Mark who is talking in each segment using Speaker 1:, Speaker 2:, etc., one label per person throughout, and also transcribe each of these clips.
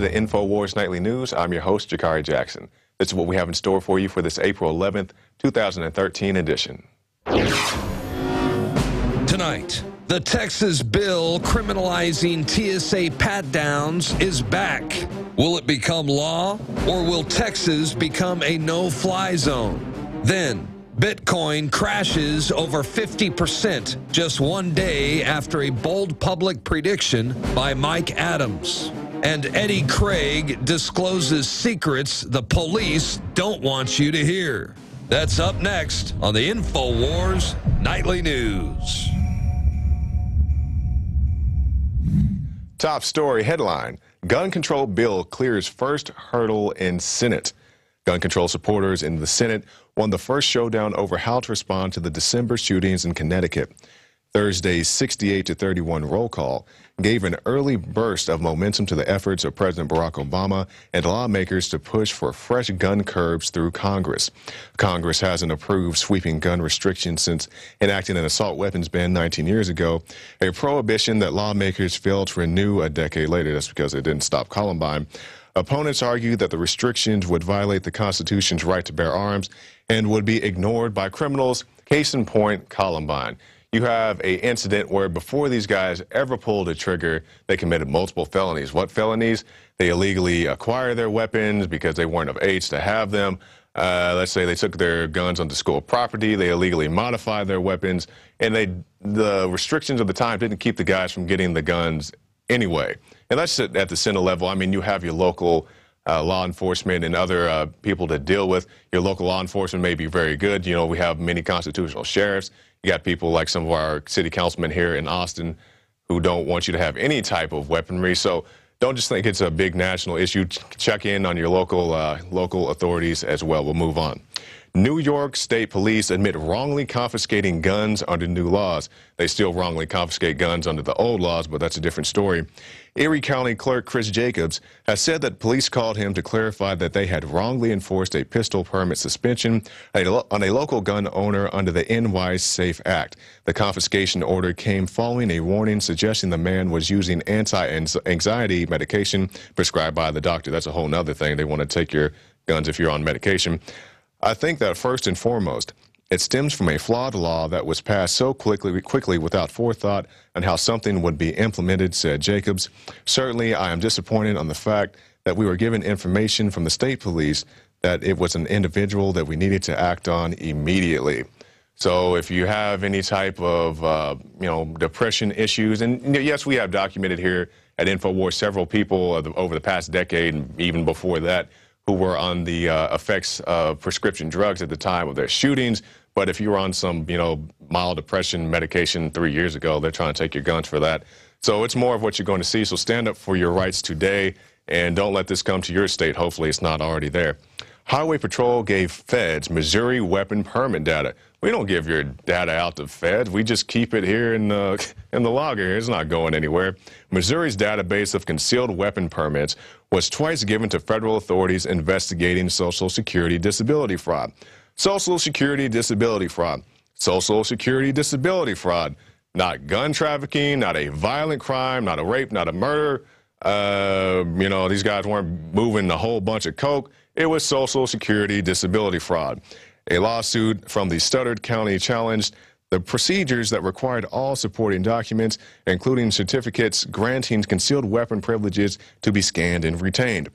Speaker 1: to the Infowars Nightly News. I'm your host, Jakari Jackson. This is what we have in store for you for this April 11th, 2013 edition.
Speaker 2: Tonight, the Texas bill criminalizing TSA pat-downs is back. Will it become law, or will Texas become a no-fly zone? Then, Bitcoin crashes over 50% just one day after a bold public prediction by Mike Adams. And Eddie Craig discloses secrets the police don't want you to hear. That's up next on the Infowars Nightly News.
Speaker 1: Top story headline: Gun control bill clears first hurdle in Senate. Gun control supporters in the Senate won the first showdown over how to respond to the December shootings in Connecticut. Thursday's 68-31 roll call gave an early burst of momentum to the efforts of President Barack Obama and lawmakers to push for fresh gun curbs through Congress. Congress hasn't approved sweeping gun restrictions since enacting an assault weapons ban 19 years ago, a prohibition that lawmakers failed to renew a decade later. That's because it didn't stop Columbine. Opponents argue that the restrictions would violate the Constitution's right to bear arms and would be ignored by criminals. Case in point, Columbine. You have an incident where before these guys ever pulled a trigger, they committed multiple felonies. What felonies? They illegally acquired their weapons because they weren't of age to have them. Let's say they took their guns onto school property. They illegally modified their weapons, and the restrictions of the time didn't keep the guys from getting the guns anyway. And that's at the Senate level. I mean, you have your local law enforcement and other people to deal with. Your local law enforcement may be very good. You know, we have many constitutional sheriffs. You got people like some of our city councilmen here in Austin who don't want you to have any type of weaponry. So don't just think it's a big national issue. Check in on your local authorities as well. We'll move on. New York State Police admit wrongly confiscating guns under new laws. They still wrongly confiscate guns under the old laws, but that's a different story. Erie County Clerk Chris Jacobs has said that police called him to clarify that they had wrongly enforced a pistol permit suspension on a local gun owner under the NY SAFE Act. The confiscation order came following a warning suggesting the man was using anti-anxiety medication prescribed by the doctor. That's a whole nother thing. They want to take your guns if you're on medication. I think that first and foremost, it stems from a flawed law that was passed so quickly without forethought on how something would be implemented, said Jacobs. Certainly, I am disappointed on the fact that we were given information from the state police that it was an individual that we needed to act on immediately. So if you have any type of, depression issues, and yes, we have documented here at Infowars several people over the past decade and even before that who were on the effects of prescription drugs at the time of their shootings. But if you were on some, mild depression medication 3 years ago, they're trying to take your guns for that. So it's more of what you're going to see. So stand up for your rights today and don't let this come to your state. Hopefully it's not already there. Highway Patrol gave feds Missouri weapon permit data. We don't give your data out to feds. We just keep it here in the logger. It's not going anywhere. Missouri's database of concealed weapon permits was twice given to federal authorities investigating Social Security disability fraud. Social Security disability fraud. Social Security disability fraud. Not gun trafficking, not a violent crime, not a rape, not a murder. These guys weren't moving a whole bunch of coke. It was Social Security disability fraud. A lawsuit from the Stuttgart County challenged the procedures that required all supporting documents, including certificates granting concealed weapon privileges, to be scanned and retained.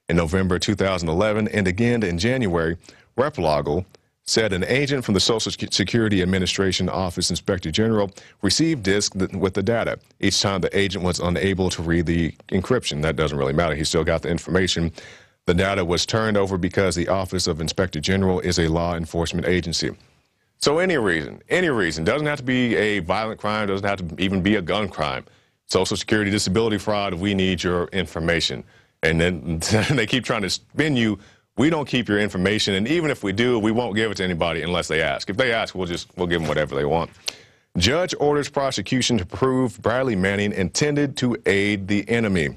Speaker 1: In November 2011 and again in January, Replogle said an agent from the Social Security Administration Office Inspector General received disks with the data. Each time the agent was unable to read the encryption. That doesn't really matter. He still got the information. The data was turned over because the Office of Inspector General is a law enforcement agency. So any reason, doesn't have to be a violent crime, doesn't have to even be a gun crime. Social Security disability fraud, we need your information. And then they keep trying to spin you. We don't keep your information, and even if we do, we won't give it to anybody unless they ask. If they ask, we'll give them whatever they want. Judge orders prosecution to prove Bradley Manning intended to aid the enemy.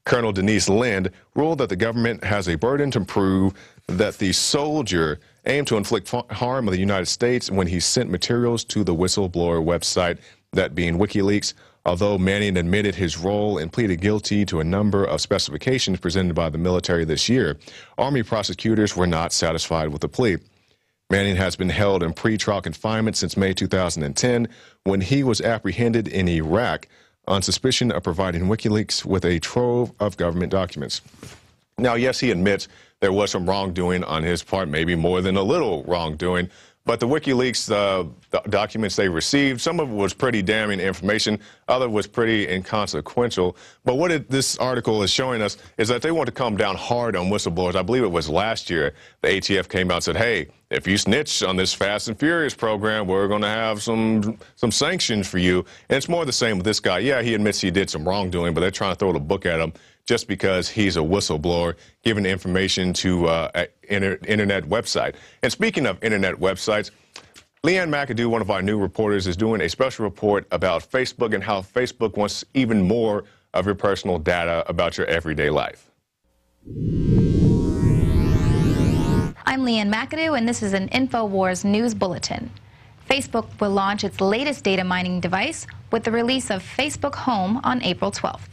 Speaker 1: Colonel Denise Lind ruled that the government has a burden to prove that the soldier aimed to inflict harm on the United States when he sent materials to the whistleblower website, that being WikiLeaks. Although Manning admitted his role and pleaded guilty to a number of specifications presented by the military this year, Army prosecutors were not satisfied with the plea. Manning has been held in pretrial confinement since May 2010, when he was apprehended in Iraq on suspicion of providing WikiLeaks with a trove of government documents. Now, yes, he admits there was some wrongdoing on his part, maybe more than a little wrongdoing, but the WikiLeaks the documents they received, some of it was pretty damning information, other was pretty inconsequential. But what this article is showing us is that they want to come down hard on whistleblowers. I believe it was last year the ATF came out and said, hey, if you snitch on this Fast and Furious program, we're going to have some sanctions for you. And it's more the same with this guy. Yeah, he admits he did some wrongdoing, but they're trying to throw the book at him just because he's a whistleblower, giving information to an internet website. And speaking of internet websites, Leanne McAdoo, one of our new reporters, is doing a special report about Facebook and how Facebook wants even more of your personal data about your everyday life.
Speaker 3: I'm Leanne McAdoo, and this is an Infowars News Bulletin. Facebook will launch its latest data mining device with the release of Facebook Home on April 12th.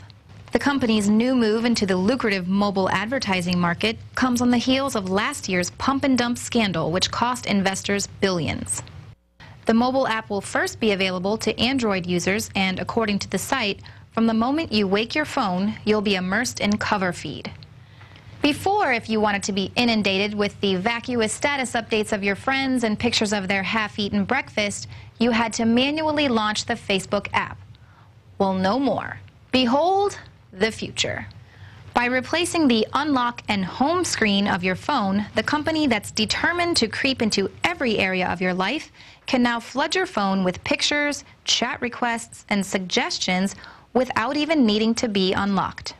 Speaker 3: The company's new move into the lucrative mobile advertising market comes on the heels of last year's pump and dump scandal, which cost investors billions. The mobile app will first be available to Android users, and according to the site, from the moment you wake your phone, you'll be immersed in cover feed. Before, if you wanted to be inundated with the vacuous status updates of your friends and pictures of their half-eaten breakfast, you had to manually launch the Facebook app. Well, no more. Behold the future. By replacing the unlock and home screen of your phone, the company that's determined to creep into every area of your life can now flood your phone with pictures, chat requests, and suggestions without even needing to be unlocked.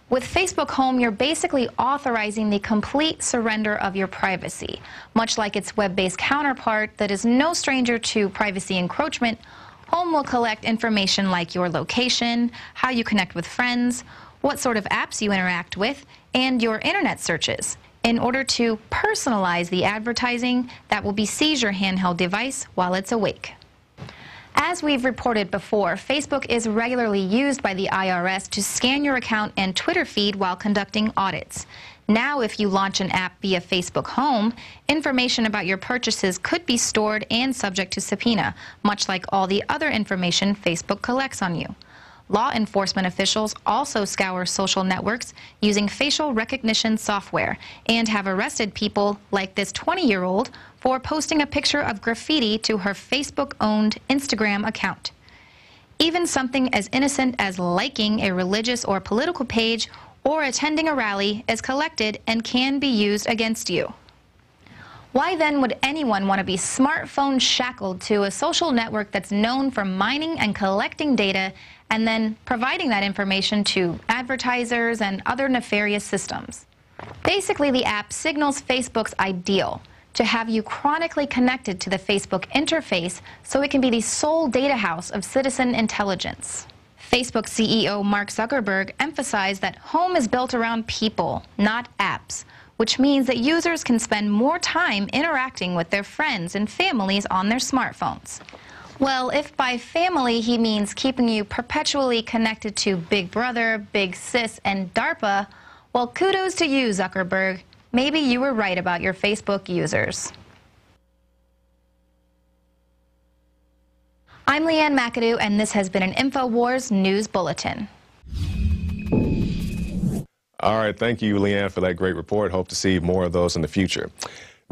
Speaker 3: With Facebook Home, you're basically authorizing the complete surrender of your privacy. Much like its web-based counterpart that is no stranger to privacy encroachment, Home will collect information like your location, how you connect with friends, what sort of apps you interact with, and your internet searches, in order to personalize the advertising that will besiege your handheld device while it's awake. As we've reported before, Facebook is regularly used by the IRS to scan your account and Twitter feed while conducting audits. Now, if you launch an app via Facebook Home, information about your purchases could be stored and subject to subpoena, much like all the other information Facebook collects on you. Law enforcement officials also scour social networks using facial recognition software and have arrested people like this 20-year-old for posting a picture of graffiti to her Facebook-owned Instagram account. Even something as innocent as liking a religious or political page or attending a rally is collected and can be used against you. Why then would anyone want to be smartphone shackled to a social network that's known for mining and collecting data and then providing that information to advertisers and other nefarious systems? Basically, the app signals Facebook's ideal to have you chronically connected to the Facebook interface so it can be the sole data house of citizen intelligence. Facebook CEO Mark Zuckerberg emphasized that Home is built around people, not apps, which means that users can spend more time interacting with their friends and families on their smartphones. Well, if by family he means keeping you perpetually connected to Big Brother, Big Sis, and DARPA, well, kudos to you, Zuckerberg. Maybe you were right about your Facebook users. I'm Leanne McAdoo, and this has been an Infowars News Bulletin.
Speaker 1: All right, thank you, Leanne, for that great report. Hope to see more of those in the future.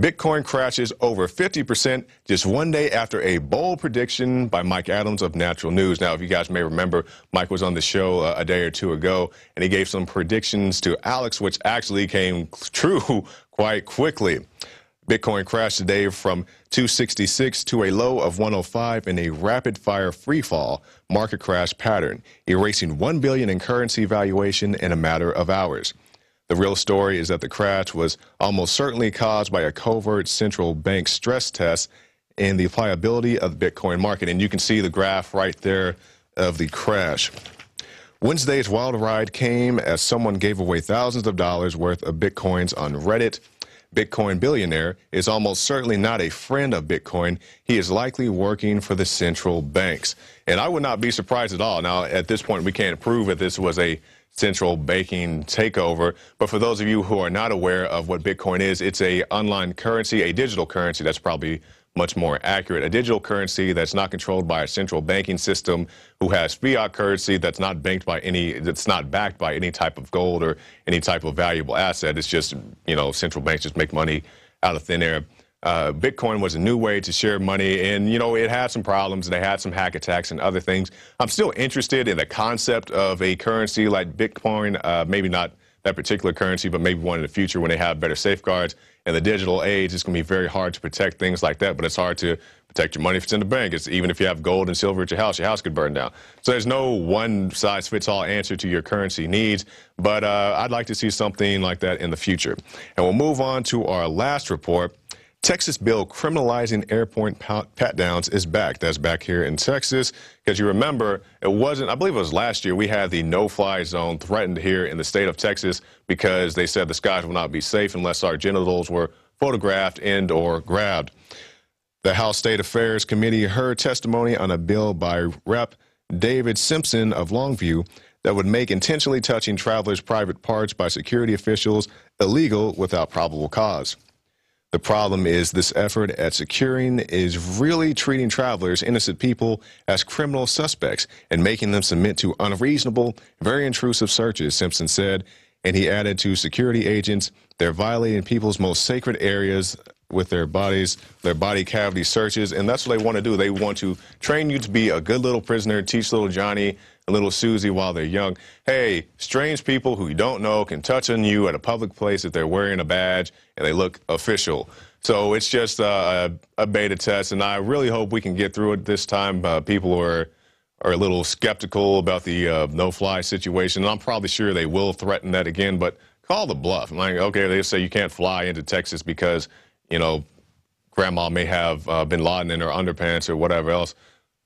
Speaker 1: Bitcoin crashes over 50% just one day after a bold prediction by Mike Adams of Natural News. Now, if you guys may remember, Mike was on the show a day or two ago, and he gave some predictions to Alex, which actually came true quite quickly. Bitcoin crashed today from 266 to a low of 105 in a rapid-fire free-fall market crash pattern, erasing $1 billion in currency valuation in a matter of hours. The real story is that the crash was almost certainly caused by a covert central bank stress test in the pliability of the Bitcoin market. And you can see the graph right there of the crash. Wednesday's wild ride came as someone gave away thousands of dollars worth of Bitcoins on Reddit. Bitcoin billionaire is almost certainly not a friend of Bitcoin. He is likely working for the central banks. And I would not be surprised at all. Now, at this point, we can't prove that this was a central banking takeover. But for those of you who are not aware of what Bitcoin is, it's a online currency, a digital currency that's probably much more accurate. A digital currency that's not controlled by a central banking system, who has fiat currency that's not backed by any type of gold or any type of valuable asset. It's just, you know, central banks just make money out of thin air. Bitcoin was a new way to share money, and, you know, it had some problems. They had some hack attacks and other things. I'm still interested in the concept of a currency like Bitcoin, maybe not that particular currency, but maybe one in the future when they have better safeguards. In the digital age, it's going to be very hard to protect things like that, but it's hard to protect your money if it's in the bank. It's, even if you have gold and silver at your house could burn down. So there's no one-size-fits-all answer to your currency needs, but I'd like to see something like that in the future. And we'll move on to our last report. Texas bill criminalizing airport pat-downs is back. That's back here in Texas, because you remember, it wasn't, I believe it was last year, we had the no-fly zone threatened here in the state of Texas because they said the skies will not be safe unless our genitals were photographed and or grabbed. The House State Affairs Committee heard testimony on a bill by Rep. David Simpson of Longview that would make intentionally touching travelers' private parts by security officials illegal without probable cause. The problem is this effort at securing is really treating travelers, innocent people, as criminal suspects and making them submit to unreasonable, very intrusive searches, Simpson said. And he added to security agents, they're violating people's most sacred areas with their bodies, their body cavity searches, and that's what they want to do. They want to train you to be a good little prisoner, teach little Johnny and little Susie while they're young. Hey, strange people who you don't know can touch on you at a public place if they're wearing a badge and they look official. So it's just a beta test, and I really hope we can get through it this time. People are a little skeptical about the no-fly situation, and I'm probably sure they will threaten that again, but call the bluff. I'm like, okay, they say you can't fly into Texas because, you know, grandma may have bin Laden in her underpants or whatever else.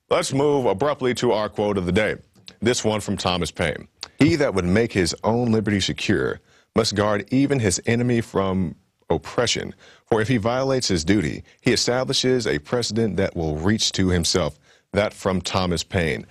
Speaker 1: Let's move abruptly to our quote of the day. This one from Thomas Paine. He that would make his own liberty secure must guard even his enemy from oppression. For if he violates his duty, he establishes a precedent that will reach to himself. That from Thomas Paine.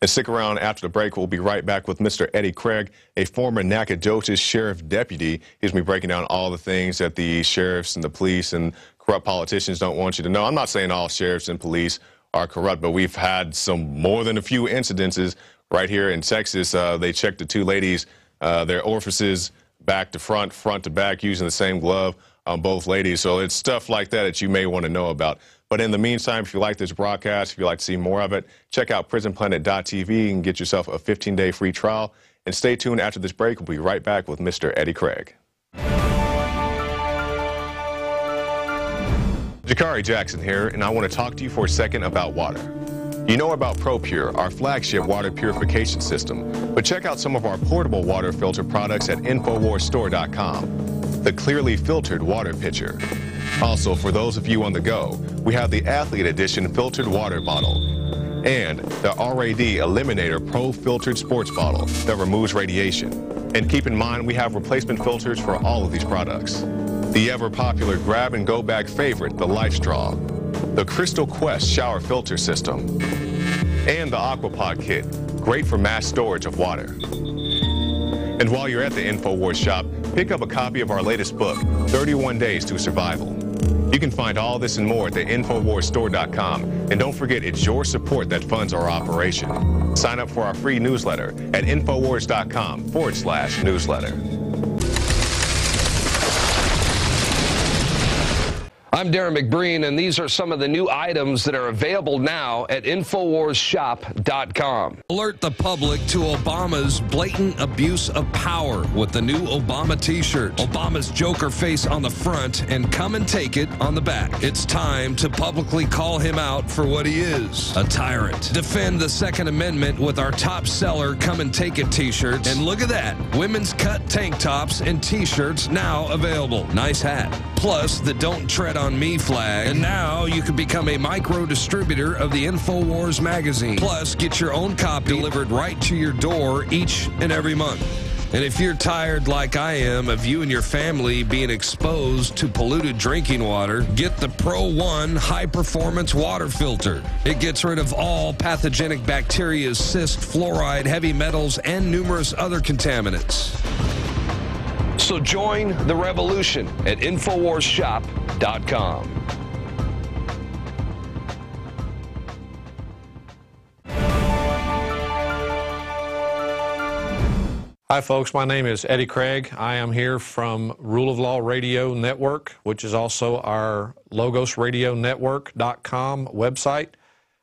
Speaker 1: And stick around after the break. We'll be right back with Mr. Eddie Craig, a former Nacogdoches sheriff deputy. He's going to be breaking down all the things that the sheriffs and the police and corrupt politicians don't want you to know. I'm not saying all sheriffs and police are corrupt, but we've had some more than a few incidences right here in Texas. They checked the two ladies, their orifices back to front, front to back, using the same glove on both ladies. So it's stuff like that that you may want to know about. But in the meantime, if you like this broadcast, if you'd like to see more of it, check out prisonplanet.tv and get yourself a 15-day free trial. And stay tuned after this break. We'll be right back with Mr. Eddie Craig. Jakari Jackson here, and I want to talk to you for a second about water. You know about ProPure, our flagship water purification system, but check out some of our portable water filter products at InfoWarsStore.com. The clearly filtered water pitcher. Also, for those of you on the go, we have the Athlete Edition filtered water bottle and the RAD Eliminator Pro filtered sports bottle that removes radiation. And keep in mind, we have replacement filters for all of these products. The ever-popular grab-and-go bag favorite, the Life Straw, the Crystal Quest shower filter system, and the Aquapod kit, great for mass storage of water. And while you're at the InfoWars shop, pick up a copy of our latest book, 31 Days to Survival. You can find all this and more at the InfoWarsStore.com. And don't forget, it's your support that funds our operation. Sign up for our free newsletter at Infowars.com/newsletter.
Speaker 2: I'm Darren McBreen, and these are some of the new items that are available now at InfoWarsShop.com. Alert the public to Obama's blatant abuse of power with the new Obama t-shirt. Obama's Joker face on the front and come and take it on the back. It's time to publicly call him out for what he is, a tyrant. Defend the Second Amendment with our top seller Come and Take It t-shirts. And look at that, women's cut tank tops and t-shirts now available. Nice hat. Plus the Don't Tread on Me flag. And now you can become a micro distributor of the InfoWars magazine. Plus, get your own copy delivered right to your door each and every month. And if you're tired like I am of you and your family being exposed to polluted drinking water, get the Pro One high-performance water filter. It gets rid of all pathogenic bacteria, cyst, fluoride, heavy metals, and numerous other contaminants. So join the revolution at InfoWarsShop.com.
Speaker 4: Hi folks, my name is Eddie Craig. I am here from Rule of Law Radio Network, which is also our LogosRadioNetwork.com website.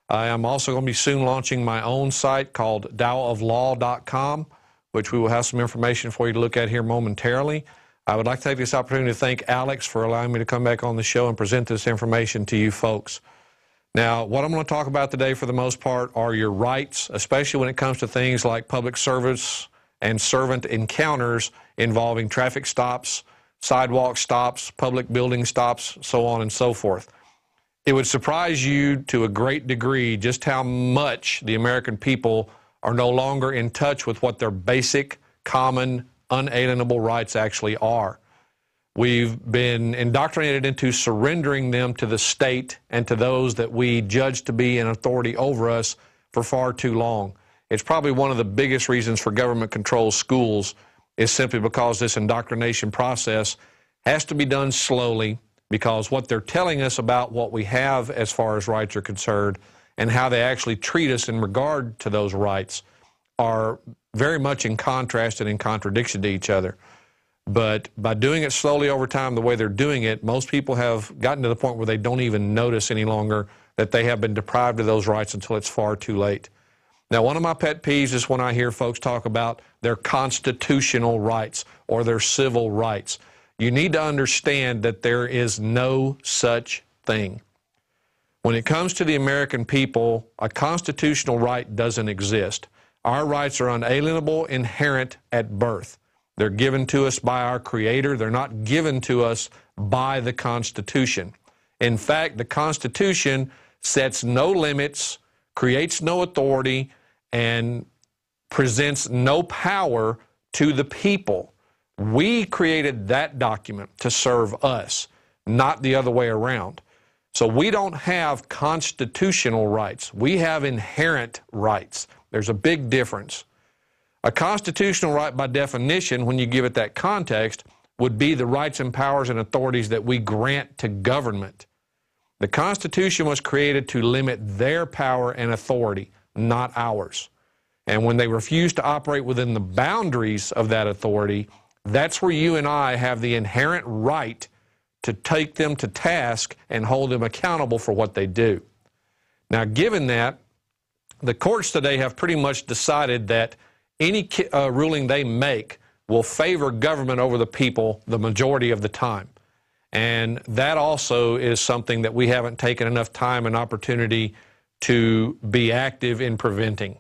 Speaker 4: I am also going to be soon launching my own site called DowofLaw.com, which we will have some information for you to look at here momentarily. I would like to take this opportunity to thank Alex for allowing me to come back on the show and present this information to you folks. Now, what I'm going to talk about today for the most part are your rights, especially when it comes to things like public service and servant encounters involving traffic stops, sidewalk stops, public building stops, so on and so forth. It would surprise you to a great degree just how much the American people are no longer in touch with what their basic, common, unalienable rights actually are. We've been indoctrinated into surrendering them to the state and to those that we judge to be in authority over us for far too long. It's probably one of the biggest reasons for government-controlled schools is simply because this indoctrination process has to be done slowly, because what they're telling us about what we have as far as rights are concerned and how they actually treat us in regard to those rights are very much in contrast and in contradiction to each other. But by doing it slowly over time the way they're doing it, most people have gotten to the point where they don't even notice any longer that they have been deprived of those rights until it's far too late. Now, one of my pet peeves is when I hear folks talk about their constitutional rights or their civil rights. You need to understand that there is no such thing. When it comes to the American people, a constitutional right doesn't exist. Our rights are unalienable, inherent at birth. They're given to us by our Creator. They're not given to us by the Constitution. In fact, the Constitution sets no limits, creates no authority, and presents no power to the people. We created that document to serve us, not the other way around. So we don't have constitutional rights. We have inherent rights. There's a big difference. A constitutional right, by definition, when you give it that context, would be the rights and powers and authorities that we grant to government. The Constitution was created to limit their power and authority, not ours. And when they refuse to operate within the boundaries of that authority, that's where you and I have the inherent right to take them to task and hold them accountable for what they do. Now, given that, the courts today have pretty much decided that any ruling they make will favor government over the people the majority of the time. And that also is something that we haven't taken enough time and opportunity to be active in preventing.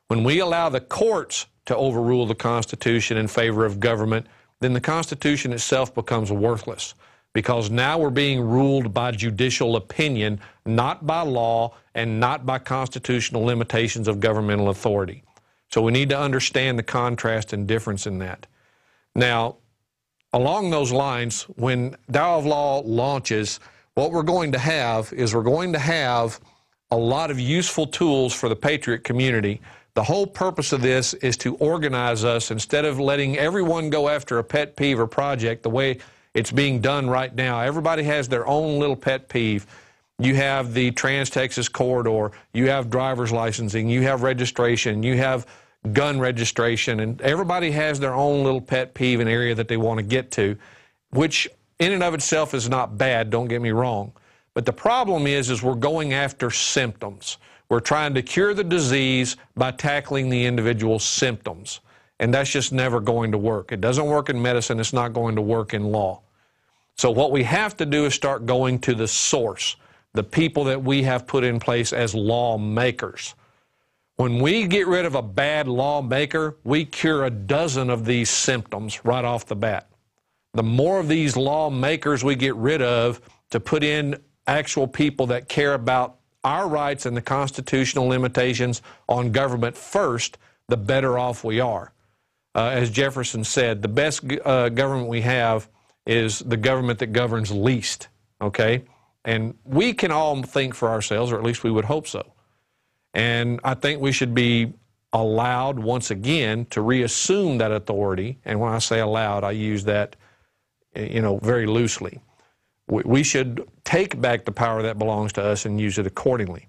Speaker 4: When we allow the courts to overrule the Constitution in favor of government, then the Constitution itself becomes worthless, because now we're being ruled by judicial opinion, not by law and not by constitutional limitations of governmental authority. So we need to understand the contrast and difference in that. Now, along those lines, when Dow of Law launches, what we're going to have is we're going to have a lot of useful tools for the patriot community. The whole purpose of this is to organize us instead of letting everyone go after a pet peeve or project the way it's being done right now. Everybody has their own little pet peeve. You have the Trans-Texas Corridor, you have driver's licensing, you have registration, you have gun registration, and everybody has their own little pet peeve and area that they want to get to, which in and of itself is not bad, don't get me wrong. But the problem is we're going after symptoms. We're trying to cure the disease by tackling the individual symptoms. And that's just never going to work. It doesn't work in medicine. It's not going to work in law. So what we have to do is start going to the source, the people that we have put in place as lawmakers. When we get rid of a bad lawmaker, we cure a dozen of these symptoms right off the bat. The more of these lawmakers we get rid of to put in actual people that care about our rights and the constitutional limitations on government first, the better off we are. as Jefferson said, the best government we have is the government that governs least, okay? And we can all think for ourselves, or at least we would hope so. And I think we should be allowed, once again, to reassume that authority. And when I say allowed, I use that, very loosely. We should take back the power that belongs to us and use it accordingly.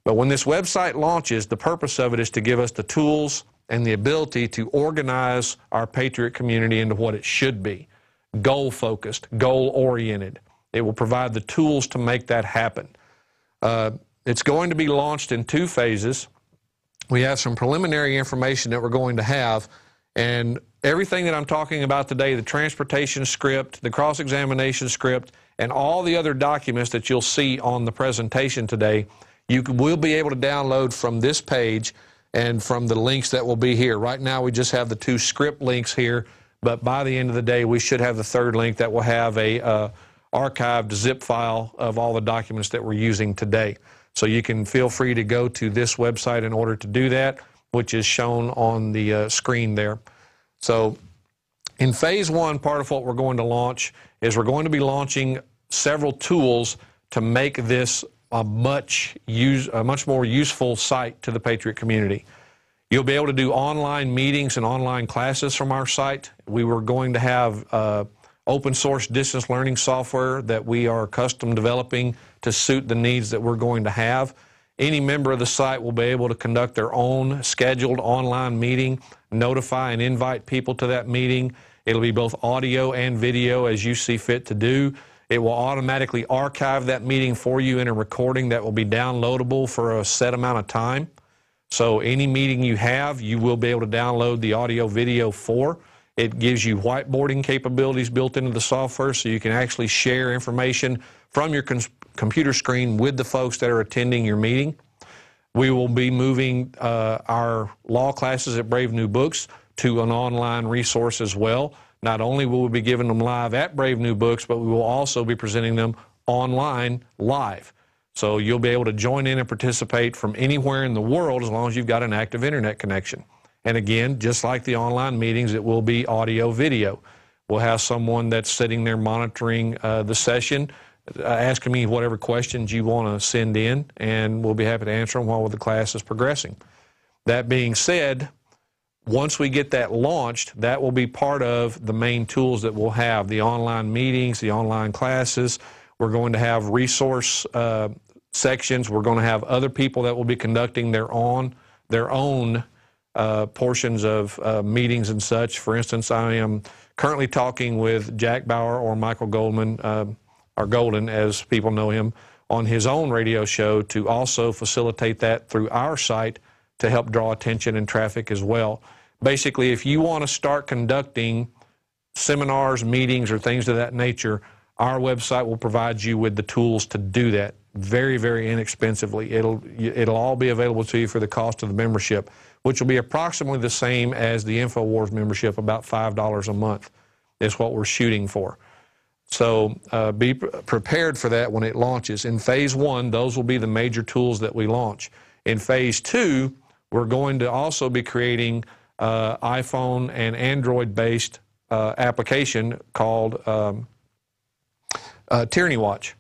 Speaker 4: But when this website launches, the purpose of it is to give us the tools and the ability to organize our Patriot community into what it should be, goal-focused, goal-oriented. It will provide the tools to make that happen. It's going to be launched in 2 phases. We have some preliminary information that we're going to have, and everything that I'm talking about today, the transportation script, the cross-examination script, and all the other documents that you'll see on the presentation today, you will be able to download from this page and from the links that will be here. Right now we just have the 2 script links here, but by the end of the day we should have the 3rd link that will have a archived zip file of all the documents that we're using today. So you can feel free to go to this website in order to do that, which is shown on the screen there. So in phase 1, part of what we're going to launch is we're going to be launching several tools to make this a much more useful site to the Patriot community. You'll be able to do online meetings and online classes from our site. We were going to have open source distance learning software that we are custom developing to suit the needs that we're going to have. Any member of the site will be able to conduct their own scheduled online meeting, notify and invite people to that meeting. It'll be both audio and video as you see fit to do. It will automatically archive that meeting for you in a recording that will be downloadable for a set amount of time. So any meeting you have, you will be able to download the audio video for. It gives you whiteboarding capabilities built into the software so you can actually share information from your computer screen with the folks that are attending your meeting. We will be moving our law classes at Brave New Books to an online resource as well. Not only will we be giving them live at Brave New Books, but we will also be presenting them online live. So you'll be able to join in and participate from anywhere in the world as long as you've got an active internet connection. And again, just like the online meetings, it will be audio video. We'll have someone that's sitting there monitoring the session, asking me whatever questions you want to send in, and we'll be happy to answer them while the class is progressing. That being said, once we get that launched, that will be part of the main tools that we'll have, the online meetings, the online classes. We're going to have resource sections. We're going to have other people that will be conducting their own portions of meetings and such. For instance, I am currently talking with Jack Bauer, or Michael Goldman, or Golden as people know him, on his own radio show to also facilitate that through our site to help draw attention and traffic as well. Basically, if you want to start conducting seminars, meetings, or things of that nature, our website will provide you with the tools to do that very, very inexpensively. It'll all be available to you for the cost of the membership, which will be approximately the same as the Infowars membership, about $5 a month is what we're shooting for. So be prepared for that when it launches. In phase 1, those will be the major tools that we launch. In phase 2, we're going to also be creating iPhone and Android-based application called Tyranny Watch.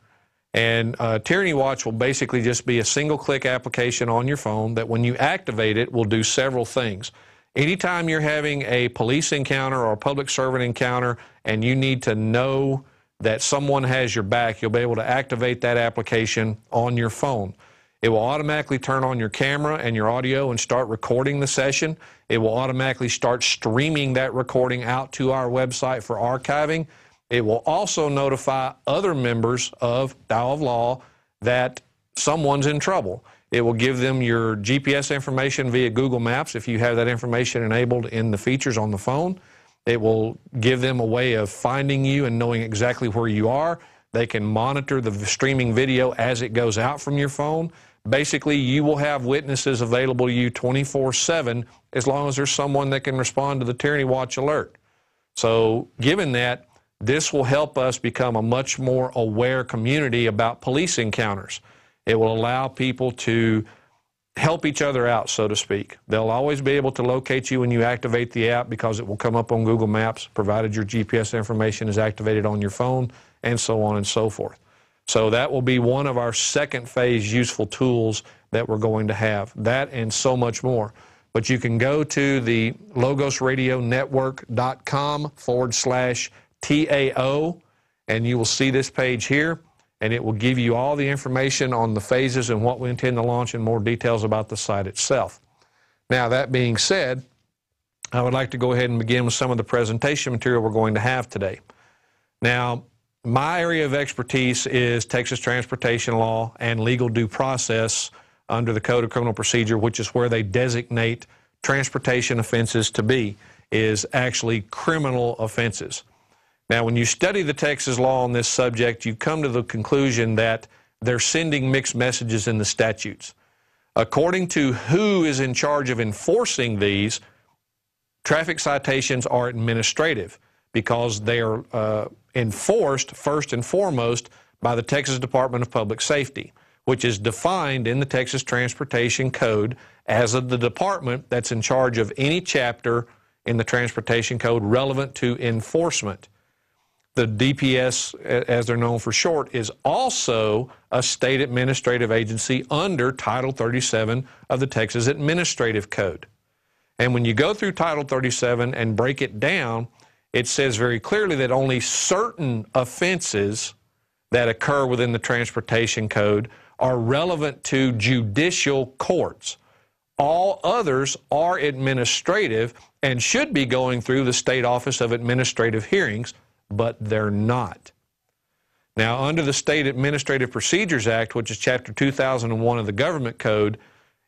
Speaker 4: And Tyranny Watch will basically just be a single-click application on your phone that when you activate it will do several things. Anytime you're having a police encounter or a public servant encounter and you need to know that someone has your back, you'll be able to activate that application on your phone. It will automatically turn on your camera and your audio and start recording the session. It will automatically start streaming that recording out to our website for archiving. It will also notify other members of Dial of Law that someone's in trouble. It will give them your GPS information via Google Maps if you have that information enabled in the features on the phone. It will give them a way of finding you and knowing exactly where you are. They can monitor the streaming video as it goes out from your phone. Basically, you will have witnesses available to you 24/7 as long as there's someone that can respond to the Tyranny Watch alert. So given that, this will help us become a much more aware community about police encounters. It will allow people to help each other out, so to speak. They'll always be able to locate you when you activate the app because it will come up on Google Maps, provided your GPS information is activated on your phone, and so on and so forth. So that will be one of our second phase useful tools that we're going to have. That and so much more. But you can go to the logosradionetwork.com/TAO, and you will see this page here, and it will give you all the information on the phases and what we intend to launch and more details about the site itself. Now, that being said, I would like to go ahead and begin with some of the presentation material we're going to have today. Now, my area of expertise is Texas transportation law and legal due process under the Code of Criminal Procedure, which is where they designate transportation offenses to be, is actually criminal offenses. Now, when you study the Texas law on this subject, you come to the conclusion that they're sending mixed messages in the statutes. According to who is in charge of enforcing these, traffic citations are administrative because they are enforced first and foremost by the Texas Department of Public Safety, which is defined in the Texas Transportation Code as the department that's in charge of any chapter in the Transportation Code relevant to enforcement. The DPS, as they're known for short, is also a state administrative agency under Title 37 of the Texas Administrative Code. And when you go through Title 37 and break it down, it says very clearly that only certain offenses that occur within the Transportation Code are relevant to judicial courts. All others are administrative and should be going through the State Office of Administrative Hearings, but they're not. Now, under the State Administrative Procedures Act, which is Chapter 2001 of the Government Code,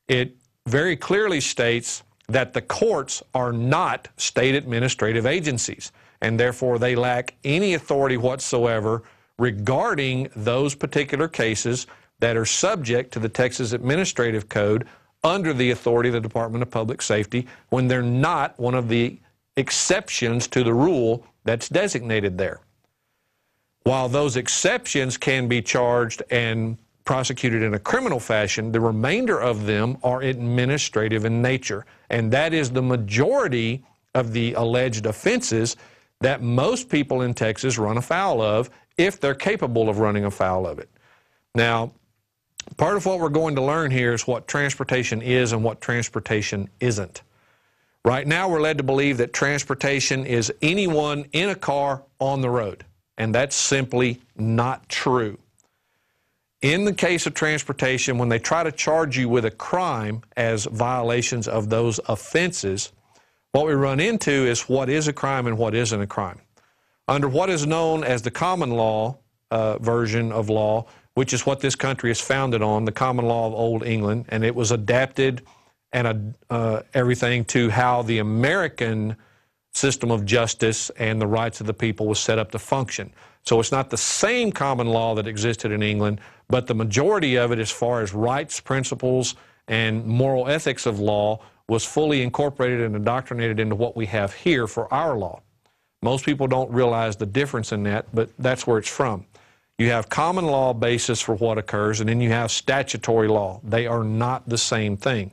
Speaker 4: it very clearly states that the courts are not state administrative agencies, and therefore they lack any authority whatsoever regarding those particular cases that are subject to the Texas Administrative Code under the authority of the Department of Public Safety when they're not one of the exceptions to the rule that's designated there. While those exceptions can be charged and prosecuted in a criminal fashion, the remainder of them are administrative in nature. And that is the majority of the alleged offenses that most people in Texas run afoul of if they're capable of running afoul of it. Now, part of what we're going to learn here is what transportation is and what transportation isn't. Right now, we're led to believe that transportation is anyone in a car on the road, and that's simply not true. In the case of transportation, when they try to charge you with a crime as violations of those offenses, what we run into is what is a crime and what isn't a crime. Under what is known as the common law version of law, which is what this country is founded on, the common law of Old England, and it was adapted and everything to how the American system of justice and the rights of the people was set up to function. So it's not the same common law that existed in England, but the majority of it as far as rights, principles, and moral ethics of law was fully incorporated and indoctrinated into what we have here for our law. Most people don't realize the difference in that, but that's where it's from. You have common law basis for what occurs, and then you have statutory law. They are not the same thing.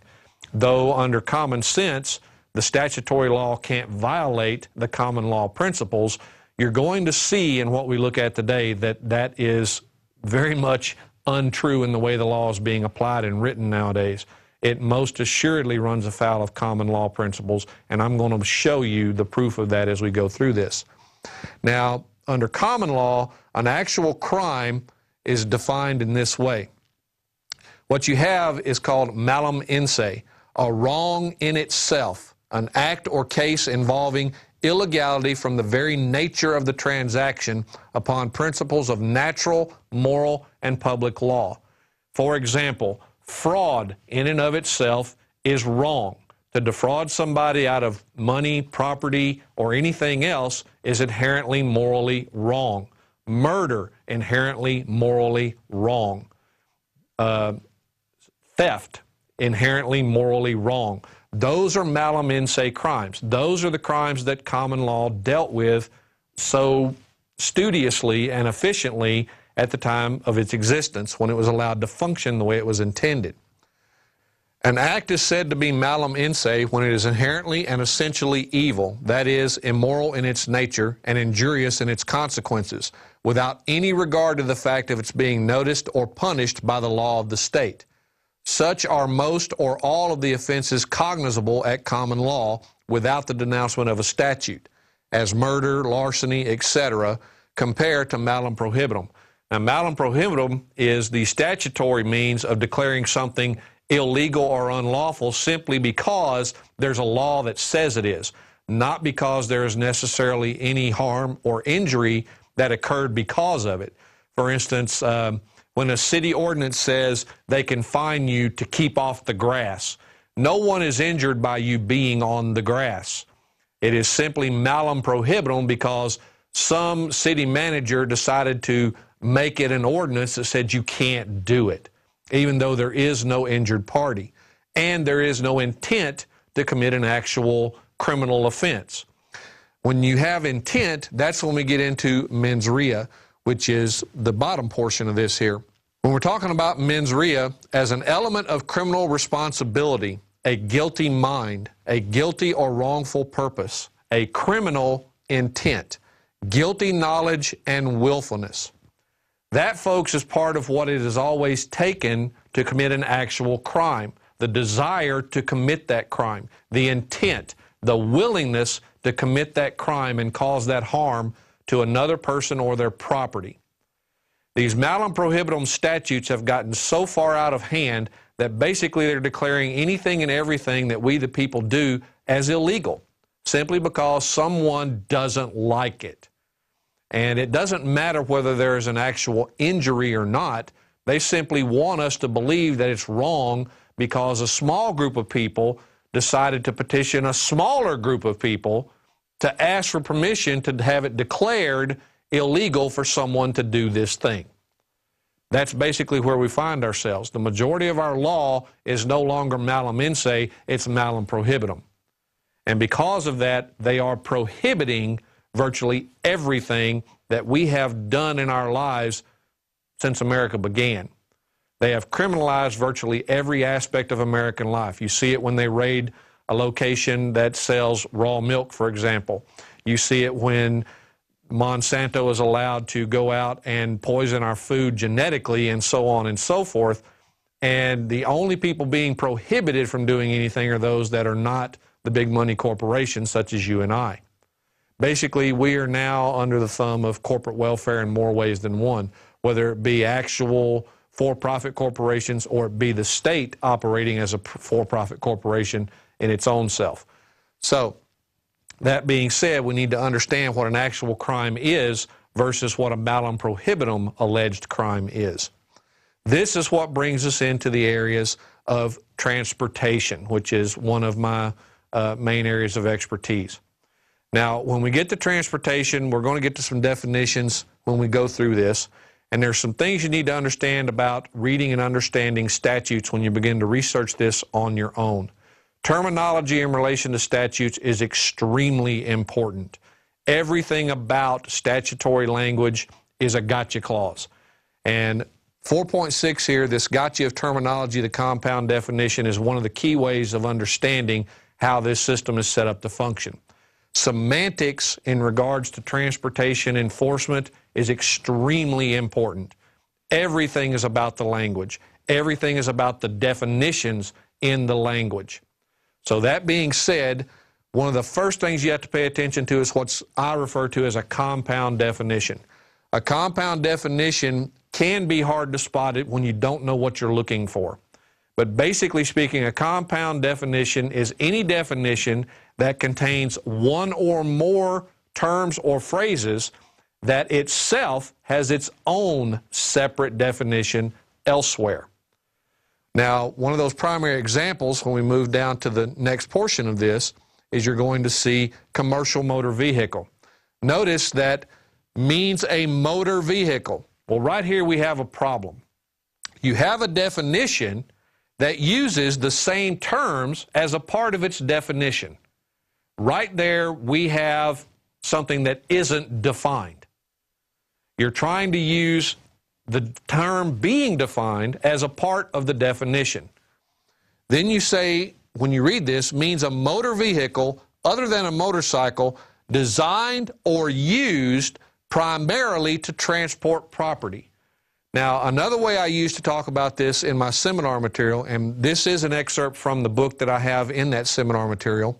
Speaker 4: Though under common sense, the statutory law can't violate the common law principles, you're going to see in what we look at today that that is very much untrue in the way the law is being applied and written nowadays. It most assuredly runs afoul of common law principles, and I'm going to show you the proof of that as we go through this. Now, under common law, an actual crime is defined in this way. What you have is called malum in se, a wrong in itself, an act or case involving illegality from the very nature of the transaction upon principles of natural, moral, and public law. For example, fraud in and of itself is wrong. To defraud somebody out of money, property, or anything else is inherently morally wrong. Murder, inherently morally wrong. Theft, inherently morally wrong. Those are malum in se crimes. Those are the crimes that common law dealt with so studiously and efficiently at the time of its existence when it was allowed to function the way it was intended. An act is said to be malum in se when it is inherently and essentially evil, that is, immoral in its nature and injurious in its consequences, without any regard to the fact of its being noticed or punished by the law of the state. Such are most or all of the offenses cognizable at common law without the denouncement of a statute, as murder, larceny, etc., compared to malum prohibitum. Now, malum prohibitum is the statutory means of declaring something illegal or unlawful simply because there's a law that says it is, not because there is necessarily any harm or injury that occurred because of it. For instance, when a city ordinance says they can fine you to keep off the grass, no one is injured by you being on the grass. It is simply malum prohibitum because some city manager decided to make it an ordinance that said you can't do it, even though there is no injured party and there is no intent to commit an actual criminal offense. When you have intent, that's when we get into mens rea, which is the bottom portion of this here. When we're talking about mens rea as an element of criminal responsibility, a guilty mind, a guilty or wrongful purpose, a criminal intent, guilty knowledge and willfulness. That, folks, is part of what it has always taken to commit an actual crime. The desire to commit that crime, the intent, the willingness to commit that crime and cause that harm to another person or their property. These malum prohibitum statutes have gotten so far out of hand that basically they're declaring anything and everything that we the people do as illegal, simply because someone doesn't like it. And it doesn't matter whether there is an actual injury or not. They simply want us to believe that it's wrong because a small group of people decided to petition a smaller group of people to ask for permission to have it declared illegal for someone to do this thing. That's basically where we find ourselves. The majority of our law is no longer malum in se, it's malum prohibitum. And because of that, they are prohibiting virtually everything that we have done in our lives since America began. They have criminalized virtually every aspect of American life. You see it when they raid a location that sells raw milk, for example. You see it when Monsanto is allowed to go out and poison our food genetically and so on and so forth. And the only people being prohibited from doing anything are those that are not the big money corporations such as you and I. Basically, we are now under the thumb of corporate welfare in more ways than one, whether it be actual for-profit corporations or it be the state operating as a for-profit corporation in its own self. So, that being said, we need to understand what an actual crime is versus what a malum prohibitum alleged crime is. This is what brings us into the areas of transportation, which is one of my main areas of expertise. Now, when we get to transportation, we're going to get to some definitions when we go through this. And there's some things you need to understand about reading and understanding statutes when you begin to research this on your own. Terminology in relation to statutes is extremely important. Everything about statutory language is a gotcha clause. And 4.6 here, this gotcha of terminology, the compound definition, is one of the key ways of understanding how this system is set up to function. Semantics in regards to transportation enforcement is extremely important. Everything is about the language. Everything is about the definitions in the language. So that being said, one of the first things you have to pay attention to is what I refer to as a compound definition. A compound definition can be hard to spot it when you don't know what you're looking for. But basically speaking, a compound definition is any definition that contains one or more terms or phrases that itself has its own separate definition elsewhere. Now, one of those primary examples when we move down to the next portion of this is you're going to see commercial motor vehicle. Notice that means a motor vehicle. Well, right here we have a problem. You have a definition that uses the same terms as a part of its definition. Right there we have something that isn't defined. You're trying to use the term being defined as a part of the definition. Then you say, when you read this, means a motor vehicle other than a motorcycle designed or used primarily to transport property. Now, another way I used to talk about this in my seminar material, and this is an excerpt from the book that I have in that seminar material,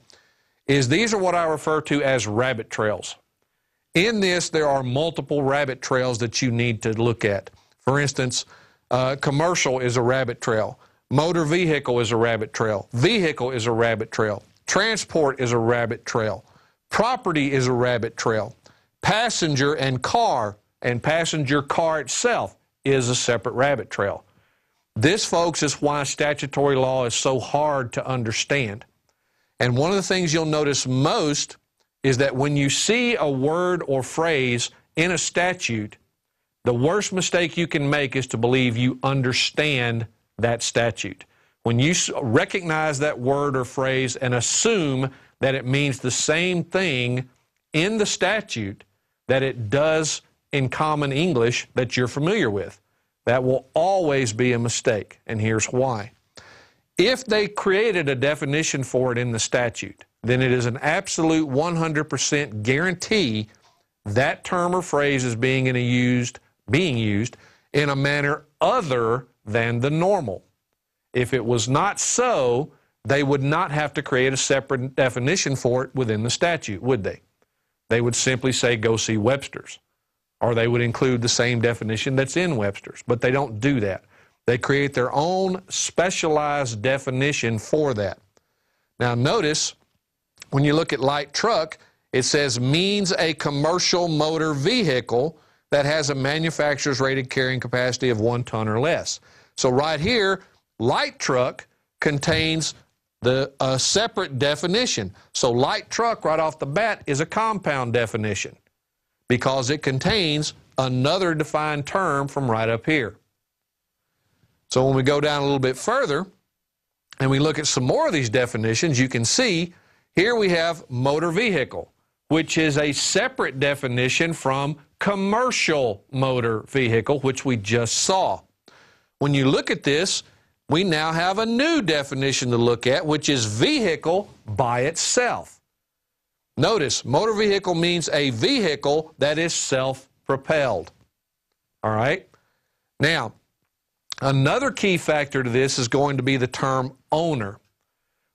Speaker 4: is these are what I refer to as rabbit trails. In this, there are multiple rabbit trails that you need to look at. For instance, commercial is a rabbit trail. Motor vehicle is a rabbit trail. Vehicle is a rabbit trail. Transport is a rabbit trail. Property is a rabbit trail. Passenger and passenger car itself is a separate rabbit trail. This, folks, is why statutory law is so hard to understand. And one of the things you'll notice most is that when you see a word or phrase in a statute, the worst mistake you can make is to believe you understand that statute. When you recognize that word or phrase and assume that it means the same thing in the statute that it does in common English that you're familiar with, that will always be a mistake, and here's why. If they created a definition for it in the statute, then it is an absolute 100% guarantee that term or phrase is being used in a manner other than the normal. If it was not so, they would not have to create a separate definition for it within the statute, would they? They would simply say, go see Webster's, or they would include the same definition that's in Webster's, but they don't do that. They create their own specialized definition for that. Now notice, when you look at light truck, it says means a commercial motor vehicle that has a manufacturer's rated carrying capacity of 1 ton or less. So right here, light truck contains a separate definition. So light truck right off the bat is a compound definition because it contains another defined term from right up here. So when we go down a little bit further and we look at some more of these definitions, you can see here we have motor vehicle, which is a separate definition from commercial motor vehicle, which we just saw. When you look at this, we now have a new definition to look at, which is vehicle by itself. Notice, motor vehicle means a vehicle that is self-propelled. All right? Now, another key factor to this is going to be the term owner.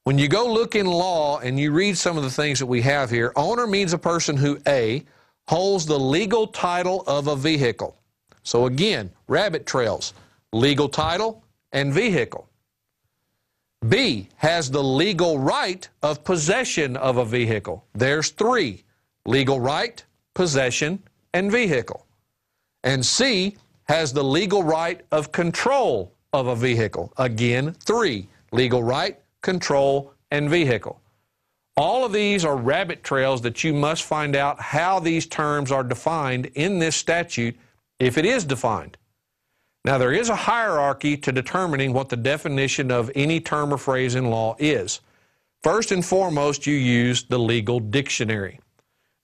Speaker 4: When you go look in law and you read some of the things that we have here, owner means a person who, A, holds the legal title of a vehicle. So again, rabbit trails, legal title and vehicle. B, has the legal right of possession of a vehicle. There's 3, legal right, possession, and vehicle. And C, has the legal right of control of a vehicle. Again, 3, legal right, control, and vehicle. All of these are rabbit trails that you must find out how these terms are defined in this statute, if it is defined. Now, there is a hierarchy to determining what the definition of any term or phrase in law is. First and foremost, you use the legal dictionary.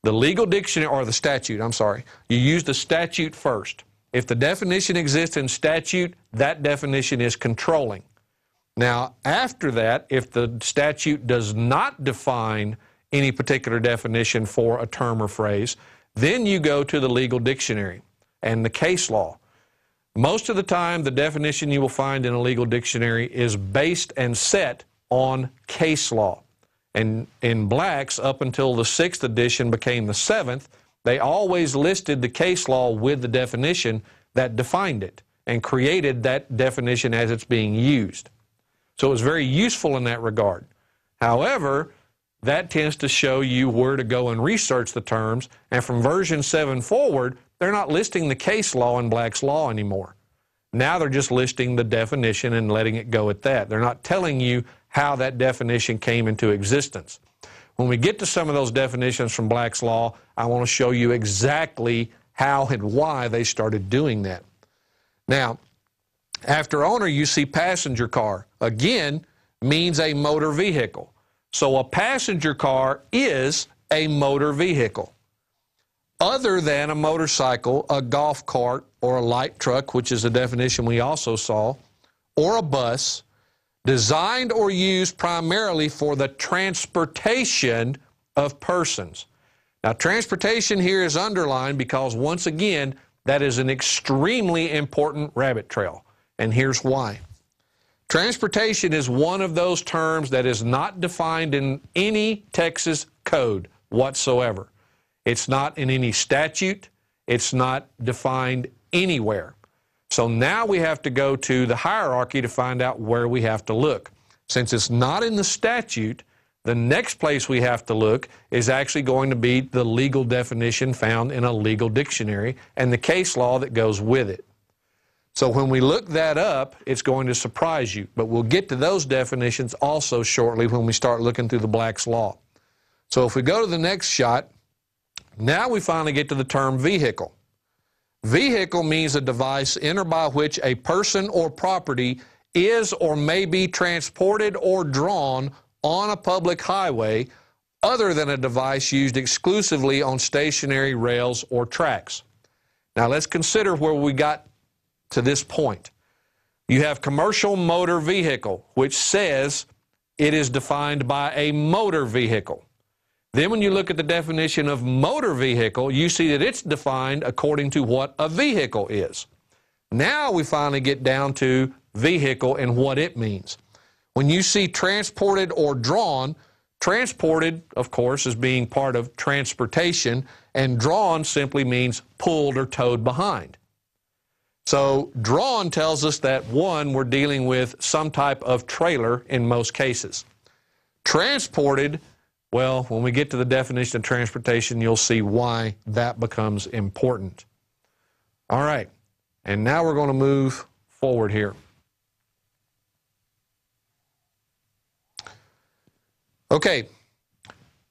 Speaker 4: The legal dictionary, or the statute, I'm sorry. You use the statute first. If the definition exists in statute, that definition is controlling. Now, after that, if the statute does not define any particular definition for a term or phrase, then you go to the legal dictionary and the case law. Most of the time, the definition you will find in a legal dictionary is based and set on case law. And in Black's, up until the 6th edition became the 7th, they always listed the case law with the definition that defined it and created that definition as it's being used. So it was very useful in that regard. However, that tends to show you where to go and research the terms, and from version 7 forward, they're not listing the case law in Black's Law anymore. Now they're just listing the definition and letting it go at that. They're not telling you how that definition came into existence. When we get to some of those definitions from Black's Law, I want to show you exactly how and why they started doing that. Now, after owner, you see passenger car. Again, means a motor vehicle. So a passenger car is a motor vehicle. Other than a motorcycle, a golf cart, or a light truck, which is a definition we also saw, or a bus, designed or used primarily for the transportation of persons. Now, transportation here is underlined because, once again, that is an extremely important rabbit trail, and here's why. Transportation is one of those terms that is not defined in any Texas code whatsoever. It's not in any statute. It's not defined anywhere. So now we have to go to the hierarchy to find out where we have to look. Since it's not in the statute, the next place we have to look is actually going to be the legal definition found in a legal dictionary and the case law that goes with it. So when we look that up, it's going to surprise you. But we'll get to those definitions also shortly when we start looking through the Black's Law. So if we go to the next shot, now we finally get to the term vehicle. Vehicle means a device in or by which a person or property is or may be transported or drawn on a public highway other than a device used exclusively on stationary rails or tracks. Now let's consider where we got to this point. You have commercial motor vehicle, which says it is defined by a motor vehicle. Then when you look at the definition of motor vehicle, you see that it's defined according to what a vehicle is. Now we finally get down to vehicle and what it means. When you see transported or drawn, transported, of course, is being part of transportation, and drawn simply means pulled or towed behind. So drawn tells us that, one, we're dealing with some type of trailer in most cases. Transported, well, when we get to the definition of transportation, you'll see why that becomes important. All right, and now we're going to move forward here. Okay,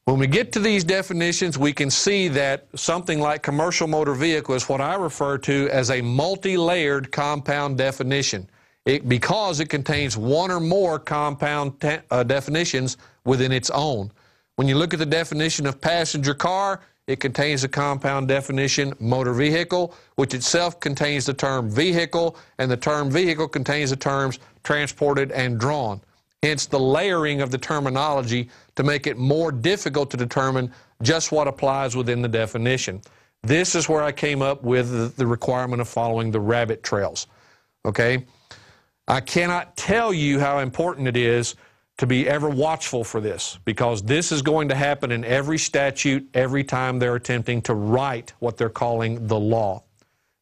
Speaker 4: when we get to these definitions, we can see that something like commercial motor vehicle is what I refer to as a multi-layered compound definition because it contains one or more compound definitions within its own. When you look at the definition of passenger car, it contains a compound definition, motor vehicle, which itself contains the term vehicle, and the term vehicle contains the terms transported and drawn. Hence the layering of the terminology to make it more difficult to determine just what applies within the definition. This is where I came up with the requirement of following the rabbit trails. Okay? I cannot tell you how important it is to be ever watchful for this, because this is going to happen in every statute every time they're attempting to write what they're calling the law.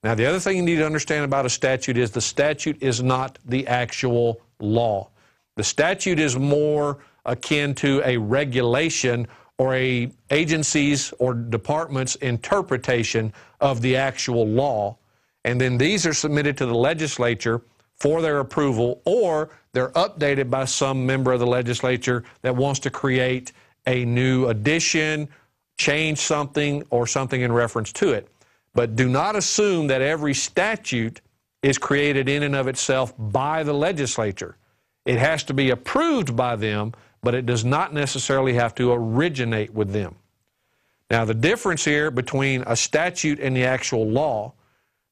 Speaker 4: Now, the other thing you need to understand about a statute is the statute is not the actual law. The statute is more akin to a regulation or a agency's or department's interpretation of the actual law, and then these are submitted to the legislature for their approval, or they're updated by some member of the legislature that wants to create a new addition, change something, or something in reference to it. But do not assume that every statute is created in and of itself by the legislature. It has to be approved by them, but it does not necessarily have to originate with them. Now, the difference here between a statute and the actual law,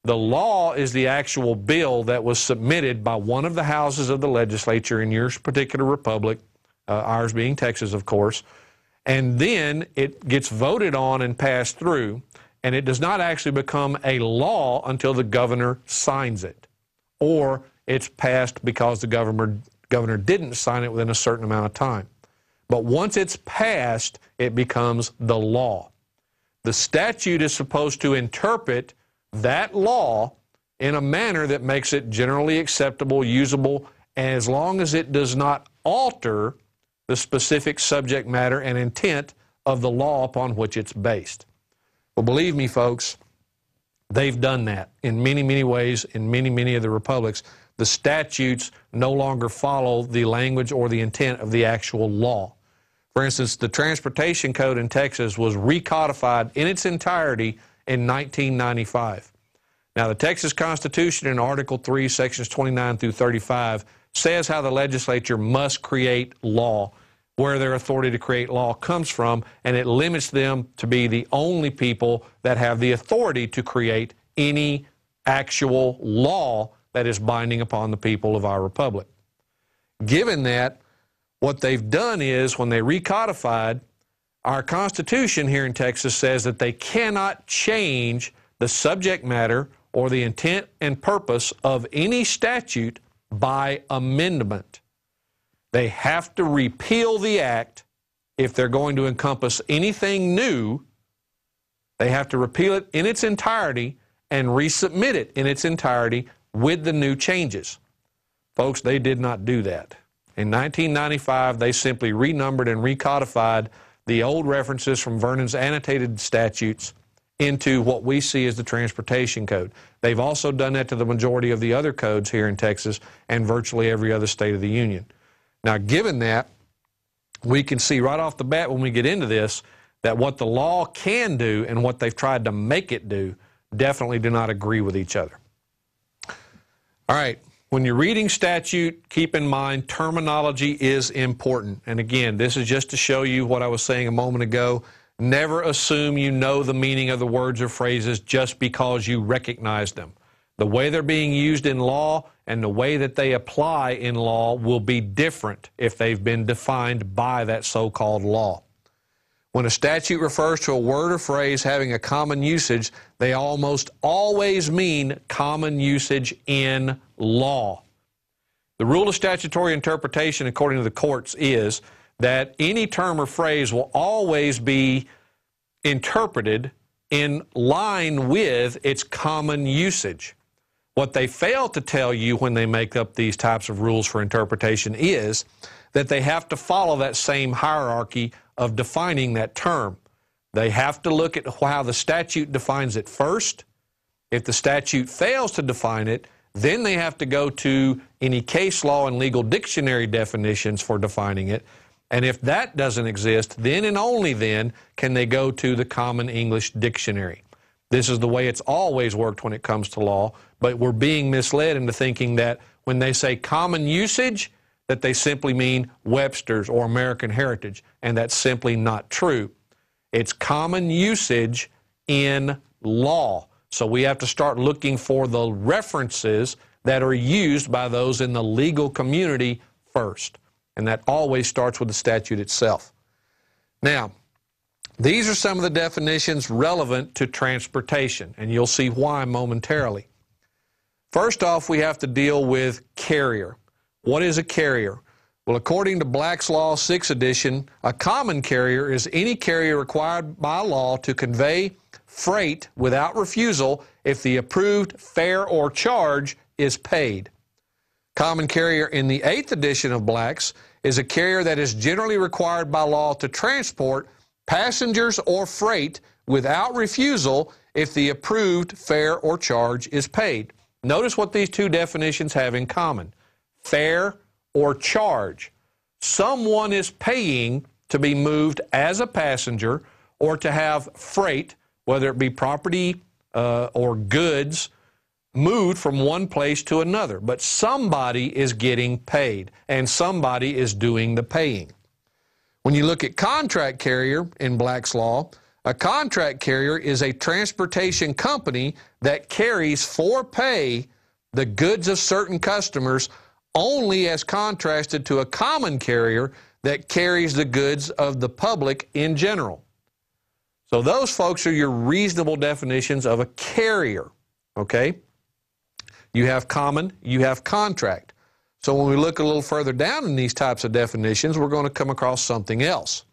Speaker 4: the law is the actual bill that was submitted by one of the houses of the legislature in your particular republic, ours being Texas, of course, and then it gets voted on and passed through, and it does not actually become a law until the governor signs it, or it's passed because the governor didn't sign it within a certain amount of time. But once it's passed, it becomes the law. The statute is supposed to interpret that law in a manner that makes it generally acceptable, usable, as long as it does not alter the specific subject matter and intent of the law upon which it's based. Well, believe me, folks, they've done that in many, many ways in many, many of the republics. The statutes no longer follow the language or the intent of the actual law. For instance, the Transportation Code in Texas was recodified in its entirety in 1995. Now, the Texas Constitution in Article 3, Sections 29 through 35 says how the legislature must create law, where their authority to create law comes from, and it limits them to be the only people that have the authority to create any actual law that is binding upon the people of our republic. Given that, what they've done is, when they recodified, our Constitution here in Texas says that they cannot change the subject matter or the intent and purpose of any statute by amendment. They have to repeal the act if they're going to encompass anything new. They have to repeal it in its entirety and resubmit it in its entirety with the new changes. Folks, they did not do that. In 1995, they simply renumbered and recodified the old references from Vernon's annotated statutes into what we see as the Transportation Code. They've also done that to the majority of the other codes here in Texas and virtually every other state of the union. Now, given that, we can see right off the bat when we get into this that what the law can do and what they've tried to make it do definitely do not agree with each other. All right, when you're reading statute, keep in mind terminology is important. And again, this is just to show you what I was saying a moment ago. Never assume you know the meaning of the words or phrases just because you recognize them. The way they're being used in law and the way that they apply in law will be different if they've been defined by that so-called law. When a statute refers to a word or phrase having a common usage, they almost always mean common usage in law. The rule of statutory interpretation, according to the courts, is that any term or phrase will always be interpreted in line with its common usage. What they fail to tell you when they make up these types of rules for interpretation is that they have to follow that same hierarchy of defining that term. They have to look at how the statute defines it first. If the statute fails to define it, then they have to go to any case law and legal dictionary definitions for defining it. And if that doesn't exist, then and only then can they go to the Common English Dictionary. This is the way it's always worked when it comes to law, but we're being misled into thinking that when they say common usage, that they simply mean Webster's or American Heritage, and that's simply not true. It's common usage in law. So we have to start looking for the references that are used by those in the legal community first. And that always starts with the statute itself. Now, these are some of the definitions relevant to transportation, and you'll see why momentarily. First off, we have to deal with carrier. What is a carrier? Well, according to Black's Law 6th edition, a common carrier is any carrier required by law to convey freight without refusal if the approved fare or charge is paid. Common carrier in the 8th edition of Black's is a carrier that is generally required by law to transport passengers or freight without refusal if the approved fare or charge is paid. Notice what these two definitions have in common. Fare or charge. Someone is paying to be moved as a passenger or to have freight, whether it be property or goods, moved from one place to another. But somebody is getting paid, and somebody is doing the paying. When you look at contract carrier in Black's Law, a contract carrier is a transportation company that carries for pay the goods of certain customers only as contrasted to a common carrier that carries the goods of the public in general. So those folks are your reasonable definitions of a carrier, okay? You have common, you have contract. So when we look a little further down in these types of definitions, we're going to come across something else.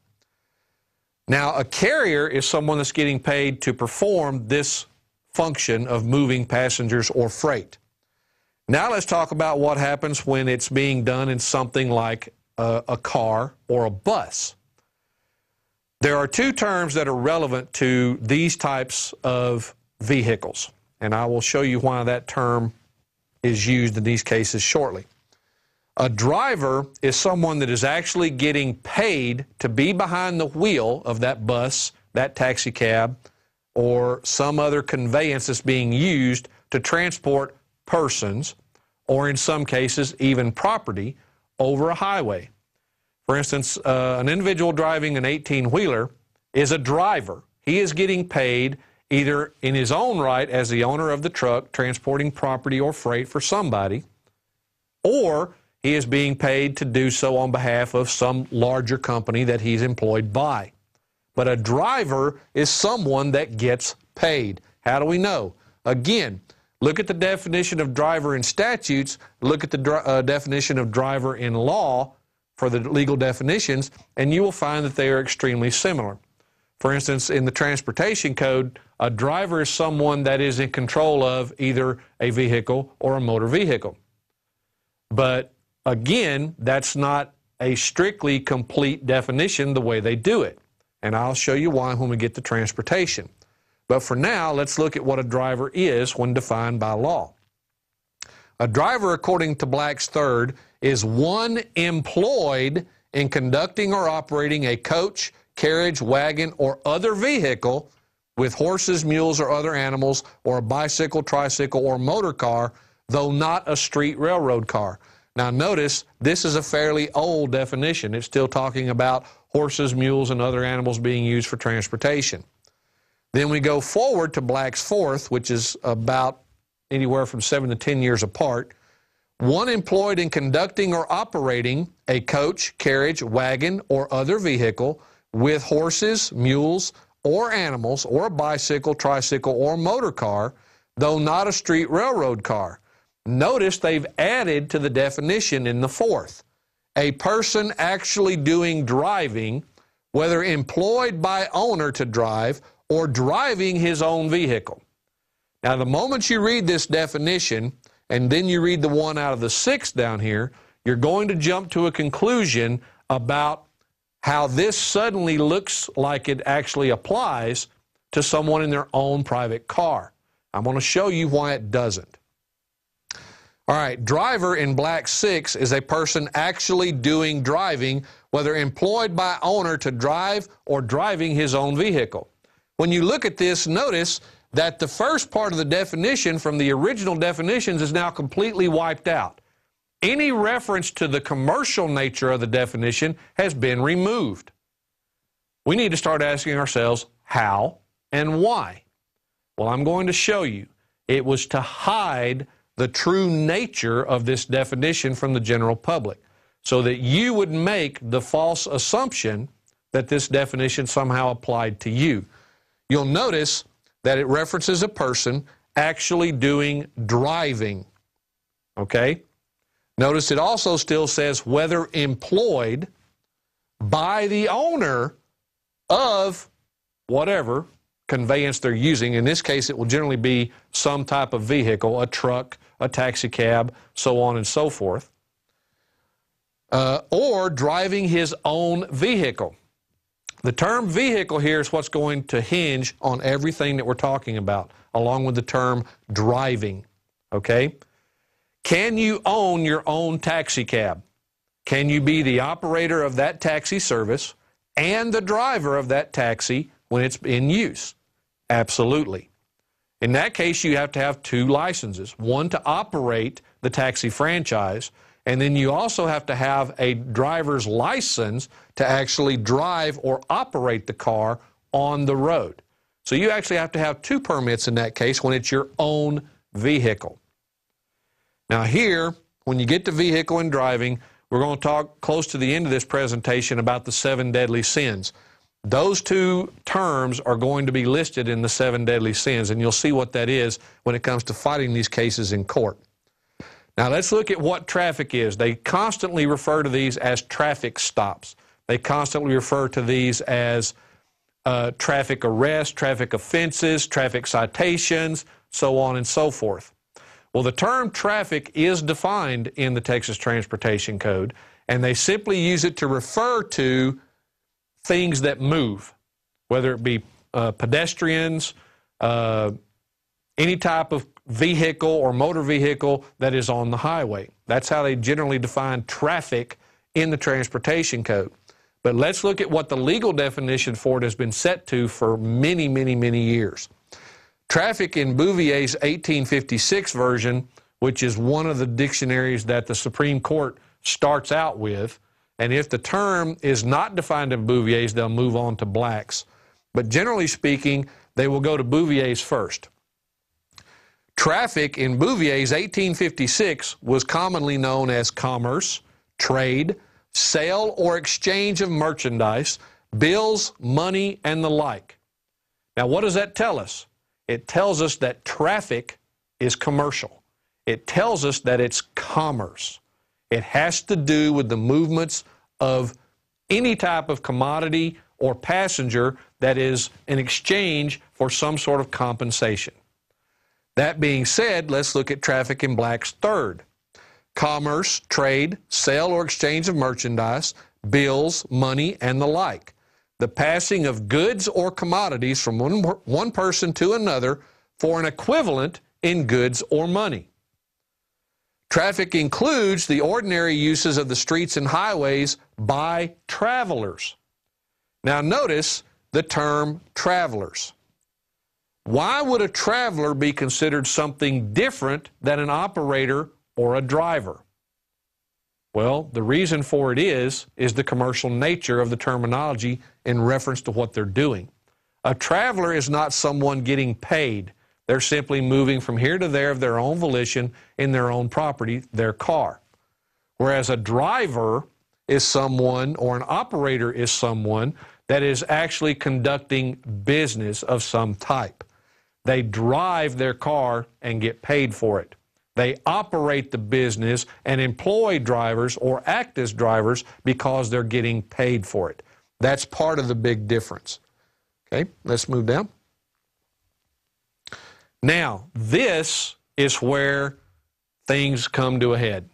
Speaker 4: Now, a carrier is someone that's getting paid to perform this function of moving passengers or freight. Now let's talk about what happens when it's being done in something like a car or a bus. There are two terms that are relevant to these types of vehicles, and I will show you why that term is used in these cases shortly. A driver is someone that is actually getting paid to be behind the wheel of that bus, that taxi cab, or some other conveyance that's being used to transport persons, or in some cases even property, over a highway. For instance, an individual driving an 18-wheeler is a driver. He is getting paid either in his own right as the owner of the truck transporting property or freight for somebody, or he is being paid to do so on behalf of some larger company that he's employed by. But a driver is someone that gets paid. How do we know? Again, look at the definition of driver in statutes, look at the definition of driver in law for the legal definitions, and you will find that they are extremely similar. For instance, in the transportation code, a driver is someone that is in control of either a vehicle or a motor vehicle. But again, that's not a strictly complete definition the way they do it. And I'll show you why when we get to transportation. But for now, let's look at what a driver is when defined by law. A driver, according to Black's Third, is one employed in conducting or operating a coach, carriage, wagon, or other vehicle with horses, mules, or other animals, or a bicycle, tricycle, or motor car, though not a street railroad car. Now notice, this is a fairly old definition. It's still talking about horses, mules, and other animals being used for transportation. Then we go forward to Black's Fourth, which is about anywhere from 7 to 10 years apart. One employed in conducting or operating a coach, carriage, wagon, or other vehicle with horses, mules, or animals, or a bicycle, tricycle, or motor car, though not a street railroad car. Notice they've added to the definition in the fourth. A person actually doing driving, whether employed by owner to drive or driving his own vehicle. Now, the moment you read this definition, and then you read the one out of the sixth down here, you're going to jump to a conclusion about how this suddenly looks like it actually applies to someone in their own private car. I'm going to show you why it doesn't. All right, driver in Black 6 is a person actually doing driving, whether employed by owner to drive or driving his own vehicle. When you look at this, notice that the first part of the definition from the original definitions is now completely wiped out. Any reference to the commercial nature of the definition has been removed. We need to start asking ourselves how and why. Well, I'm going to show you. It was to hide the true nature of this definition from the general public, so that you would make the false assumption that this definition somehow applied to you. You'll notice that it references a person actually doing driving, okay? Notice it also still says whether employed by the owner of whatever conveyance they're using. In this case, it will generally be some type of vehicle, a truck, a taxi cab, so on and so forth, or driving his own vehicle. The term vehicle here is what's going to hinge on everything that we're talking about, along with the term driving, okay? Can you own your own taxi cab? Can you be the operator of that taxi service and the driver of that taxi when it's in use? Absolutely. In that case, you have to have two licenses, one to operate the taxi franchise, and then you also have to have a driver's license to actually drive or operate the car on the road. So you actually have to have two permits in that case when it's your own vehicle. Now here, when you get to vehicle and driving, we're going to talk close to the end of this presentation about the 7 deadly sins. Those two terms are going to be listed in the 7 deadly sins, and you'll see what that is when it comes to fighting these cases in court. Now let's look at what traffic is. They constantly refer to these as traffic stops. They constantly refer to these as traffic arrests, traffic offenses, traffic citations, so on and so forth. Well, the term traffic is defined in the Texas Transportation Code, and they simply use it to refer to things that move, whether it be pedestrians, any type of vehicle or motor vehicle that is on the highway. That's how they generally define traffic in the Transportation Code. But let's look at what the legal definition for it has been set to for many, many, many years. Traffic in Bouvier's 1856 version, which is one of the dictionaries that the Supreme Court starts out with, and if the term is not defined in Bouvier's, they'll move on to Black's. But generally speaking, they will go to Bouvier's first. Traffic in Bouvier's 1856 was commonly known as commerce, trade, sale or exchange of merchandise, bills, money, and the like. Now, what does that tell us? It tells us that traffic is commercial. It tells us that it's commerce. It has to do with the movements of any type of commodity or passenger that is in exchange for some sort of compensation. That being said, let's look at traffic in Black's third. Commerce, trade, sale or exchange of merchandise, bills, money, and the like. The passing of goods or commodities from one person to another for an equivalent in goods or money. Traffic includes the ordinary uses of the streets and highways by travelers. Now notice the term travelers. Why would a traveler be considered something different than an operator or a driver? Well, the reason for it is the commercial nature of the terminology in reference to what they're doing. A traveler is not someone getting paid. They're simply moving from here to there of their own volition in their own property, their car. Whereas a driver is someone, or an operator is someone, that is actually conducting business of some type. They drive their car and get paid for it. They operate the business and employ drivers or act as drivers because they're getting paid for it. That's part of the big difference. Okay, let's move down. Now, this is where things come to a head.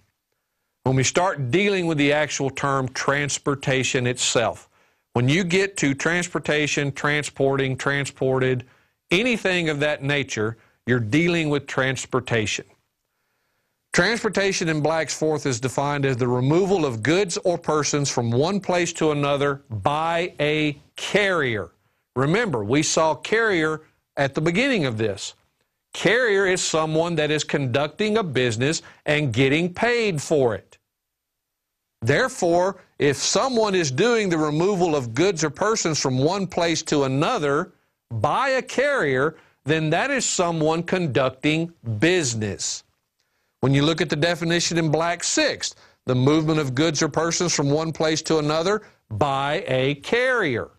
Speaker 4: When we start dealing with the actual term transportation itself, when you get to transportation, transporting, transported, anything of that nature, you're dealing with transportation. Transportation in Black's fourth is defined as the removal of goods or persons from one place to another by a carrier. Remember, we saw carrier at the beginning of this. Carrier is someone that is conducting a business and getting paid for it. Therefore, if someone is doing the removal of goods or persons from one place to another by a carrier, then that is someone conducting business. When you look at the definition in Black's sixth, the movement of goods or persons from one place to another by a carrier.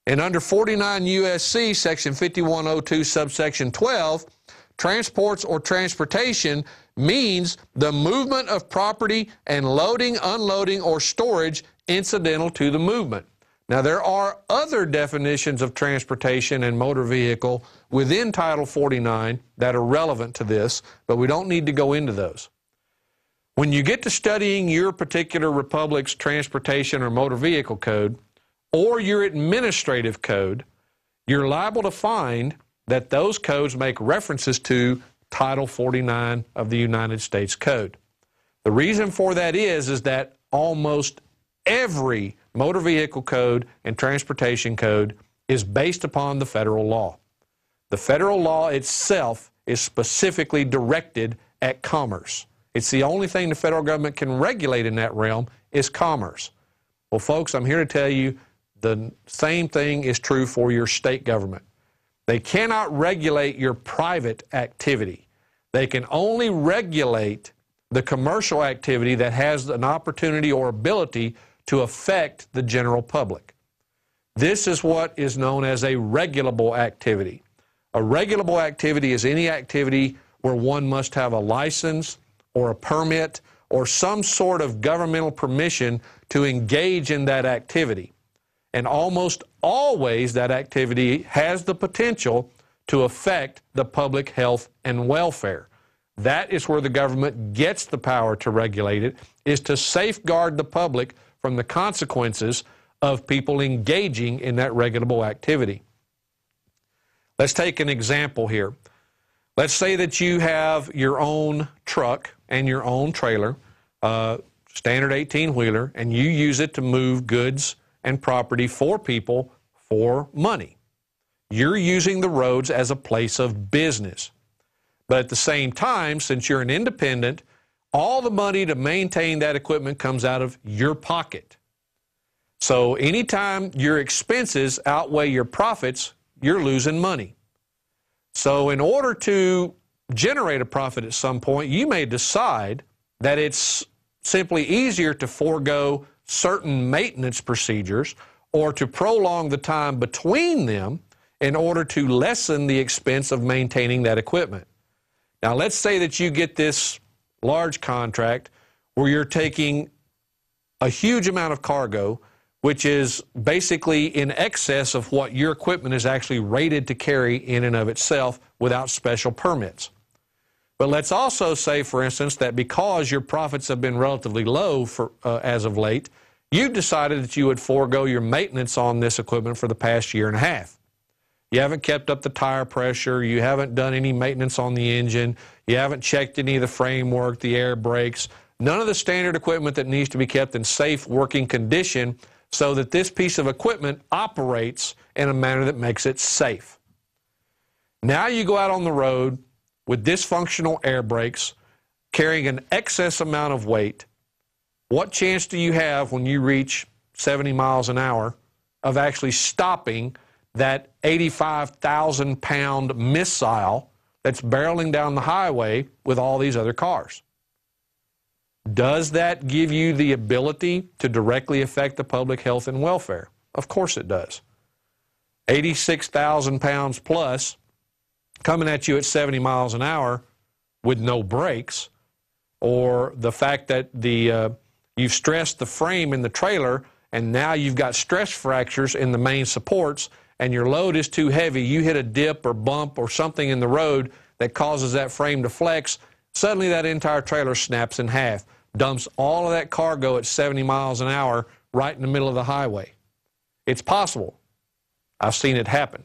Speaker 4: And under 49 U.S.C. section 5102 subsection 12, transports or transportation means the movement of property and loading, unloading, or storage incidental to the movement. Now, there are other definitions of transportation and motor vehicle within Title 49 that are relevant to this, but we don't need to go into those. When you get to studying your particular republic's transportation or motor vehicle code, or your administrative code, you're liable to find that those codes make references to Title 49 of the United States Code. The reason for that is that almost every motor vehicle code and transportation code is based upon the federal law. The federal law itself is specifically directed at commerce. It's the only thing the federal government can regulate in that realm is commerce. Well, folks, I'm here to tell you the same thing is true for your state government. They cannot regulate your private activity. They can only regulate the commercial activity that has an opportunity or ability to affect the general public. This is what is known as a regulable activity. A regulable activity is any activity where one must have a license or a permit or some sort of governmental permission to engage in that activity. And almost always that activity has the potential to affect the public health and welfare. That is where the government gets the power to regulate it, is to safeguard the public from the consequences of people engaging in that regulable activity. Let's take an example here. Let's say that you have your own truck and your own trailer, standard 18-wheeler, and you use it to move goods and property for people for money. You're using the roads as a place of business. But at the same time, since you're an independent, all the money to maintain that equipment comes out of your pocket. So anytime your expenses outweigh your profits, you're losing money. So in order to generate a profit at some point, you may decide that it's simply easier to forego certain maintenance procedures or to prolong the time between them in order to lessen the expense of maintaining that equipment. Now, let's say that you get this large contract where you're taking a huge amount of cargo, which is basically in excess of what your equipment is actually rated to carry in and of itself without special permits. But let's also say, for instance, that because your profits have been relatively low as of late, you've decided that you would forego your maintenance on this equipment for the past year and a half. You haven't kept up the tire pressure, you haven't done any maintenance on the engine, you haven't checked any of the framework, the air brakes, none of the standard equipment that needs to be kept in safe working condition so that this piece of equipment operates in a manner that makes it safe. Now you go out on the road with dysfunctional air brakes, carrying an excess amount of weight. What chance do you have when you reach 70 miles an hour of actually stopping that 85,000-pound missile that's barreling down the highway with all these other cars? Does that give you the ability to directly affect the public health and welfare? Of course it does. 86,000 pounds plus coming at you at 70 miles an hour with no brakes, or the fact that you've stressed the frame in the trailer and now you've got stress fractures in the main supports and your load is too heavy, you hit a dip or bump or something in the road that causes that frame to flex, suddenly that entire trailer snaps in half, dumps all of that cargo at 70 miles an hour right in the middle of the highway. It's possible. I've seen it happen.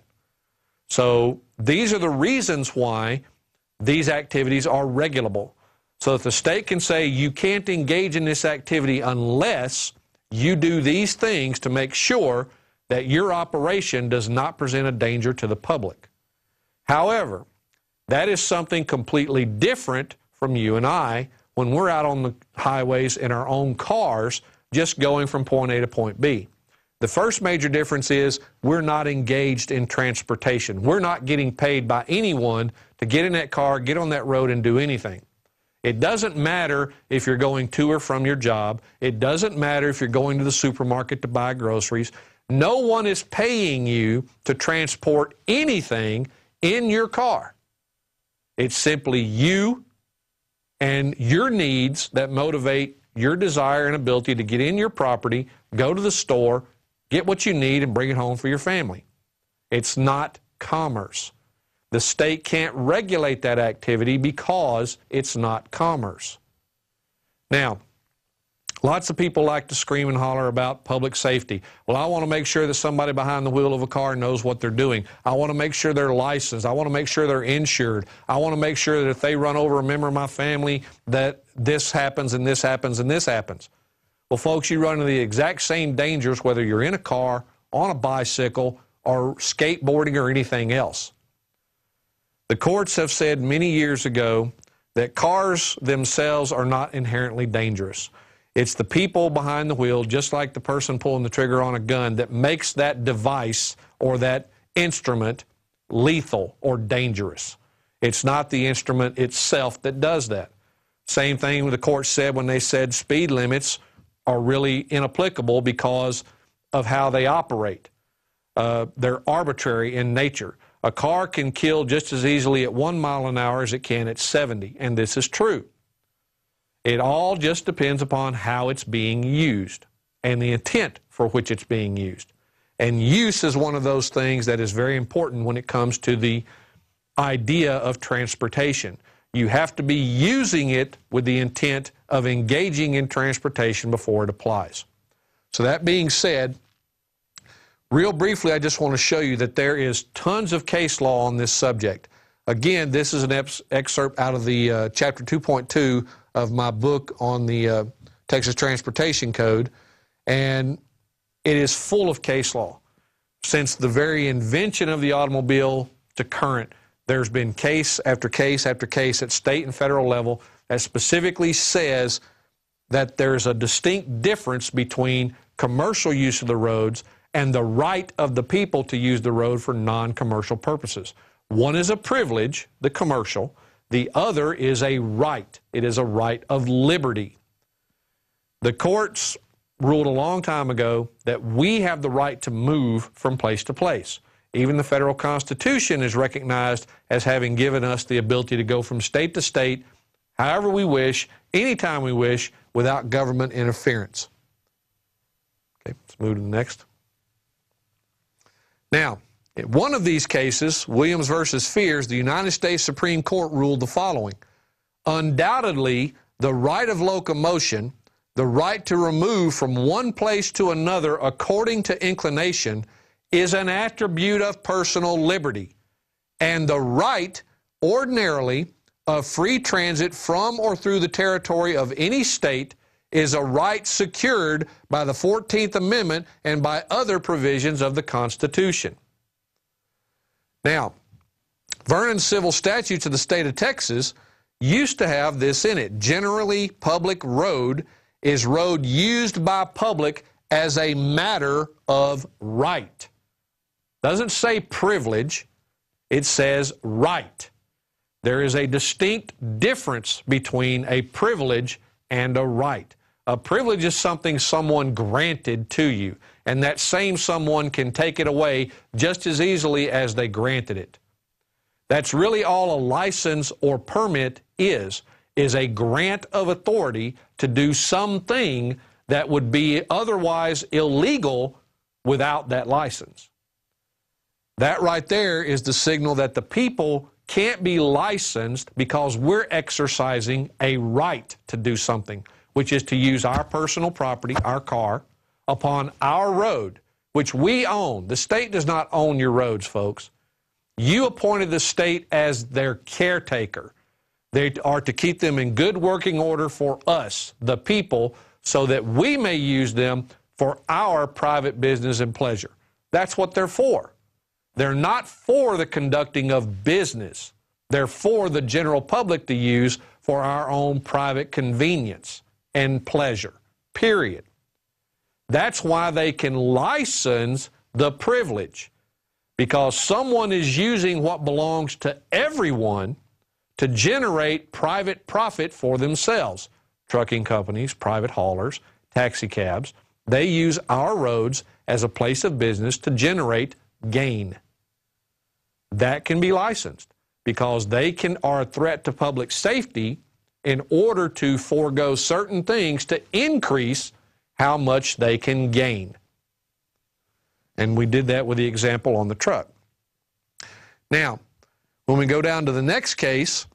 Speaker 4: So these are the reasons why these activities are regulable. So that the state can say you can't engage in this activity unless you do these things to make sure that your operation does not present a danger to the public. However, that is something completely different from you and I when we're out on the highways in our own cars just going from point A to point B. The first major difference is we're not engaged in transportation. We're not getting paid by anyone to get in that car, get on that road, and do anything. It doesn't matter if you're going to or from your job. It doesn't matter if you're going to the supermarket to buy groceries. No one is paying you to transport anything in your car. It's simply you and your needs that motivate your desire and ability to get in your property, go to the store, get what you need, and bring it home for your family. It's not commerce. The state can't regulate that activity because it's not commerce. Now, lots of people like to scream and holler about public safety. Well, I want to make sure that somebody behind the wheel of a car knows what they're doing. I want to make sure they're licensed. I want to make sure they're insured. I want to make sure that if they run over a member of my family that this happens and this happens and this happens. Well, folks, you run into the exact same dangers whether you're in a car, on a bicycle, or skateboarding or anything else. The courts have said many years ago that cars themselves are not inherently dangerous. It's the people behind the wheel, just like the person pulling the trigger on a gun, that makes that device or that instrument lethal or dangerous. It's not the instrument itself that does that. Same thing the court said when they said speed limits are really inapplicable because of how they operate. They're arbitrary in nature. A car can kill just as easily at 1 mile an hour as it can at 70, and this is true. It all just depends upon how it's being used and the intent for which it's being used. And use is one of those things that is very important when it comes to the idea of transportation. You have to be using it with the intent of engaging in transportation before it applies. So that being said, real briefly, I just want to show you that there is tons of case law on this subject. Again, this is an excerpt out of the Chapter 2.2 of my book on the Texas Transportation Code, and it is full of case law. Since the very invention of the automobile to current, there's been case after case after case at state and federal level that specifically says that there's a distinct difference between commercial use of the roads and the right of the people to use the road for non-commercial purposes. One is a privilege, the commercial. The other is a right. It is a right of liberty. The courts ruled a long time ago that we have the right to move from place to place. Even the federal Constitution is recognized as having given us the ability to go from state to state, however we wish, anytime we wish, without government interference. Okay, let's move to the next. Now, in one of these cases, Williams versus Fears, the United States Supreme Court ruled the following. Undoubtedly, the right of locomotion, the right to remove from one place to another according to inclination, is an attribute of personal liberty, and the right, ordinarily, of free transit from or through the territory of any state is a right secured by the 14th Amendment and by other provisions of the Constitution. Now, Vernon's civil statutes of the state of Texas used to have this in it. Generally, public road is road used by public as a matter of right. Doesn't say privilege, it says right. There is a distinct difference between a privilege and a right. A privilege is something someone granted to you, and that same someone can take it away just as easily as they granted it. That's really all a license or permit is a grant of authority to do something that would be otherwise illegal without that license. That right there is the signal that the people can't be licensed because we're exercising a right to do something, which is to use our personal property, our car, upon our road, which we own. The state does not own your roads, folks. You appointed the state as their caretaker. They are to keep them in good working order for us, the people, so that we may use them for our private business and pleasure. That's what they're for. They're not for the conducting of business. They're for the general public to use for our own private convenience and pleasure, period. That's why they can license the privilege, because someone is using what belongs to everyone to generate private profit for themselves. Trucking companies, private haulers, taxi cabs, they use our roads as a place of business to generate gain. That can be licensed because they are a threat to public safety in order to forego certain things to increase how much they can gain. And we did that with the example on the truck. Now, when we go down to the next case,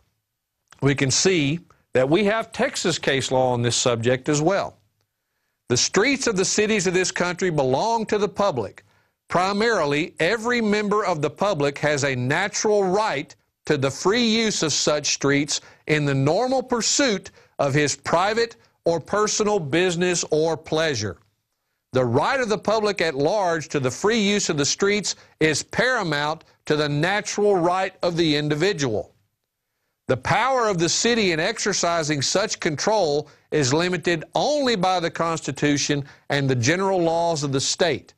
Speaker 4: we can see that we have Texas case law on this subject as well. The streets of the cities of this country belong to the public. Primarily, every member of the public has a natural right to the free use of such streets in the normal pursuit of his private or personal business or pleasure. The right of the public at large to the free use of the streets is paramount to the natural right of the individual. The power of the city in exercising such control is limited only by the Constitution and the general laws of the state.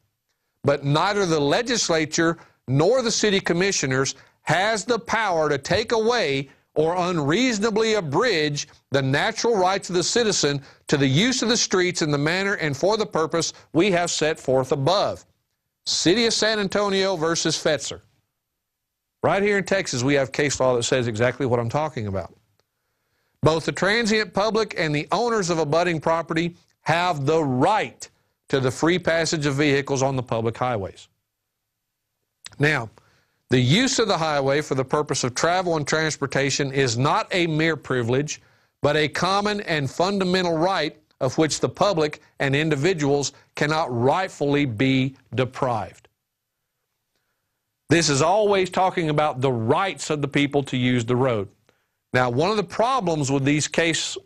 Speaker 4: But neither the legislature nor the city commissioners has the power to take away or unreasonably abridge the natural rights of the citizen to the use of the streets in the manner and for the purpose we have set forth above. City of San Antonio versus Fetzer. Right here in Texas, we have case law that says exactly what I'm talking about. Both the transient public and the owners of abutting property have the right to the free passage of vehicles on the public highways. Now, the use of the highway for the purpose of travel and transportation is not a mere privilege, but a common and fundamental right of which the public and individuals cannot rightfully be deprived. This is always talking about the rights of the people to use the road. Now, one of the problems with these case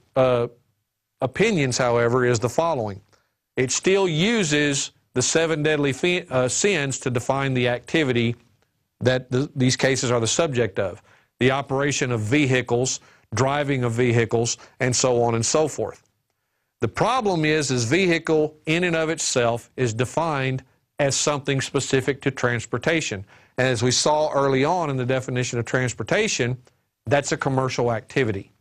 Speaker 4: opinions, however, is the following. It still uses the 7 deadly sins to define the activity that these cases are the subject of. The operation of vehicles, driving of vehicles, and so on and so forth. The problem is vehicle in and of itself is defined as something specific to transportation. And as we saw early on in the definition of transportation, that's a commercial activity.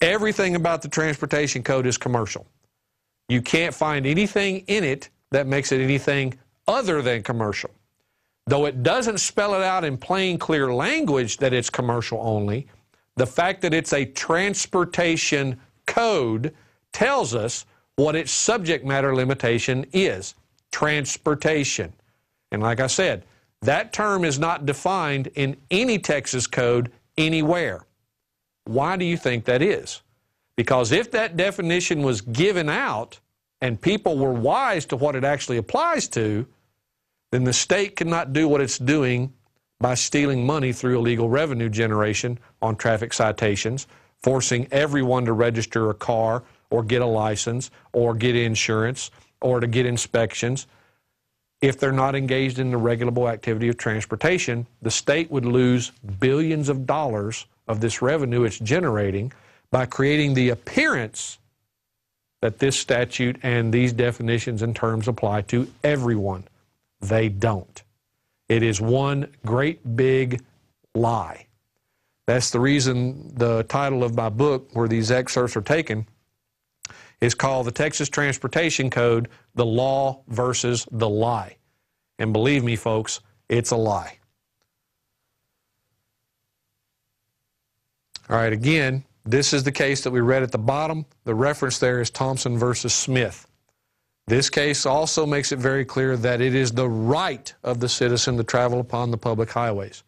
Speaker 4: Everything about the transportation code is commercial. You can't find anything in it that makes it anything other than commercial. Though it doesn't spell it out in plain, clear language that it's commercial only, the fact that it's a transportation code tells us what its subject matter limitation is: transportation. And like I said, that term is not defined in any Texas code anywhere. Why do you think that is? Because if that definition was given out and people were wise to what it actually applies to, then the state cannot do what it's doing by stealing money through illegal revenue generation on traffic citations, forcing everyone to register a car or get a license or get insurance or to get inspections. If they're not engaged in the regulable activity of transportation, the state would lose billions of dollars of this revenue it's generating by creating the appearance that this statute and these definitions and terms apply to everyone. They don't. It is one great big lie. That's the reason the title of my book, where these excerpts are taken, is called The Texas Transportation Code, The Law versus the Lie. And believe me, folks, it's a lie. All right, again, this is the case that we read at the bottom. The reference there is Thompson versus Smith. This case also makes it very clear that it is the right of the citizen to travel upon the public highways.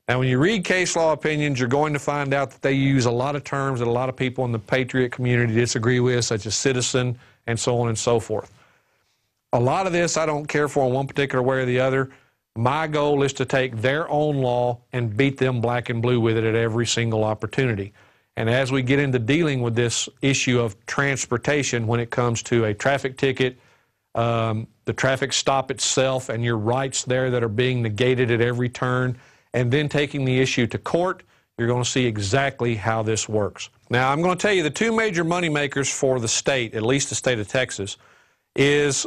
Speaker 4: Now, when you read case law opinions, you're going to find out that they use a lot of terms that a lot of people in the patriot community disagree with, such as citizen and so on and so forth. A lot of this I don't care for in one particular way or the other. My goal is to take their own law and beat them black and blue with it at every single opportunity. And as we get into dealing with this issue of transportation when it comes to a traffic ticket, the traffic stop itself and your rights there that are being negated at every turn, and then taking the issue to court, you're going to see exactly how this works. Now, I'm going to tell you the two major moneymakers for the state, at least the state of Texas, is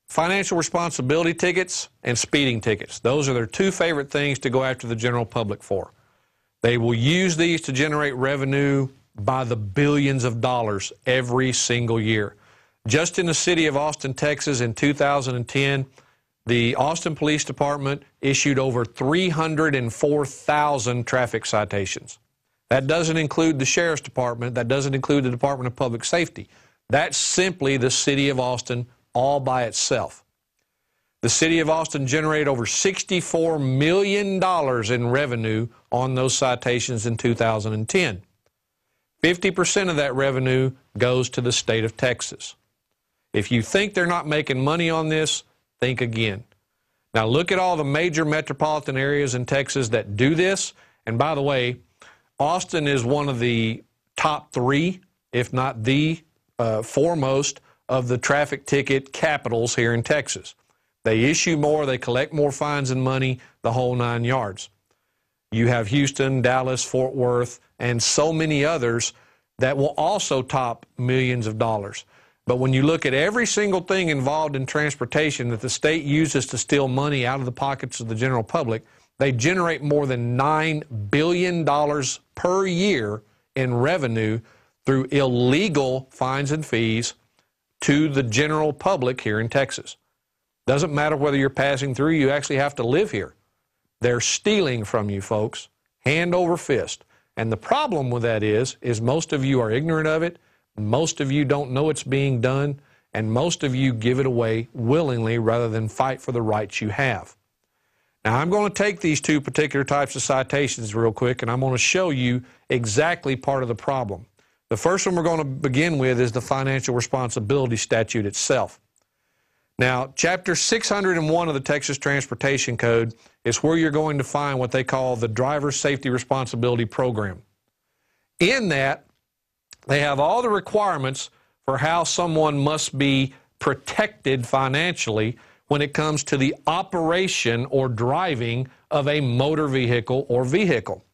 Speaker 4: financial responsibility tickets and speeding tickets. Those are their two favorite things to go after the general public for. They will use these to generate revenue by the billions of dollars every single year. Just in the city of Austin, Texas in 2010, the Austin Police Department issued over 304,000 traffic citations. That doesn't include the Sheriff's Department. That doesn't include the Department of Public Safety. That's simply the city of Austin all by itself. The city of Austin generated over $64 million in revenue on those citations in 2010. 50% of that revenue goes to the state of Texas. If you think they're not making money on this, think again. Now look at all the major metropolitan areas in Texas that do this. And by the way, Austin is one of the top three, if not the foremost, of the traffic ticket capitals here in Texas. They issue more, they collect more fines and money, the whole 9 yards. You have Houston, Dallas, Fort Worth, and so many others that will also top millions of dollars. But when you look at every single thing involved in transportation that the state uses to steal money out of the pockets of the general public, they generate more than $9 billion per year in revenue through illegal fines and fees to the general public here in Texas. Doesn't matter whether you're passing through, you actually have to live here. They're stealing from you, folks, hand over fist. And the problem with that is most of you are ignorant of it, most of you don't know it's being done, and most of you give it away willingly rather than fight for the rights you have. Now, I'm going to take these two particular types of citations real quick, and I'm going to show you exactly part of the problem. The first one we're going to begin with is the financial responsibility statute itself. Now, Chapter 601 of the Texas Transportation Code is where you're going to find what they call the Driver Safety Responsibility Program. In that, they have all the requirements for how someone must be protected financially when it comes to the operation or driving of a motor vehicle or vehicle.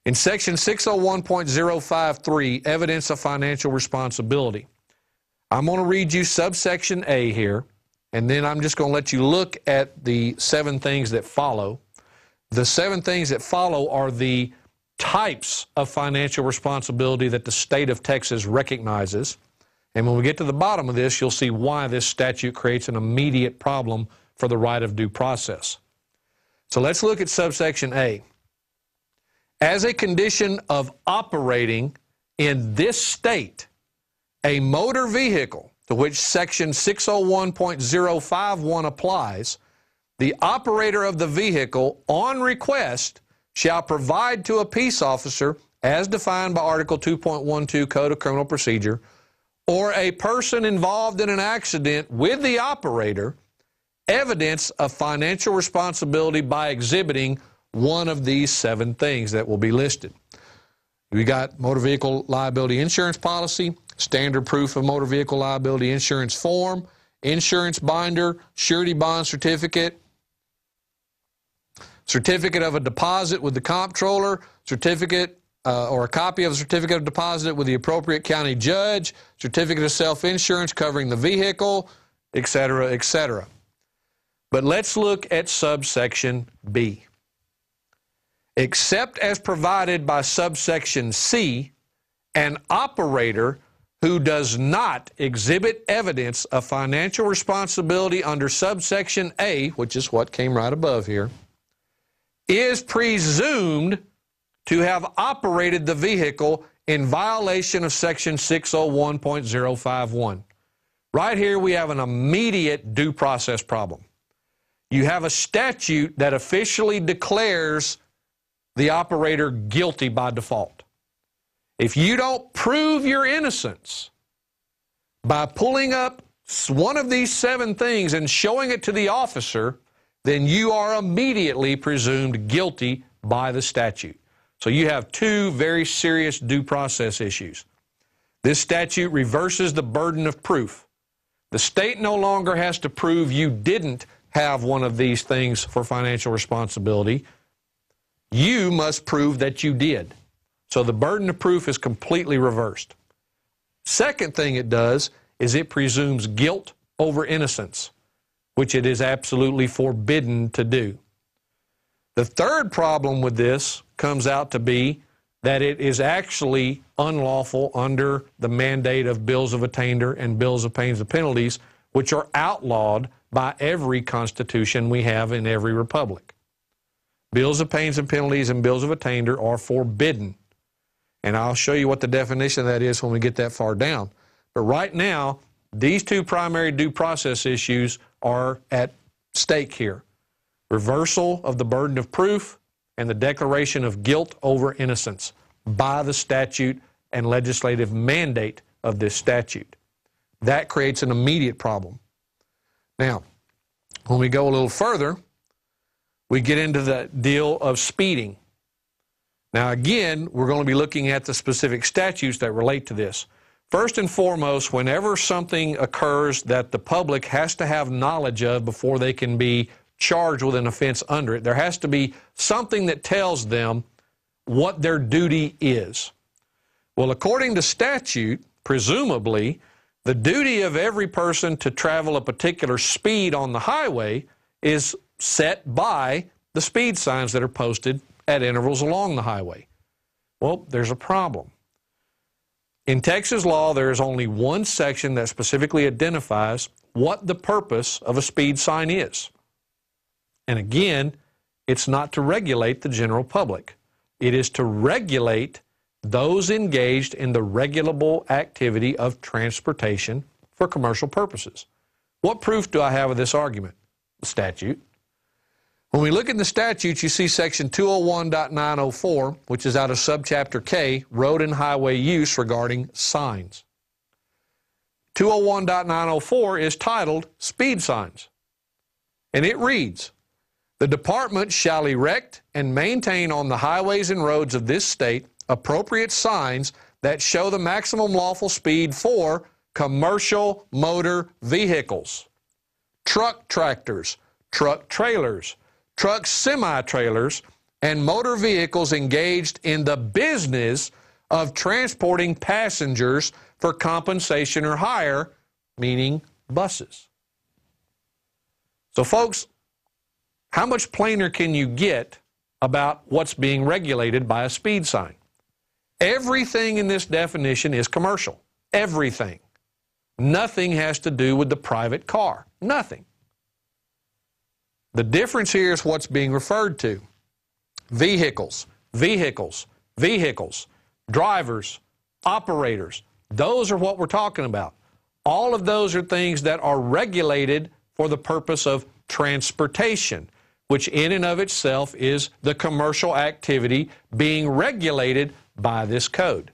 Speaker 4: In Section 601.053, Evidence of Financial Responsibility, I'm going to read you subsection A here, and then I'm just going to let you look at the 7 things that follow. The 7 things that follow are the types of financial responsibility that the state of Texas recognizes. And when we get to the bottom of this, you'll see why this statute creates an immediate problem for the right of due process. So let's look at subsection A. As a condition of operating in this state, a motor vehicle to which section 601.051 applies, the operator of the vehicle, on request, shall provide to a peace officer, as defined by Article 2.12 Code of Criminal Procedure, or a person involved in an accident with the operator, evidence of financial responsibility by exhibiting one of these 7 things that will be listed. We got motor vehicle liability insurance policy, standard proof of motor vehicle liability insurance form, insurance binder, surety bond certificate, certificate of a deposit with the comptroller, certificate or a copy of a certificate of deposit with the appropriate county judge, certificate of self-insurance covering the vehicle, etc., etc. But let's look at subsection B. Except as provided by subsection C, an operator who does not exhibit evidence of financial responsibility under subsection A, which is what came right above here, is presumed to have operated the vehicle in violation of section 601.051. Right here we have an immediate due process problem. You have a statute that officially declares the operator guilty by default. If you don't prove your innocence by pulling up one of these 7 things and showing it to the officer, then you are immediately presumed guilty by the statute. So you have 2 very serious due process issues. This statute reverses the burden of proof. The state no longer has to prove you didn't have one of these things for financial responsibility. You must prove that you did. So the burden of proof is completely reversed. Second thing it does is it presumes guilt over innocence, which it is absolutely forbidden to do. The third problem with this comes out to be that it is actually unlawful under the mandate of bills of attainder and bills of pains and penalties, which are outlawed by every constitution we have in every republic. Bills of pains and penalties and bills of attainder are forbidden. And I'll show you what the definition of that is when we get that far down. But right now, these 2 primary due process issues are at stake here. Reversal of the burden of proof and the declaration of guilt over innocence by the statute and legislative mandate of this statute. That creates an immediate problem. Now, when we go a little further, we get into the deal of speeding. Now again, we're going to be looking at the specific statutes that relate to this. First and foremost, whenever something occurs that the public has to have knowledge of before they can be charged with an offense under it, there has to be something that tells them what their duty is. Well, according to statute, presumably, the duty of every person to travel a particular speed on the highway is set by the speed signs that are posted at intervals along the highway. Well, there's a problem. In Texas law, there is only one section that specifically identifies what the purpose of a speed sign is. And again, it's not to regulate the general public. It is to regulate those engaged in the regulable activity of transportation for commercial purposes. What proof do I have of this argument? The statute. When we look at the statutes, you see section 201.904, which is out of subchapter K, Road and Highway Use, regarding signs. 201.904 is titled Speed Signs. And it reads, "The department shall erect and maintain on the highways and roads of this state appropriate signs that show the maximum lawful speed for commercial motor vehicles, truck tractors, truck trailers, truck semi-trailers, and motor vehicles engaged in the business of transporting passengers for compensation or hire," meaning buses. So folks, how much plainer can you get about what's being regulated by a speed sign? Everything in this definition is commercial. Everything. Nothing has to do with the private car. Nothing. The difference here is what's being referred to. Vehicles, vehicles, vehicles, drivers, operators. Those are what we're talking about. All of those are things that are regulated for the purpose of transportation, which in and of itself is the commercial activity being regulated by this code.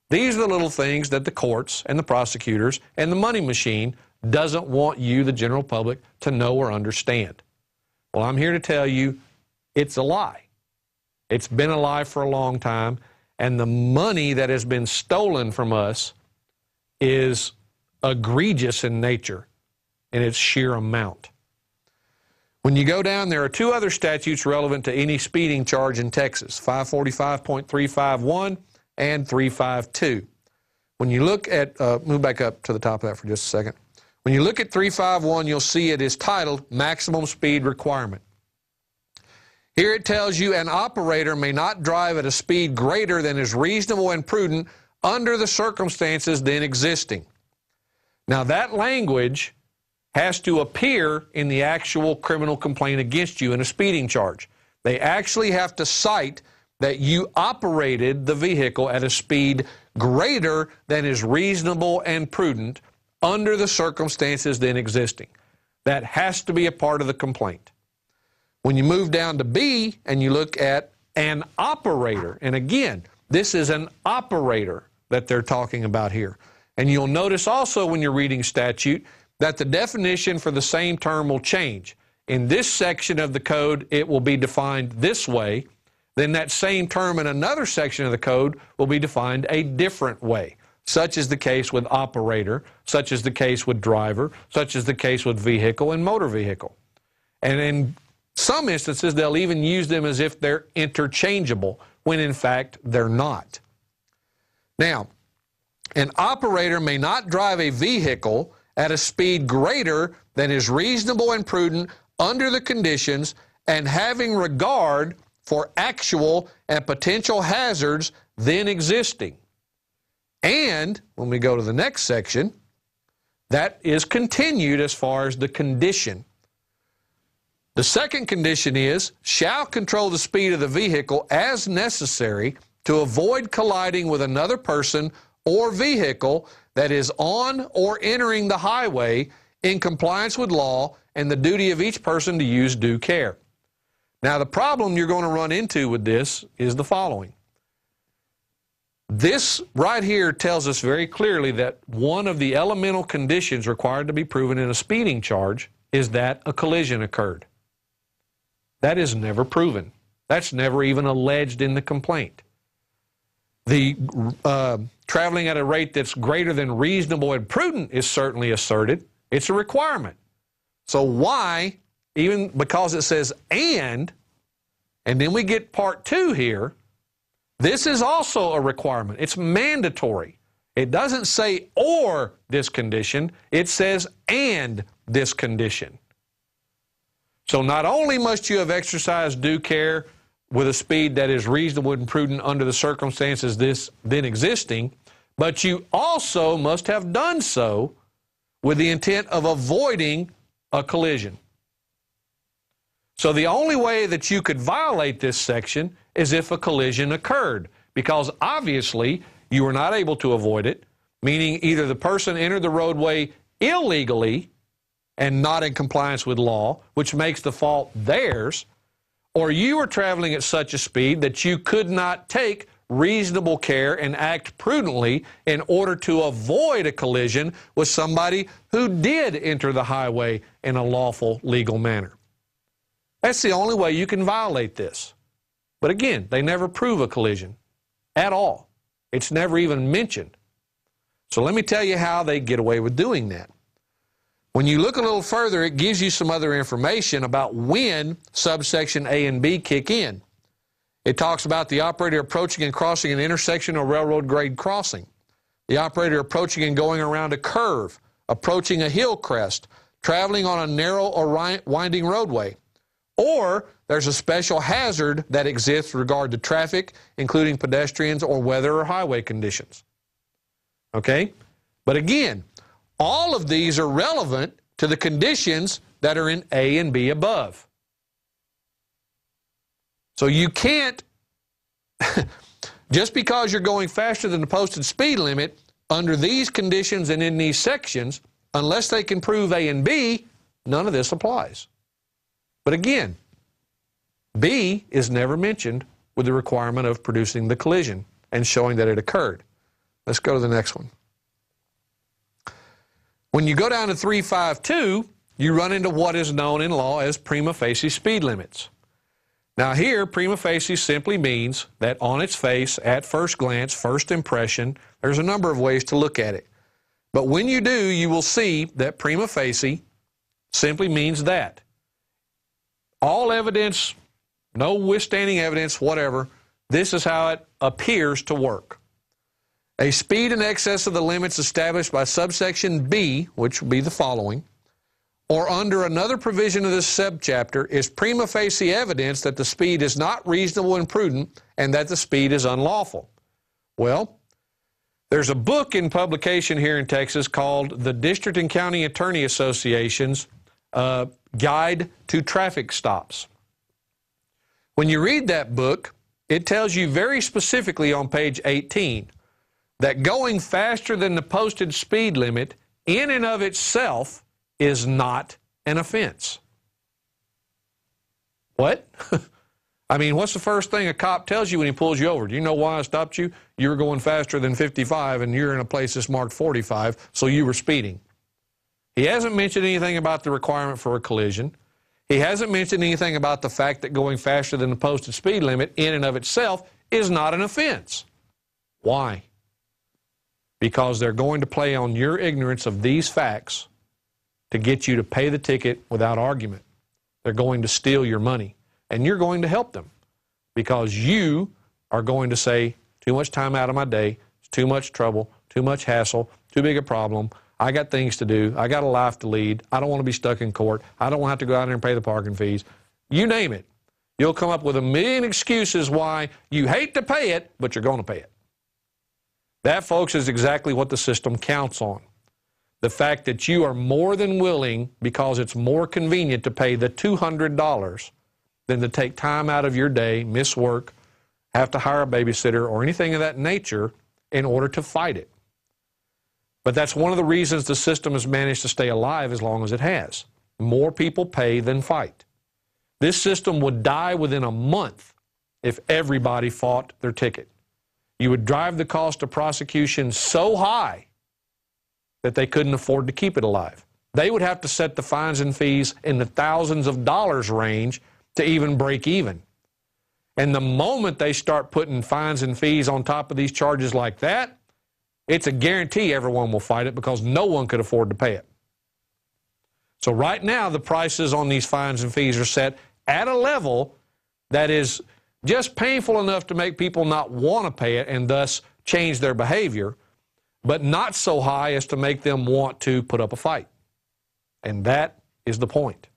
Speaker 4: These are the little things that the courts and the prosecutors and the money machine doesn't want you, the general public, to know or understand. Well, I'm here to tell you it's a lie. It's been a lie for a long time, and the money that has been stolen from us is egregious in nature in its sheer amount. When you go down, there are two other statutes relevant to any speeding charge in Texas, 545.351 and 352. When you look at, move back up to the top of that for just a second. When you look at 351, you'll see it is titled Maximum Speed Requirement. Here it tells you an operator may not drive at a speed greater than is reasonable and prudent under the circumstances then existing. Now that language has to appear in the actual criminal complaint against you in a speeding charge. They actually have to cite that you operated the vehicle at a speed greater than is reasonable and prudent under the circumstances then existing. That has to be a part of the complaint. When you move down to B and you look at an operator, and again, this is an operator that they're talking about here. And you'll notice also when you're reading statute that the definition for the same term will change. In this section of the code, it will be defined this way. Then that same term in another section of the code will be defined a different way. Such is the case with operator, such is the case with driver, such is the case with vehicle and motor vehicle. And in some instances, they'll even use them as if they're interchangeable, when in fact they're not. Now, an operator may not drive a vehicle at a speed greater than is reasonable and prudent under the conditions and having regard for actual and potential hazards then existing. And when we go to the next section, that is continued as far as the condition. The second condition is, shall control the speed of the vehicle as necessary to avoid colliding with another person or vehicle that is on or entering the highway in compliance with law and the duty of each person to use due care. Now, the problem you're going to run into with this is the following. This right here tells us very clearly that one of the elemental conditions required to be proven in a speeding charge is that a collision occurred. That is never proven. That's never even alleged in the complaint. The traveling at a rate that's greater than reasonable and prudent is certainly asserted. It's a requirement. So why, even because it says and then we get part 2 here, this is also a requirement. It's mandatory. It doesn't say or this condition, it says and this condition. So not only must you have exercised due care with a speed that is reasonable and prudent under the circumstances this then existing, but you also must have done so with the intent of avoiding a collision. So the only way that you could violate this section is if a collision occurred, because obviously you were not able to avoid it, meaning either the person entered the roadway illegally and not in compliance with law, which makes the fault theirs, or you were traveling at such a speed that you could not take reasonable care and act prudently in order to avoid a collision with somebody who did enter the highway in a lawful, legal manner. That's the only way you can violate this. But again, they never prove a collision at all. It's never even mentioned. So let me tell you how they get away with doing that. When you look a little further, it gives you some other information about when subsection A and B kick in. It talks about the operator approaching and crossing an intersection or railroad grade crossing, the operator approaching and going around a curve, approaching a hill crest, traveling on a narrow or winding roadway, or there's a special hazard that exists with regard to traffic, including pedestrians or weather or highway conditions. Okay? But again, all of these are relevant to the conditions that are in A and B above. So you can't, just because you're going faster than the posted speed limit, under these conditions and in these sections, unless they can prove A and B, none of this applies. But again, B is never mentioned with the requirement of producing the collision and showing that it occurred. Let's go to the next one. When you go down to 352, you run into what is known in law as prima facie speed limits. Now here, prima facie simply means that on its face, at first glance, first impression, there's a number of ways to look at it. But when you do, you will see that prima facie simply means that. All evidence, no withstanding evidence, whatever, this is how it appears to work. A speed in excess of the limits established by subsection B, which will be the following, or under another provision of this subchapter, is prima facie evidence that the speed is not reasonable and prudent and that the speed is unlawful. Well, there's a book in publication here in Texas called the District and County Attorney Association's Guide to Traffic Stops. When you read that book, it tells you very specifically on page 18 that going faster than the posted speed limit in and of itself is not an offense. What? I mean, what's the first thing a cop tells you when he pulls you over? Do you know why I stopped you? You were going faster than 55 and you're in a place that's marked 45, so you were speeding. He hasn't mentioned anything about the requirement for a collision. He hasn't mentioned anything about the fact that going faster than the posted speed limit in and of itself is not an offense. Why? Because they're going to play on your ignorance of these facts to get you to pay the ticket without argument. They're going to steal your money, and you're going to help them because you are going to say, too much time out of my day, it's too much trouble, too much hassle, too big a problem, I got things to do, I got a life to lead, I don't want to be stuck in court, I don't want to have to go out there and pay the parking fees. You name it. You'll come up with a million excuses why you hate to pay it, but you're going to pay it. That, folks, is exactly what the system counts on. The fact that you are more than willing, because it's more convenient to pay the $200 than to take time out of your day, miss work, have to hire a babysitter, or anything of that nature in order to fight it. But that's one of the reasons the system has managed to stay alive as long as it has. More people pay than fight. This system would die within a month if everybody fought their ticket. You would drive the cost of prosecution so high that they couldn't afford to keep it alive. They would have to set the fines and fees in the thousands of dollars range to even break even. And the moment they start putting fines and fees on top of these charges like that, it's a guarantee everyone will fight it because no one could afford to pay it. So right now, the prices on these fines and fees are set at a level that is just painful enough to make people not want to pay it and thus change their behavior, but not so high as to make them want to put up a fight. And that is the point.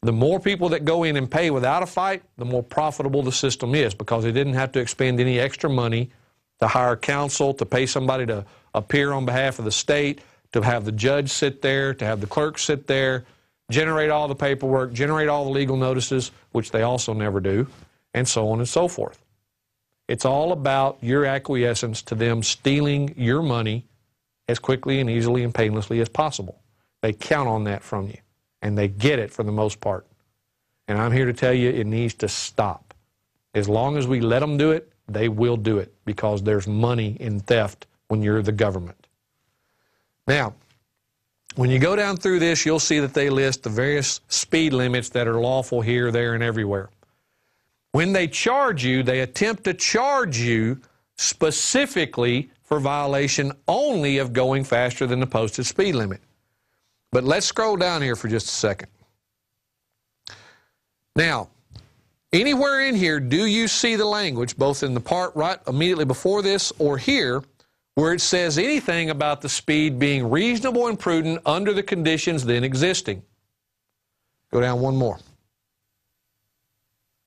Speaker 4: The more people that go in and pay without a fight, the more profitable the system is because they didn't have to expend any extra money to hire counsel, to pay somebody to appear on behalf of the state, to have the judge sit there, to have the clerk sit there, generate all the paperwork, generate all the legal notices, which they also never do, and so on and so forth. It's all about your acquiescence to them stealing your money as quickly and easily and painlessly as possible. They count on that from you, and they get it for the most part. And I'm here to tell you it needs to stop. As long as we let them do it, they will do it because there's money in theft when you're the government. Now, when you go down through this, you'll see that they list the various speed limits that are lawful here, there, and everywhere. When they charge you, they attempt to charge you specifically for violation only of going faster than the posted speed limit. But let's scroll down here for just a second. Now, anywhere in here, do you see the language, both in the part right immediately before this or here, where it says anything about the speed being reasonable and prudent under the conditions then existing. Go down one more.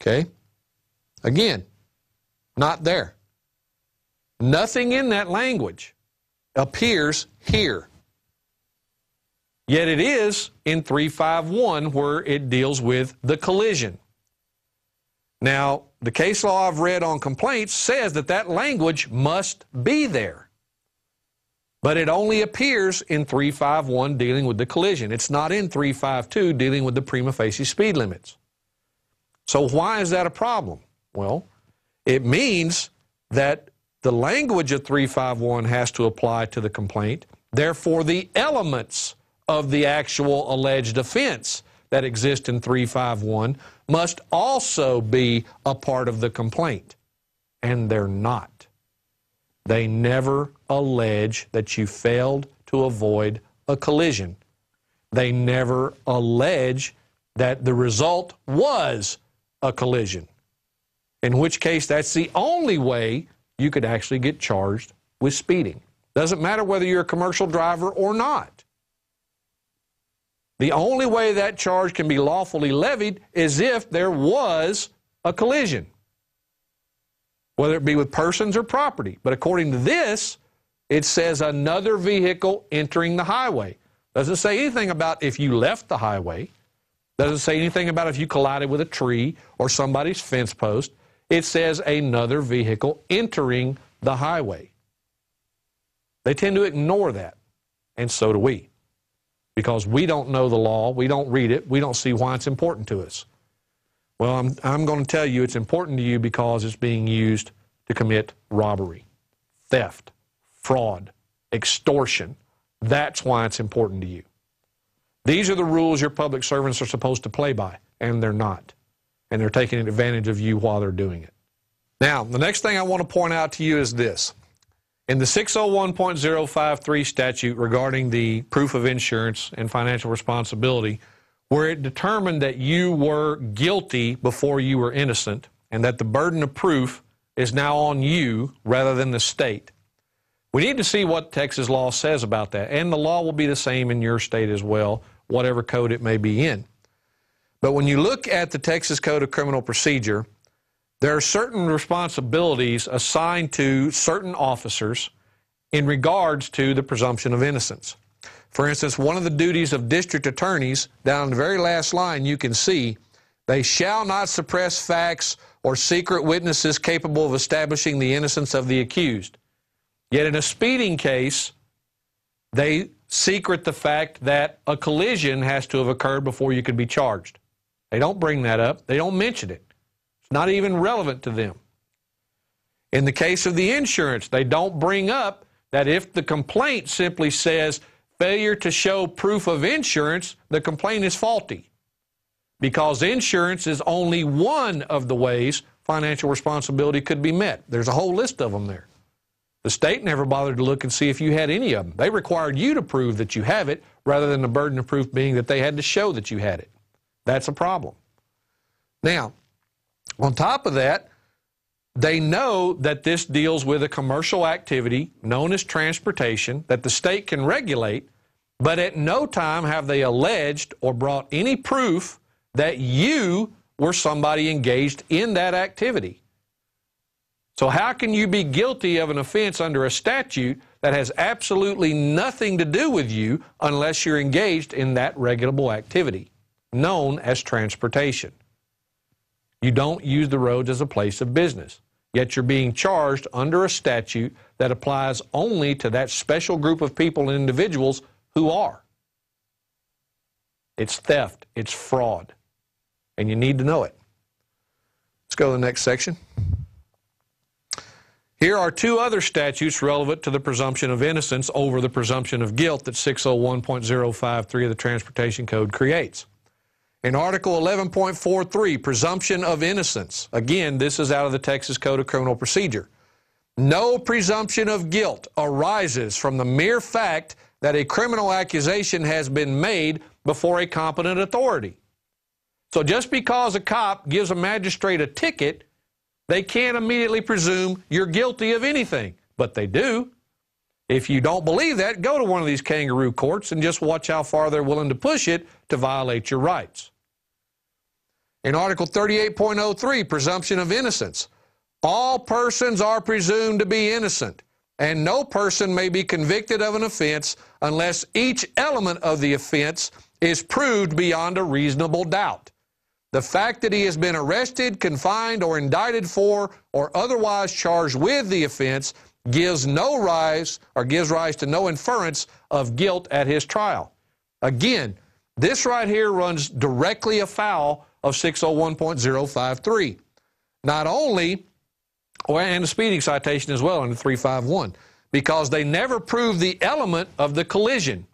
Speaker 4: Okay? Again, not there. Nothing in that language appears here. Yet it is in 351 where it deals with the collision. Now, the case law I've read on complaints says that that language must be there. But it only appears in 351 dealing with the collision. It's not in 352 dealing with the prima facie speed limits. So why is that a problem? Well, it means that the language of 351 has to apply to the complaint. Therefore, the elements of the actual alleged offense that exist in 351 must also be a part of the complaint. And they're not. They never allege that you failed to avoid a collision. They never allege that the result was a collision, in which case that's the only way you could actually get charged with speeding. Doesn't matter whether you're a commercial driver or not. The only way that charge can be lawfully levied is if there was a collision, whether it be with persons or property. But according to this, it says another vehicle entering the highway. Doesn't say anything about if you left the highway. Doesn't say anything about if you collided with a tree or somebody's fence post. It says another vehicle entering the highway. They tend to ignore that, and so do we. Because we don't know the law, we don't read it, we don't see why it's important to us. Well, I'm going to tell you it's important to you because it's being used to commit robbery, theft, fraud, extortion. That's why it's important to you. These are the rules your public servants are supposed to play by, and they're not. And they're taking advantage of you while they're doing it. Now, the next thing I want to point out to you is this. In the 601.053 statute regarding the proof of insurance and financial responsibility, where it determined that you were guilty before you were innocent and that the burden of proof is now on you rather than the state, we need to see what Texas law says about that. And the law will be the same in your state as well, whatever code it may be in. But when you look at the Texas Code of Criminal Procedure, there are certain responsibilities assigned to certain officers in regards to the presumption of innocence. For instance, one of the duties of district attorneys, down in the very last line, you can see, they shall not suppress facts or secret witnesses capable of establishing the innocence of the accused. Yet in a speeding case, they secret the fact that a collision has to have occurred before you could be charged. They don't bring that up. They don't mention it. It's not even relevant to them. In the case of the insurance, they don't bring up that if the complaint simply says failure to show proof of insurance, the complaint is faulty, because insurance is only one of the ways financial responsibility could be met. There's a whole list of them there. The state never bothered to look and see if you had any of them. They required you to prove that you have it rather than the burden of proof being that they had to show that you had it. That's a problem. Now, on top of that, they know that this deals with a commercial activity known as transportation that the state can regulate, but at no time have they alleged or brought any proof that you were somebody engaged in that activity. So how can you be guilty of an offense under a statute that has absolutely nothing to do with you unless you're engaged in that regulable activity, known as transportation? You don't use the roads as a place of business, yet you're being charged under a statute that applies only to that special group of people and individuals who are. It's theft, it's fraud, and you need to know it. Let's go to the next section. Here are two other statutes relevant to the presumption of innocence over the presumption of guilt that 601.053 of the Transportation Code creates. In Article 11.43, presumption of innocence, again, this is out of the Texas Code of Criminal Procedure. No presumption of guilt arises from the mere fact that a criminal accusation has been made before a competent authority. So just because a cop gives a magistrate a ticket, they can't immediately presume you're guilty of anything, but they do. If you don't believe that, go to one of these kangaroo courts and just watch how far they're willing to push it to violate your rights. In Article 38.03, presumption of innocence, all persons are presumed to be innocent, and no person may be convicted of an offense unless each element of the offense is proved beyond a reasonable doubt. The fact that he has been arrested, confined, or indicted for, or otherwise charged with the offense gives rise to no inference of guilt at his trial. Again, this right here runs directly afoul of 601.053. Not only, and the speeding citation as well under 351, because they never proved the element of the collision.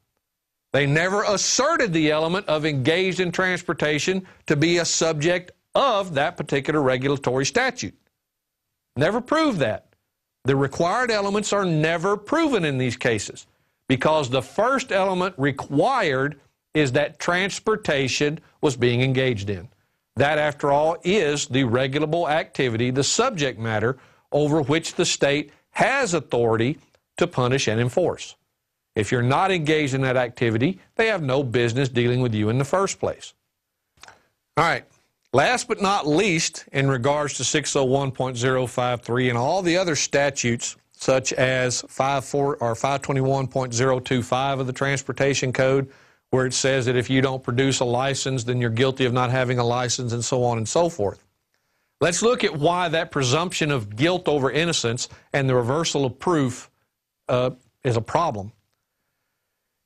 Speaker 4: They never asserted the element of engaged in transportation to be a subject of that particular regulatory statute. Never proved that. The required elements are never proven in these cases because the first element required is that transportation was being engaged in. That, after all, is the regulable activity, the subject matter over which the state has authority to punish and enforce. If you're not engaged in that activity, they have no business dealing with you in the first place. All right. Last but not least, in regards to 601.053 and all the other statutes, such as 521.025 of the Transportation Code, where it says that if you don't produce a license, then you're guilty of not having a license, and so on and so forth. Let's look at why that presumption of guilt over innocence and the reversal of proof is a problem.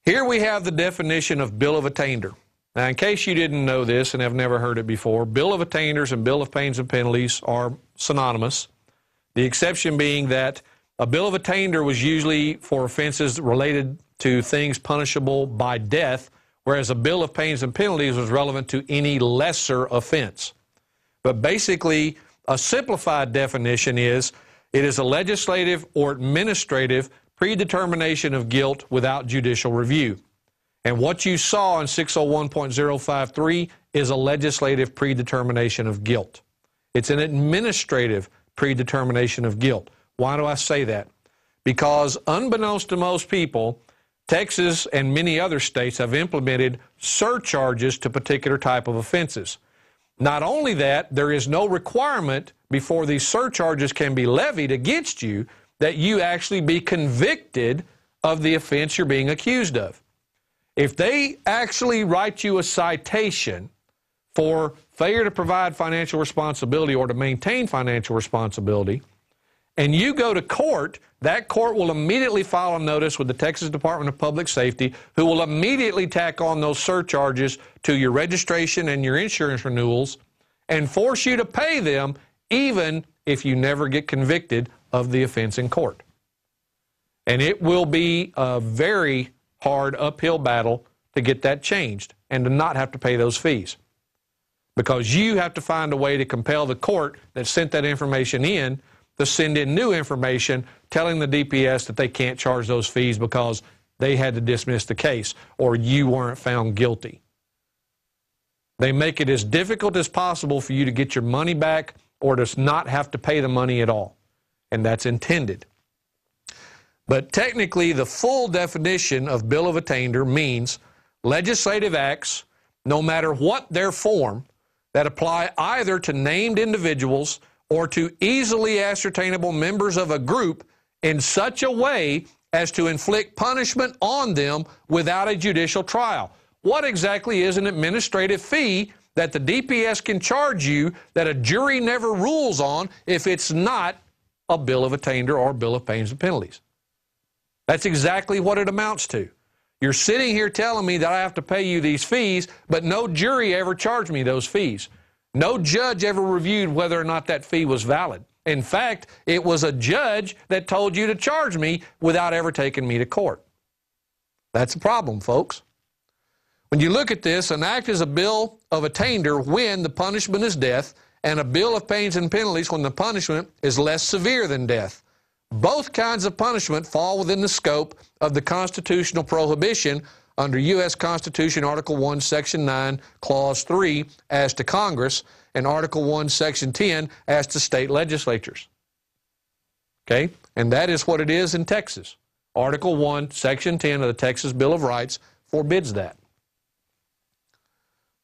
Speaker 4: Here we have the definition of bill of attainder. Now, in case you didn't know this and have never heard it before, bill of attainders and bill of pains and penalties are synonymous. The exception being that a bill of attainder was usually for offenses related to things punishable by death, whereas a bill of pains and penalties was relevant to any lesser offense. But basically, a simplified definition is it is a legislative or administrative predetermination of guilt without judicial review. And what you saw in 601.053 is a legislative predetermination of guilt. It's an administrative predetermination of guilt. Why do I say that? Because unbeknownst to most people, Texas and many other states have implemented surcharges to particular type of offenses. Not only that, there is no requirement before these surcharges can be levied against you that you actually be convicted of the offense you're being accused of. If they actually write you a citation for failure to provide financial responsibility or to maintain financial responsibility, and you go to court, that court will immediately file a notice with the Texas Department of Public Safety, who will immediately tack on those surcharges to your registration and your insurance renewals and force you to pay them even if you never get convicted of the offense in court. And it will be a very hard uphill battle to get that changed and to not have to pay those fees, because you have to find a way to compel the court that sent that information in to send in new information telling the DPS that they can't charge those fees because they had to dismiss the case or you weren't found guilty. They make it as difficult as possible for you to get your money back or to not have to pay the money at all, and that's intended. But technically, the full definition of bill of attainder means legislative acts, no matter what their form, that apply either to named individuals or to easily ascertainable members of a group in such a way as to inflict punishment on them without a judicial trial. What exactly is an administrative fee that the DPS can charge you that a jury never rules on if it's not a bill of attainder or bill of pains and penalties? That's exactly what it amounts to. You're sitting here telling me that I have to pay you these fees, but no jury ever charged me those fees. No judge ever reviewed whether or not that fee was valid. In fact, it was a judge that told you to charge me without ever taking me to court. That's a problem, folks. When you look at this, an act is a bill of attainder when the punishment is death, and a bill of pains and penalties when the punishment is less severe than death. Both kinds of punishment fall within the scope of the constitutional prohibition under U.S. Constitution Article 1, Section 9, Clause 3 as to Congress, and Article 1, Section 10 as to state legislatures. Okay? And that is what it is in Texas. Article 1, Section 10 of the Texas Bill of Rights forbids that.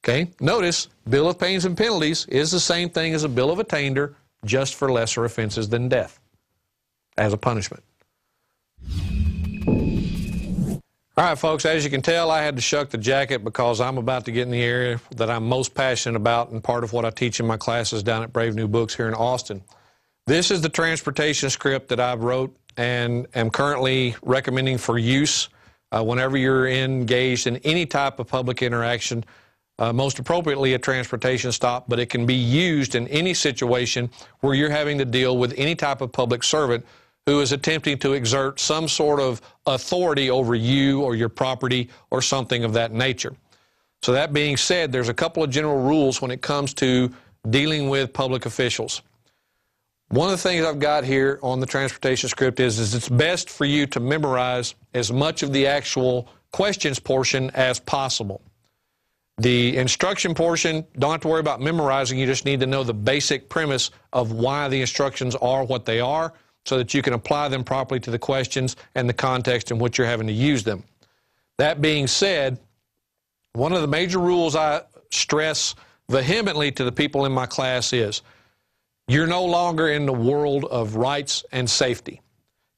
Speaker 4: Okay, notice, Bill of Pains and Penalties is the same thing as a Bill of Attainder, just for lesser offenses than death as a punishment. All right, folks, as you can tell, I had to shuck the jacket because I'm about to get in the area that I'm most passionate about and part of what I teach in my classes down at Brave New Books here in Austin. This is the transportation script that I wrote and am currently recommending for use whenever you're engaged in any type of public interaction, most appropriately a transportation stop, but it can be used in any situation where you're having to deal with any type of public servant who is attempting to exert some sort of authority over you or your property or something of that nature. So that being said, there's a couple of general rules when it comes to dealing with public officials. One of the things I've got here on the transportation script is it's best for you to memorize as much of the actual questions portion as possible. The instruction portion, don't have to worry about memorizing. You just need to know the basic premise of why the instructions are what they are so that you can apply them properly to the questions and the context in which you're having to use them. That being said, one of the major rules I stress vehemently to the people in my class is you're no longer in the world of rights and safety.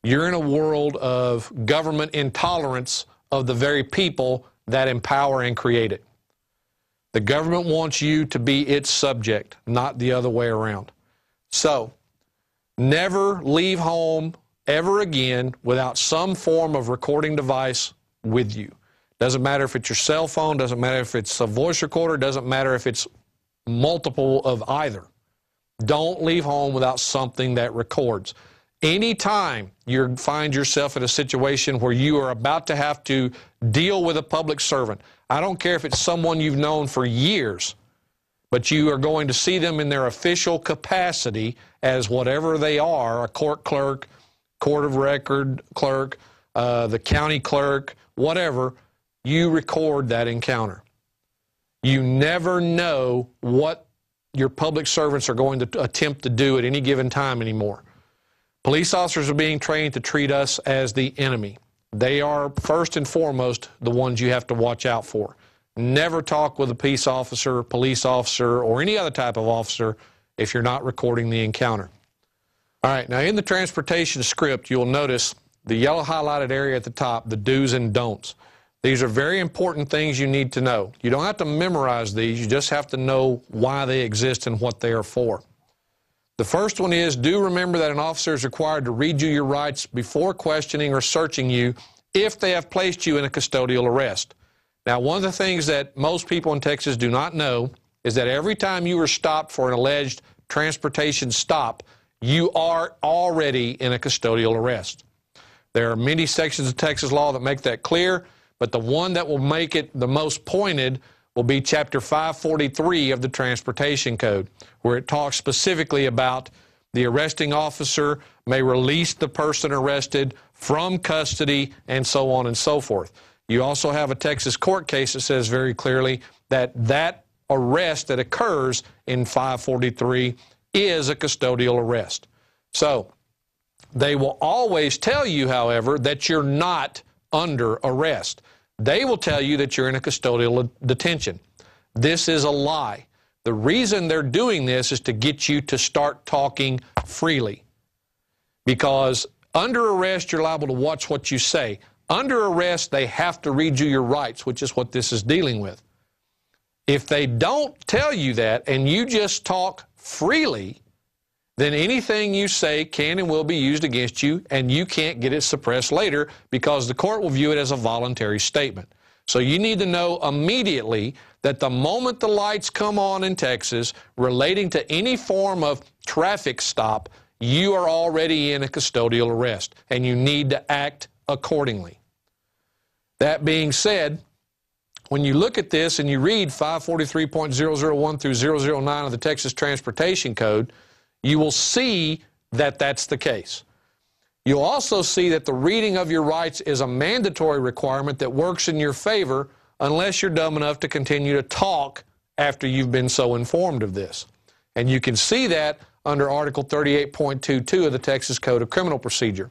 Speaker 4: You're in a world of government intolerance of the very people that empower and create it. The government wants you to be its subject, not the other way around. So, never leave home ever again without some form of recording device with you. Doesn't matter if it's your cell phone, doesn't matter if it's a voice recorder, doesn't matter if it's multiple of either. Don't leave home without something that records. Anytime you find yourself in a situation where you are about to have to deal with a public servant, I don't care if it's someone you've known for years, but you are going to see them in their official capacity as whatever they are, a court clerk, court of record clerk, the county clerk, whatever, you record that encounter. You never know what your public servants are going to attempt to do at any given time anymore. Police officers are being trained to treat us as the enemy. They are first and foremost the ones you have to watch out for. Never talk with a peace officer, police officer, or any other type of officer if you're not recording the encounter. All right, now in the transportation script, you'll notice the yellow highlighted area at the top, the do's and don'ts. These are very important things you need to know. You don't have to memorize these, you just have to know why they exist and what they are for. The first one is, do remember that an officer is required to read you your rights before questioning or searching you if they have placed you in a custodial arrest. Now, one of the things that most people in Texas do not know is that every time you are stopped for an alleged transportation stop, you are already in a custodial arrest. There are many sections of Texas law that make that clear, but the one that will make it the most pointed will be Chapter 543 of the Transportation Code, where it talks specifically about the arresting officer may release the person arrested from custody and so on and so forth. You also have a Texas court case that says very clearly that that arrest that occurs in 543 is a custodial arrest. So they will always tell you, however, that you're not under arrest. They will tell you that you're in a custodial detention. This is a lie. The reason they're doing this is to get you to start talking freely. Because under arrest, you're liable to watch what you say. Under arrest, they have to read you your rights, which is what this is dealing with. If they don't tell you that and you just talk freely, then anything you say can and will be used against you, and you can't get it suppressed later because the court will view it as a voluntary statement. So you need to know immediately that the moment the lights come on in Texas relating to any form of traffic stop, you are already in a custodial arrest, and you need to act accordingly. That being said, when you look at this and you read 543.001 through 009 of the Texas Transportation Code, you will see that that's the case. You'll also see that the reading of your rights is a mandatory requirement that works in your favor unless you're dumb enough to continue to talk after you've been so informed of this. And you can see that under Article 38.22 of the Texas Code of Criminal Procedure.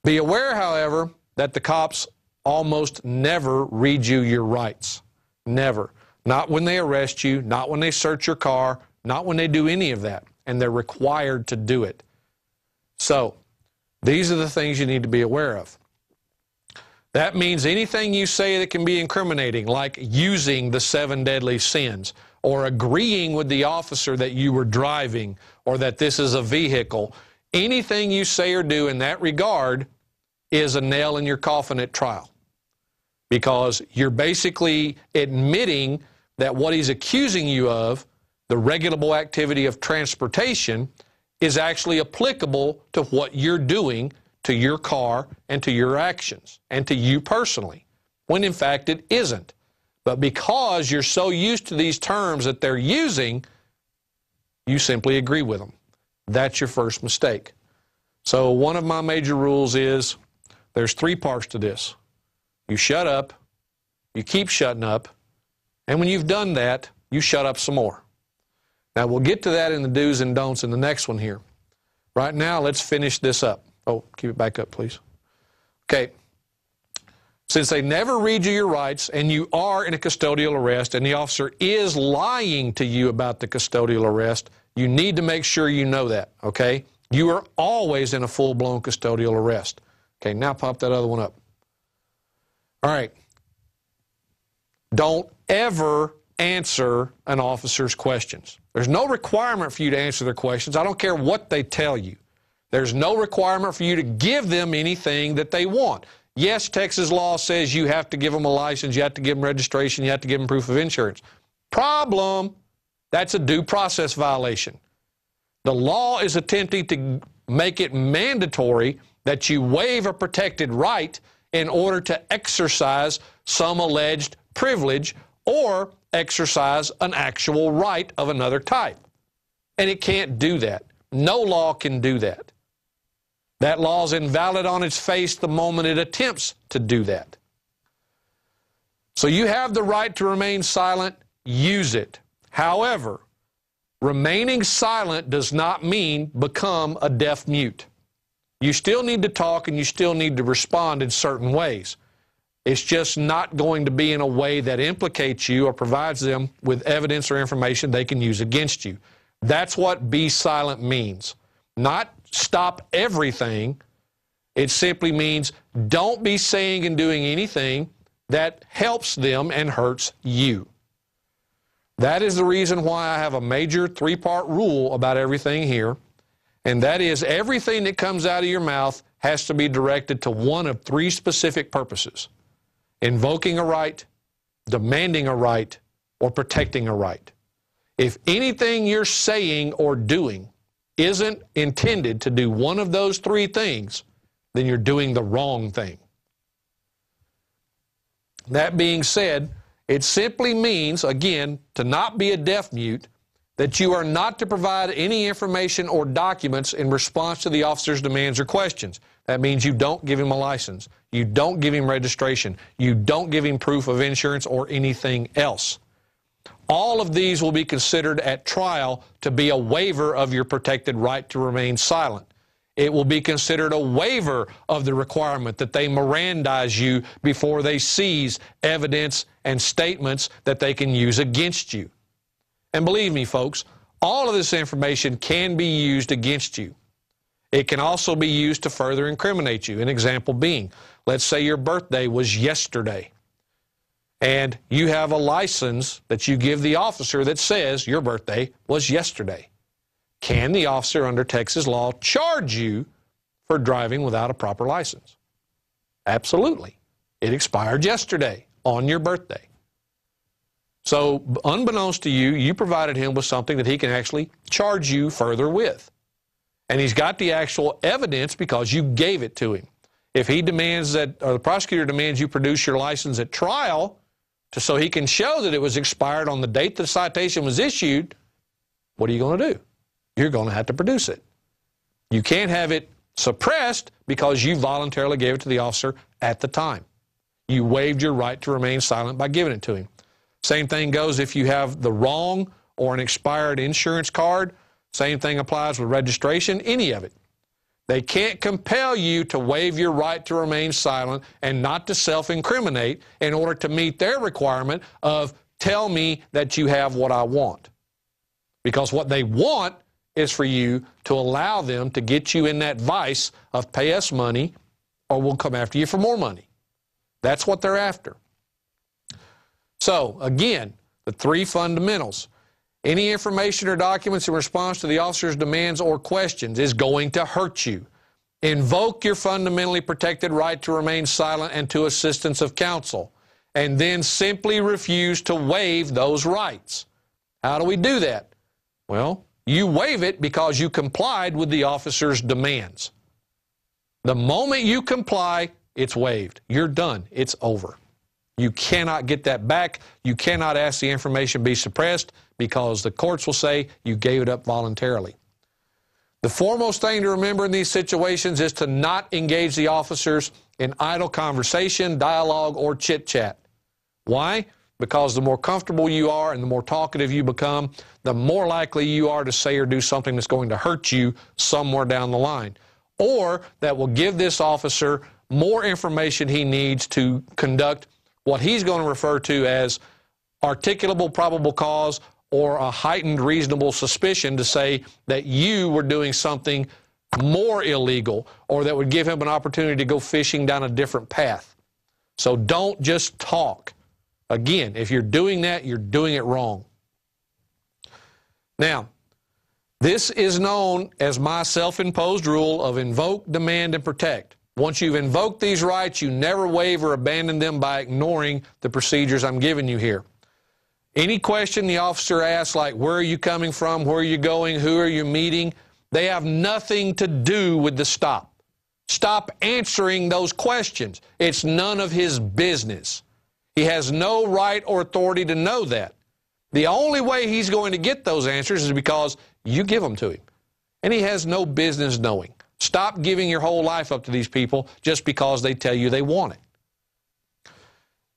Speaker 4: Be aware, however, that the cops almost never read you your rights. Never. Not when they arrest you, not when they search your car, not when they do any of that. And they're required to do it. So, these are the things you need to be aware of. That means anything you say that can be incriminating, like using the 7 deadly sins, or agreeing with the officer that you were driving, or that this is a vehicle, anything you say or do in that regard is a nail in your coffin at trial. Because you're basically admitting that what he's accusing you of, the regulable activity of transportation, is actually applicable to what you're doing to your car and to your actions and to you personally, when in fact it isn't. But because you're so used to these terms that they're using, you simply agree with them. That's your first mistake. So one of my major rules is there's 3 parts to this. You shut up, you keep shutting up, and when you've done that, you shut up some more. Now, we'll get to that in the do's and don'ts in the next one here. Right now, let's finish this up. Oh, keep it back up, please. Okay. Since they never read you your rights, and you are in a custodial arrest, and the officer is lying to you about the custodial arrest, you need to make sure you know that, okay? You are always in a full-blown custodial arrest. Okay, now pop that other one up. All right. Don't ever answer an officer's questions. There's no requirement for you to answer their questions. I don't care what they tell you. There's no requirement for you to give them anything that they want. Yes, Texas law says you have to give them a license, you have to give them registration, you have to give them proof of insurance. Problem, that's a due process violation. The law is attempting to make it mandatory that you waive a protected right in order to exercise some alleged privilege or exercise an actual right of another type. And it can't do that. No law can do that. That law is invalid on its face the moment it attempts to do that. So you have the right to remain silent, use it. However, remaining silent does not mean become a deaf mute. You still need to talk and you still need to respond in certain ways. It's just not going to be in a way that implicates you or provides them with evidence or information they can use against you. That's what be silent means. Not stop everything. It simply means don't be saying and doing anything that helps them and hurts you. That is the reason why I have a major 3-part rule about everything here, and that is everything that comes out of your mouth has to be directed to one of 3 specific purposes: invoking a right, demanding a right, or protecting a right. If anything you're saying or doing isn't intended to do one of those 3 things, then you're doing the wrong thing. That being said, it simply means, again, to not be a deaf mute, that you are not to provide any information or documents in response to the officer's demands or questions. That means you don't give him a license, you don't give him registration, you don't give him proof of insurance or anything else. All of these will be considered at trial to be a waiver of your protected right to remain silent. It will be considered a waiver of the requirement that they Mirandize you before they seize evidence and statements that they can use against you. And believe me, folks, all of this information can be used against you. It can also be used to further incriminate you. An example being, let's say your birthday was yesterday, and you have a license that you give the officer that says your birthday was yesterday. Can the officer under Texas law charge you for driving without a proper license? Absolutely. It expired yesterday on your birthday. So unbeknownst to you, you provided him with something that he can actually charge you further with. And he's got the actual evidence because you gave it to him. If he demands that, or the prosecutor demands you produce your license at trial so he can show that it was expired on the date the citation was issued, what are you going to do? You're going to have to produce it. You can't have it suppressed because you voluntarily gave it to the officer at the time. You waived your right to remain silent by giving it to him. Same thing goes if you have the wrong or an expired insurance card. Same thing applies with registration, any of it. They can't compel you to waive your right to remain silent and not to self-incriminate in order to meet their requirement of tell me that you have what I want. Because what they want is for you to allow them to get you in that vice of pay us money or we'll come after you for more money. That's what they're after. So, again, the three fundamentals. Any information or documents in response to the officer's demands or questions is going to hurt you. Invoke your fundamentally protected right to remain silent and to assistance of counsel, and then simply refuse to waive those rights. How do we do that? Well, you waive it because you complied with the officer's demands. The moment you comply, it's waived. You're done. It's over. You cannot get that back. You cannot ask the information be suppressed because the courts will say you gave it up voluntarily. The foremost thing to remember in these situations is to not engage the officers in idle conversation, dialogue, or chit-chat. Why? Because the more comfortable you are and the more talkative you become, the more likely you are to say or do something that's going to hurt you somewhere down the line, or that will give this officer more information he needs to conduct what he's going to refer to as articulable probable cause or a heightened reasonable suspicion to say that you were doing something more illegal or that would give him an opportunity to go fishing down a different path. So don't just talk. Again, if you're doing that, you're doing it wrong. Now, this is known as my self-imposed rule of invoke, demand, and protect. Once you've invoked these rights, you never waive or abandon them by ignoring the procedures I'm giving you here. Any question the officer asks, like where are you coming from, where are you going, who are you meeting, they have nothing to do with the stop. Stop answering those questions. It's none of his business. He has no right or authority to know that. The only way he's going to get those answers is because you give them to him. And he has no business knowing. Stop giving your whole life up to these people just because they tell you they want it.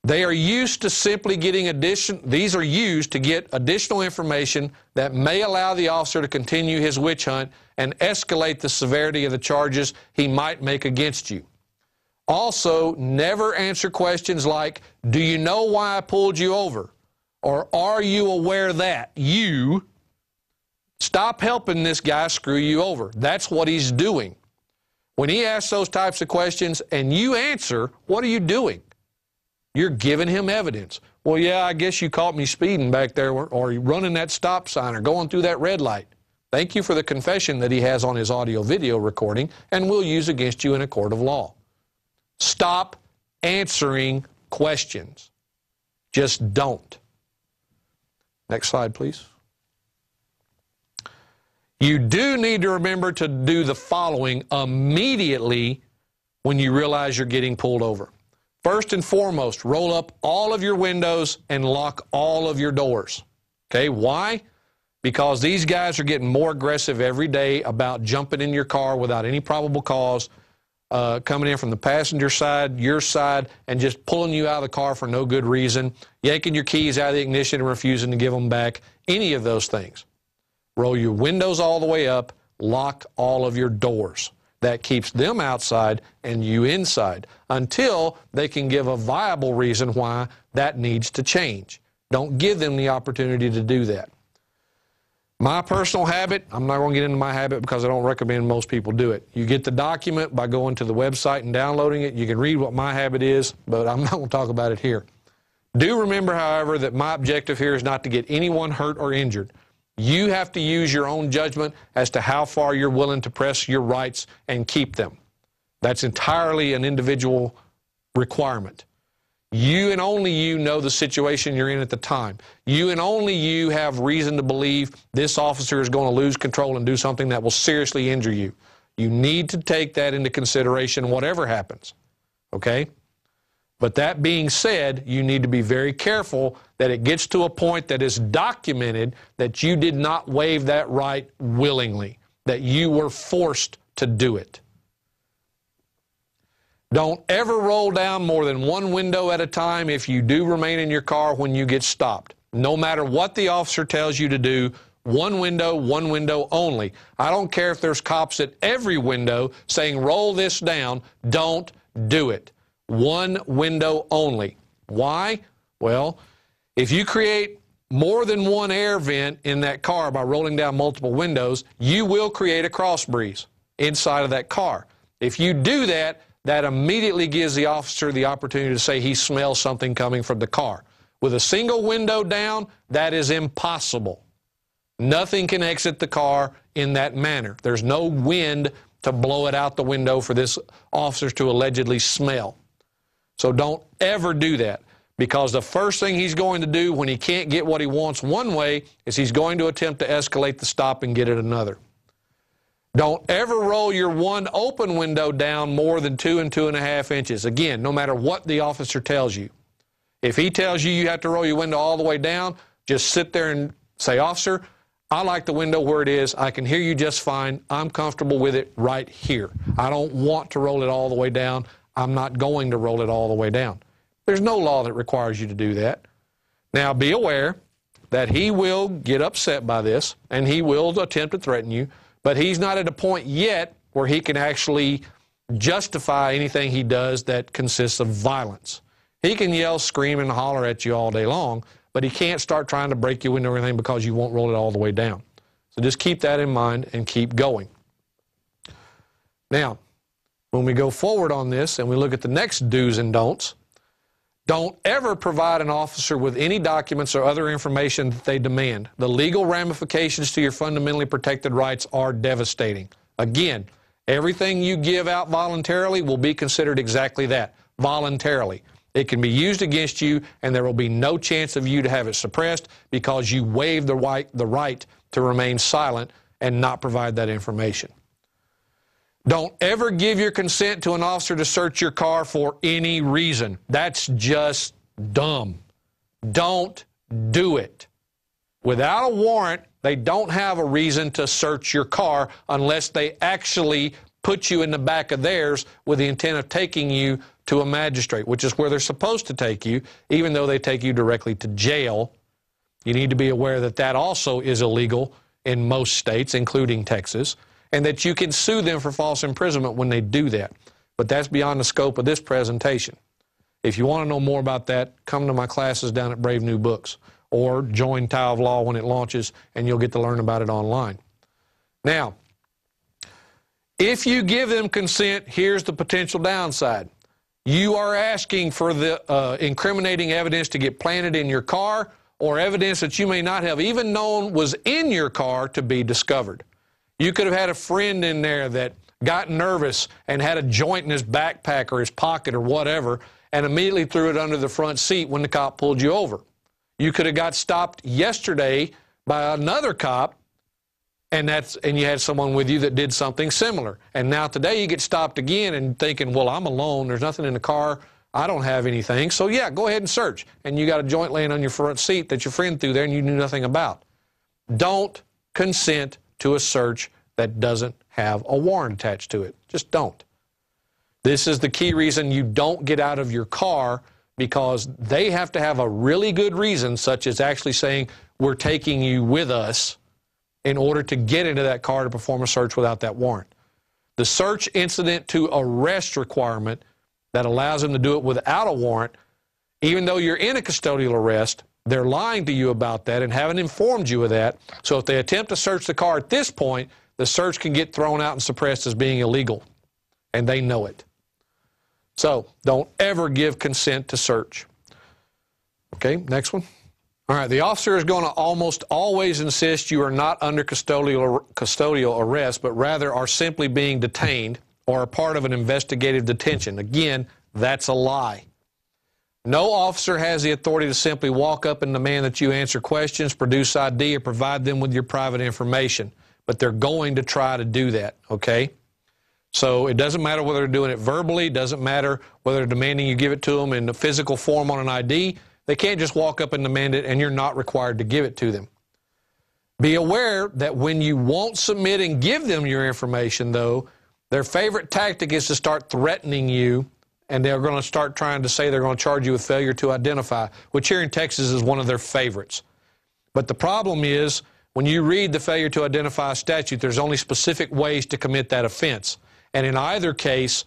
Speaker 4: They are used to simply getting these are used to get additional information that may allow the officer to continue his witch hunt and escalate the severity of the charges he might make against you. Also, never answer questions like, do you know why I pulled you over? Or are you aware that you... Stop helping this guy screw you over. That's what he's doing. When he asks those types of questions and you answer, what are you doing? You're giving him evidence. Well, yeah, I guess you caught me speeding back there or running that stop sign or going through that red light. Thank you for the confession that he has on his audio-video recording and will use against you in a court of law. Stop answering questions. Just don't. Next slide, please. You do need to remember to do the following immediately when you realize you're getting pulled over. First and foremost, roll up all of your windows and lock all of your doors. Okay, why? Because these guys are getting more aggressive every day about jumping in your car without any probable cause, coming in from the passenger side, your side, and just pulling you out of the car for no good reason, yanking your keys out of the ignition and refusing to give them back, any of those things. Roll your windows all the way up, lock all of your doors. That keeps them outside and you inside until they can give a viable reason why that needs to change. Don't give them the opportunity to do that. My personal habit, I'm not going to get into my habit because I don't recommend most people do it. You get the document by going to the website and downloading it. You can read what my habit is, but I'm not going to talk about it here. Do remember, however, that my objective here is not to get anyone hurt or injured. You have to use your own judgment as to how far you're willing to press your rights and keep them. That's entirely an individual requirement. You and only you know the situation you're in at the time. You and only you have reason to believe this officer is going to lose control and do something that will seriously injure you. You need to take that into consideration whatever happens, okay? But that being said, you need to be very careful that it gets to a point that is documented that you did not waive that right willingly, that you were forced to do it. Don't ever roll down more than one window at a time if you do remain in your car when you get stopped. No matter what the officer tells you to do, one window only. I don't care if there's cops at every window saying, roll this down. Don't do it. One window only. Why? Well, if you create more than one air vent in that car by rolling down multiple windows, you will create a cross breeze inside of that car. If you do that, that immediately gives the officer the opportunity to say he smells something coming from the car. With a single window down, that is impossible. Nothing can exit the car in that manner. There's no wind to blow it out the window for this officer to allegedly smell. So don't ever do that, because the first thing he's going to do when he can't get what he wants one way is he's going to attempt to escalate the stop and get it another. Don't ever roll your one open window down more than 2 and 2.5 inches. Again, no matter what the officer tells you. If he tells you you have to roll your window all the way down, just sit there and say, officer, I like the window where it is. I can hear you just fine. I'm comfortable with it right here. I don't want to roll it all the way down. I'm not going to roll it all the way down. There's no law that requires you to do that. Now, be aware that he will get upset by this, and he will attempt to threaten you, but he's not at a point yet where he can actually justify anything he does that consists of violence. He can yell, scream, and holler at you all day long, but he can't start trying to break your window or anything because you won't roll it all the way down. So just keep that in mind and keep going. Now, when we go forward on this and we look at the next do's and don'ts, don't ever provide an officer with any documents or other information that they demand. The legal ramifications to your fundamentally protected rights are devastating. Again, everything you give out voluntarily will be considered exactly that, voluntarily. It can be used against you, and there will be no chance of you to have it suppressed because you waived the right to remain silent and not provide that information. Don't ever give your consent to an officer to search your car for any reason. That's just dumb. Don't do it. Without a warrant, they don't have a reason to search your car unless they actually put you in the back of theirs with the intent of taking you to a magistrate, which is where they're supposed to take you, even though they take you directly to jail. You need to be aware that that also is illegal in most states, including Texas, and that you can sue them for false imprisonment when they do that. But that's beyond the scope of this presentation. If you want to know more about that, come to my classes down at Brave New Books, or join Tower of Law when it launches, and you'll get to learn about it online. Now, if you give them consent, here's the potential downside. You are asking for the incriminating evidence to get planted in your car, or evidence that you may not have even known was in your car to be discovered. You could have had a friend in there that got nervous and had a joint in his backpack or his pocket or whatever, and immediately threw it under the front seat when the cop pulled you over. You could have got stopped yesterday by another cop, and you had someone with you that did something similar. And now today you get stopped again and thinking, well, I'm alone, there's nothing in the car, I don't have anything, so yeah, go ahead and search. And you got a joint laying on your front seat that your friend threw there and you knew nothing about. Don't consent to a search that doesn't have a warrant attached to it. Just don't. This is the key reason you don't get out of your car, because they have to have a really good reason, such as actually saying, we're taking you with us, in order to get into that car to perform a search without that warrant. The search incident to arrest requirement that allows them to do it without a warrant, even though you're in a custodial arrest, they're lying to you about that and haven't informed you of that. So if they attempt to search the car at this point, the search can get thrown out and suppressed as being illegal, and they know it. So don't ever give consent to search. Okay, next one. All right, the officer is going to almost always insist you are not under custodial arrest, but rather are simply being detained or a part of an investigative detention. Again, that's a lie. No officer has the authority to simply walk up and demand that you answer questions, produce ID, or provide them with your private information, but they're going to try to do that, okay? So it doesn't matter whether they're doing it verbally, it doesn't matter whether they're demanding you give it to them in the physical form on an ID. They can't just walk up and demand it, and you're not required to give it to them. Be aware that when you won't submit and give them your information, though, their favorite tactic is to start threatening you, and they're going to start trying to say they're going to charge you with failure to identify, which here in Texas is one of their favorites. But the problem is, when you read the failure to identify statute, there's only specific ways to commit that offense. And in either case,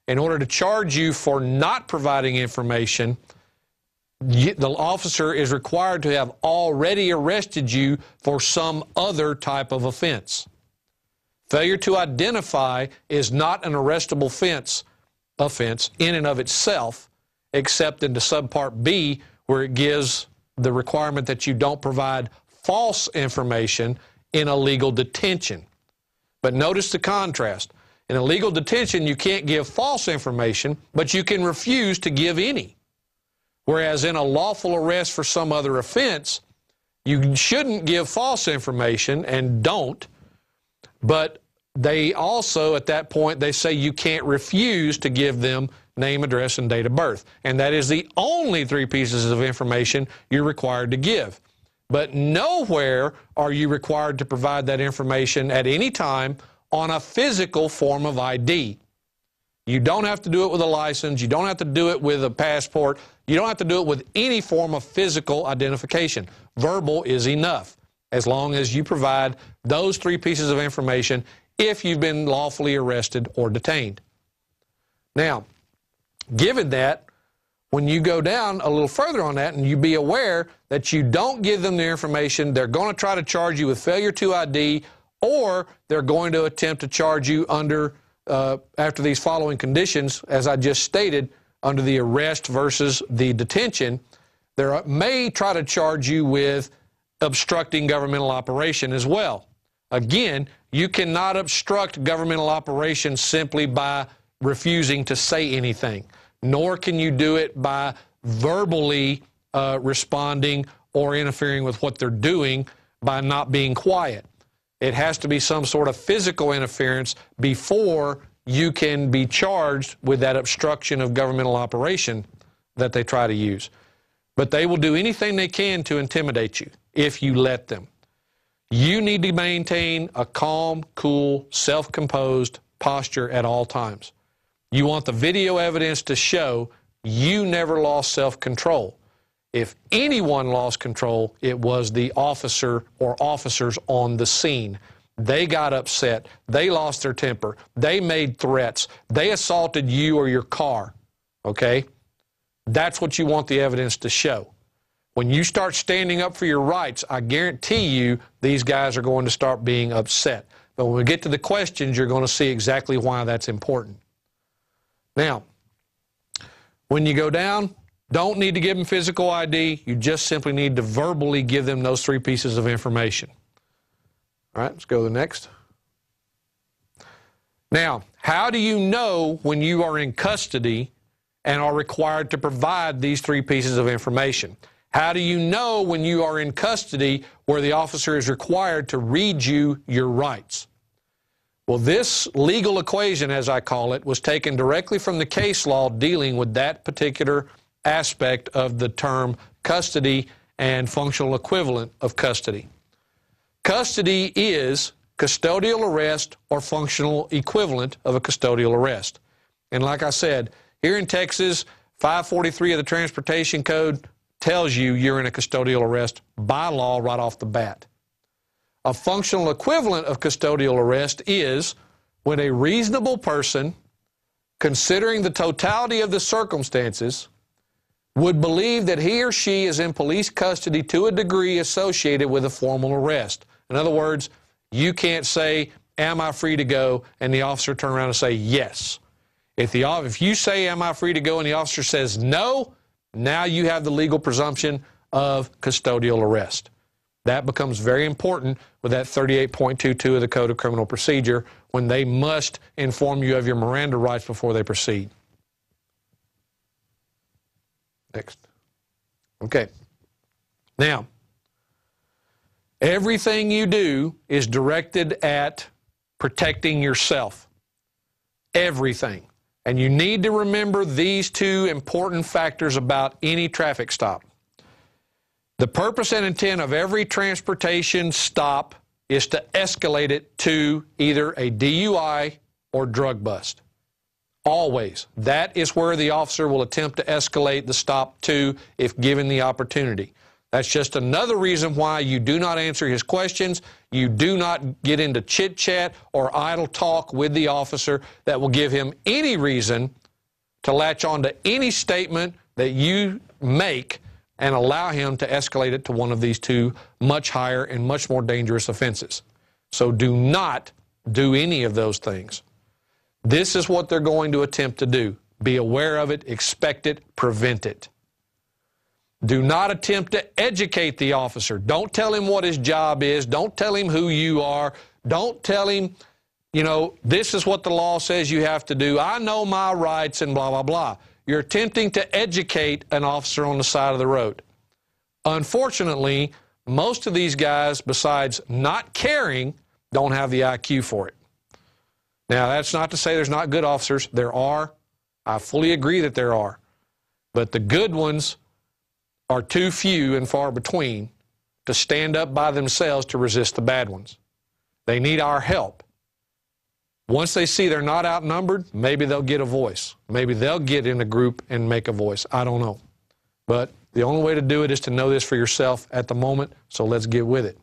Speaker 4: in order to charge you for not providing information, the officer is required to have already arrested you for some other type of offense. Failure to identify is not an arrestable offense in and of itself, except into subpart B, where it gives the requirement that you don't provide false information in a legal detention. But notice the contrast. In a legal detention, you can't give false information, but you can refuse to give any. Whereas in a lawful arrest for some other offense, you shouldn't give false information and don't, but they also, at that point, they say you can't refuse to give them name, address, and date of birth. And that is the only 3 pieces of information you're required to give. But nowhere are you required to provide that information at any time on a physical form of ID. You don't have to do it with a license. You don't have to do it with a passport. You don't have to do it with any form of physical identification. Verbal is enough, as long as you provide those 3 pieces of information if you've been lawfully arrested or detained. Now, given that, when you go down a little further on that, and you be aware that you don't give them the information, they're going to try to charge you with failure to ID, or they're going to attempt to charge you under, after these following conditions, as I just stated, under the arrest versus the detention. They may try to charge you with obstructing governmental operation as well. Again, you cannot obstruct governmental operation simply by refusing to say anything, nor can you do it by verbally responding or interfering with what they're doing by not being quiet. It has to be some sort of physical interference before you can be charged with that obstruction of governmental operation that they try to use. But they will do anything they can to intimidate you if you let them. You need to maintain a calm, cool, self-composed posture at all times. You want the video evidence to show you never lost self-control. If anyone lost control, it was the officer or officers on the scene. They got upset. They lost their temper. They made threats. They assaulted you or your car, okay? That's what you want the evidence to show. When you start standing up for your rights, I guarantee you these guys are going to start being upset. But when we get to the questions, you're going to see exactly why that's important. Now, when you go down, don't need to give them physical ID. You just simply need to verbally give them those 3 pieces of information. All right, let's go to the next. Now, how do you know when you are in custody and are required to provide these 3 pieces of information? How do you know when you are in custody where the officer is required to read you your rights? Well, this legal equation, as I call it, was taken directly from the case law dealing with that particular aspect of the term custody and functional equivalent of custody. Custody is custodial arrest or functional equivalent of a custodial arrest. And like I said, here in Texas, 543 of the Transportation Code tells you you're in a custodial arrest by law right off the bat. A functional equivalent of custodial arrest is when a reasonable person, considering the totality of the circumstances, would believe that he or she is in police custody to a degree associated with a formal arrest. In other words, you can't say, am I free to go, and the officer turn around and say yes. If you say, am I free to go, and the officer says no, now you have the legal presumption of custodial arrest. That becomes very important with that 38.22 of the Code of Criminal Procedure when they must inform you of your Miranda rights before they proceed. Next. Okay. Now, everything you do is directed at protecting yourself. Everything. And you need to remember these 2 important factors about any traffic stop. The purpose and intent of every transportation stop is to escalate it to either a DUI or drug bust. Always. That is where the officer will attempt to escalate the stop to if given the opportunity. That's just another reason why you do not answer his questions. You do not get into chit-chat or idle talk with the officer that will give him any reason to latch on to any statement that you make and allow him to escalate it to one of these two much higher and much more dangerous offenses. So do not do any of those things. This is what they're going to attempt to do. Be aware of it, expect it, prevent it. Do not attempt to educate the officer. Don't tell him what his job is. Don't tell him who you are. Don't tell him, you know, this is what the law says you have to do. I know my rights and blah, blah, blah. You're attempting to educate an officer on the side of the road. Unfortunately, most of these guys, besides not caring, don't have the IQ for it. Now, that's not to say there's not good officers. There are. I fully agree that there are. But the good ones are too few and far between to stand up by themselves to resist the bad ones. They need our help. Once they see they're not outnumbered, maybe they'll get a voice. Maybe they'll get in a group and make a voice. I don't know. But the only way to do it is to know this for yourself at the moment, so let's get with it.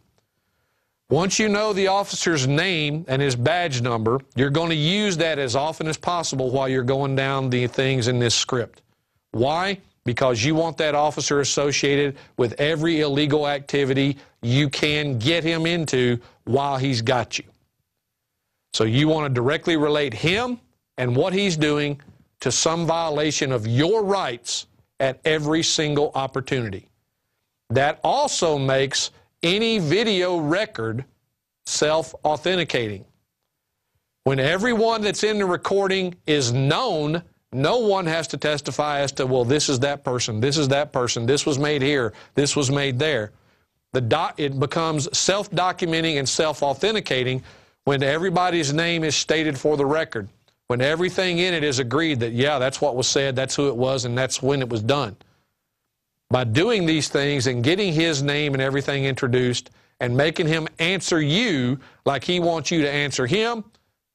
Speaker 4: Once you know the officer's name and his badge number, you're going to use that as often as possible while you're going down the things in this script. Why? Because you want that officer associated with every illegal activity you can get him into while he's got you. So you want to directly relate him and what he's doing to some violation of your rights at every single opportunity. That also makes any video record self-authenticating. When everyone that's in the recording is known, no one has to testify as to, well, this is that person, this is that person, this was made here, this was made there. It becomes self-documenting and self-authenticating when everybody's name is stated for the record, when everything in it is agreed that, yeah, that's what was said, that's who it was, and that's when it was done. By doing these things and getting his name and everything introduced and making him answer you like he wants you to answer him,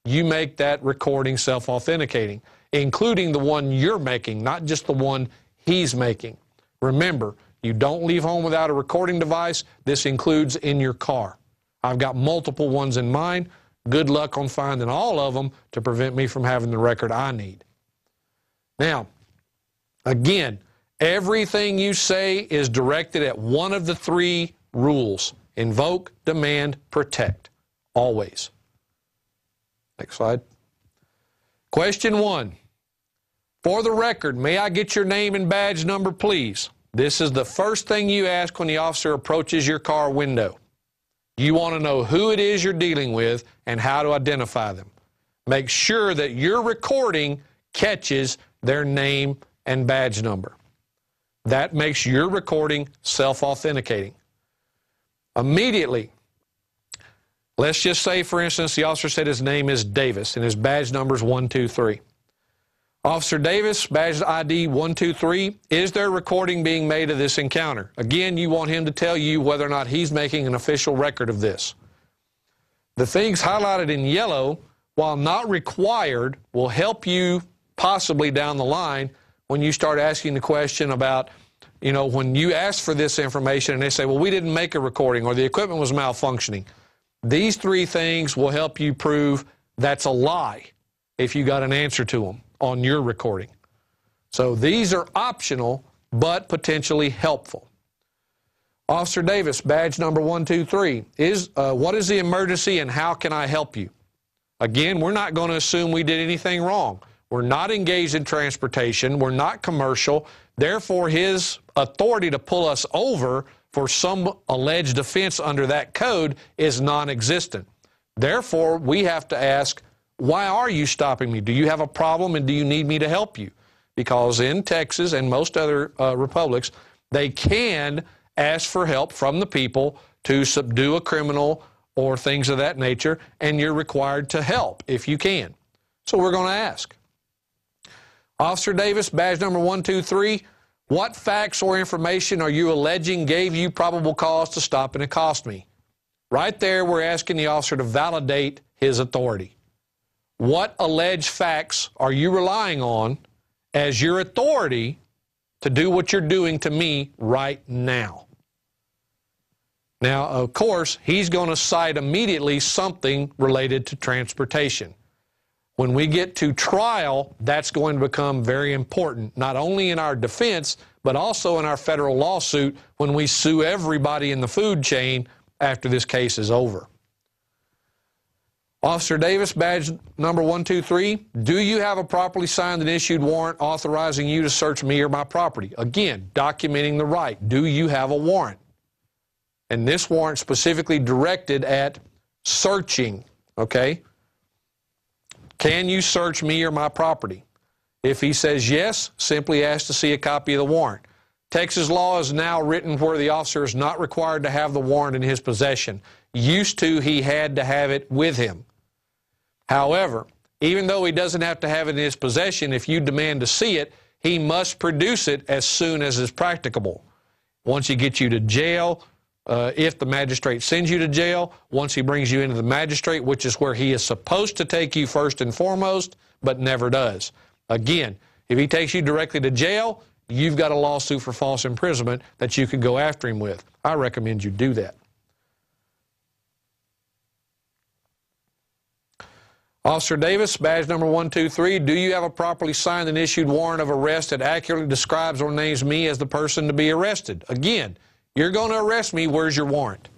Speaker 4: you make that recording self-authenticating, including the one you're making, not just the one he's making. Remember, you don't leave home without a recording device. This includes in your car. I've got multiple ones in mind. Good luck on finding all of them to prevent me from having the record I need. Now, again, everything you say is directed at one of the three rules: invoke, demand, protect. Always. Next slide. Question 1. For the record, may I get your name and badge number, please? This is the first thing you ask when the officer approaches your car window. You want to know who it is you're dealing with and how to identify them. Make sure that your recording catches their name and badge number. That makes your recording self-authenticating. Immediately, let's just say, for instance, the officer said his name is Davis and his badge number is 123. Officer Davis, badge ID 123, is there recording being made of this encounter? Again, you want him to tell you whether or not he's making an official record of this. The things highlighted in yellow, while not required, will help you possibly down the line when you start asking the question about, you know, when you ask for this information and they say, well, we didn't make a recording or the equipment was malfunctioning. These three things will help you prove that's a lie if you got an answer to them on your recording. So these are optional but potentially helpful. Officer Davis, badge number 123, what is the emergency and how can I help you? Again, we're not going to assume we did anything wrong. We're not engaged in transportation. We're not commercial. Therefore, his authority to pull us over for some alleged offense under that code is non-existent. Therefore, we have to ask, why are you stopping me? Do you have a problem and do you need me to help you? Because in Texas and most other republics, they can ask for help from the people to subdue a criminal or things of that nature, and you're required to help if you can. So we're going to ask. Officer Davis, badge number 123, what facts or information are you alleging gave you probable cause to stop and accost me? Right there, we're asking the officer to validate his authority. What alleged facts are you relying on as your authority to do what you're doing to me right now? Now, of course, he's going to cite immediately something related to transportation. When we get to trial, that's going to become very important, not only in our defense, but also in our federal lawsuit when we sue everybody in the food chain after this case is over. Officer Davis, badge number 123, do you have a properly signed and issued warrant authorizing you to search me or my property? Again, documenting the right. Do you have a warrant? And this warrant specifically directed at searching, okay? Can you search me or my property? If he says yes, simply ask to see a copy of the warrant. Texas law is now written where the officer is not required to have the warrant in his possession. Used to, he had to have it with him. However, even though he doesn't have to have it in his possession, if you demand to see it, he must produce it as soon as is practicable. Once he gets you to jail, if the magistrate sends you to jail, once he brings you into the magistrate, which is where he is supposed to take you first and foremost, but never does. Again, if he takes you directly to jail, you've got a lawsuit for false imprisonment that you can go after him with. I recommend you do that. Officer Davis, badge number 123, do you have a properly signed and issued warrant of arrest that accurately describes or names me as the person to be arrested? Again, you're going to arrest me, where's your warrant?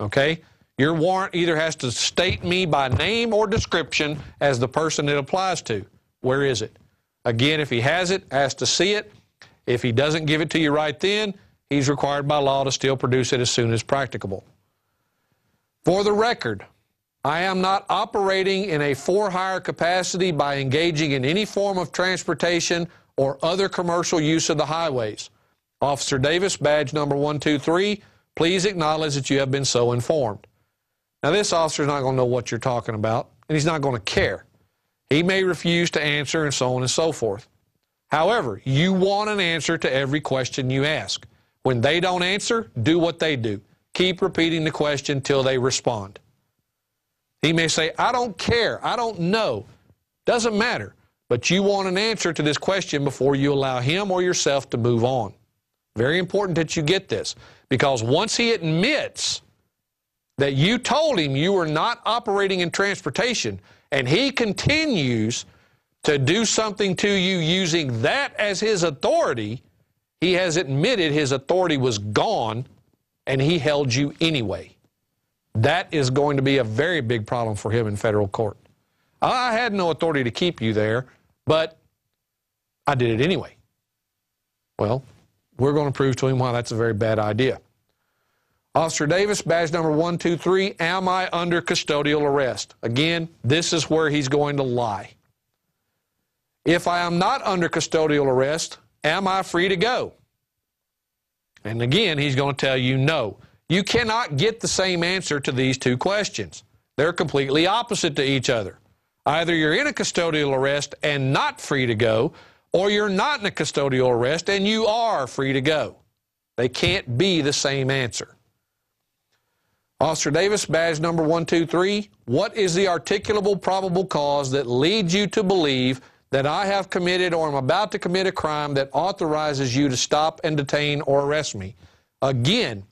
Speaker 4: Okay? Your warrant either has to state me by name or description as the person it applies to. Where is it? Again, if he has it, ask to see it. If he doesn't give it to you right then, he's required by law to still produce it as soon as practicable. For the record, I am not operating in a for-hire capacity by engaging in any form of transportation or other commercial use of the highways. Officer Davis, badge number 123, please acknowledge that you have been so informed. Now, this officer is not going to know what you're talking about, and he's not going to care. He may refuse to answer and so on and so forth. However, you want an answer to every question you ask. When they don't answer, do what they do. Keep repeating the question till they respond. He may say, I don't care, I don't know. Doesn't matter. But you want an answer to this question before you allow him or yourself to move on. Very important that you get this, because once he admits that you told him you were not operating in transportation and he continues to do something to you using that as his authority, he has admitted his authority was gone and he held you anyway. That is going to be a very big problem for him in federal court. I had no authority to keep you there, but I did it anyway. Well, we're going to prove to him why that's a very bad idea. Officer Davis, badge number 123, am I under custodial arrest? Again, this is where he's going to lie. If I am not under custodial arrest, am I free to go? And again, he's going to tell you no. You cannot get the same answer to these two questions. They're completely opposite to each other. Either you're in a custodial arrest and not free to go, or you're not in a custodial arrest and you are free to go. They can't be the same answer. Officer Davis, badge number 123, what is the articulable probable cause that leads you to believe that I have committed or am about to commit a crime that authorizes you to stop and detain or arrest me? Again,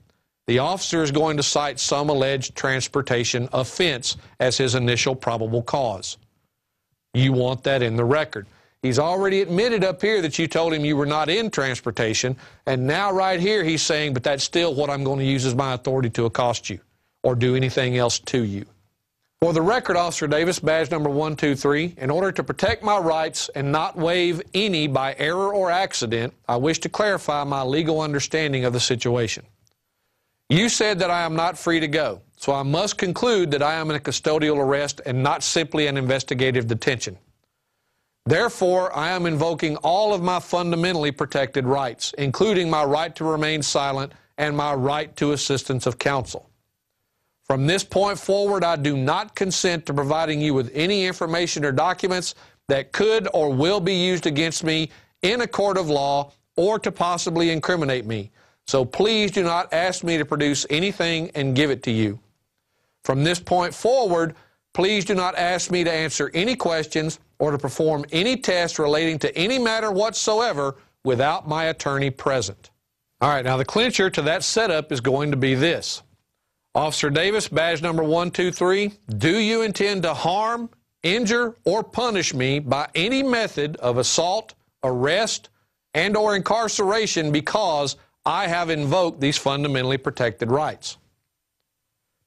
Speaker 4: the officer is going to cite some alleged transportation offense as his initial probable cause. You want that in the record. He's already admitted up here that you told him you were not in transportation, and now right here he's saying, but that's still what I'm going to use as my authority to accost you or do anything else to you. For the record, Officer Davis, badge number 123, in order to protect my rights and not waive any by error or accident, I wish to clarify my legal understanding of the situation. You said that I am not free to go, so I must conclude that I am in a custodial arrest and not simply an investigative detention. Therefore, I am invoking all of my fundamentally protected rights, including my right to remain silent and my right to assistance of counsel. From this point forward, I do not consent to providing you with any information or documents that could or will be used against me in a court of law or to possibly incriminate me. So please do not ask me to produce anything and give it to you. From this point forward, please do not ask me to answer any questions or to perform any tests relating to any matter whatsoever without my attorney present. All right, now the clincher to that setup is going to be this. Officer Davis, badge number 123, do you intend to harm, injure, or punish me by any method of assault, arrest, and or incarceration because I have invoked these fundamentally protected rights?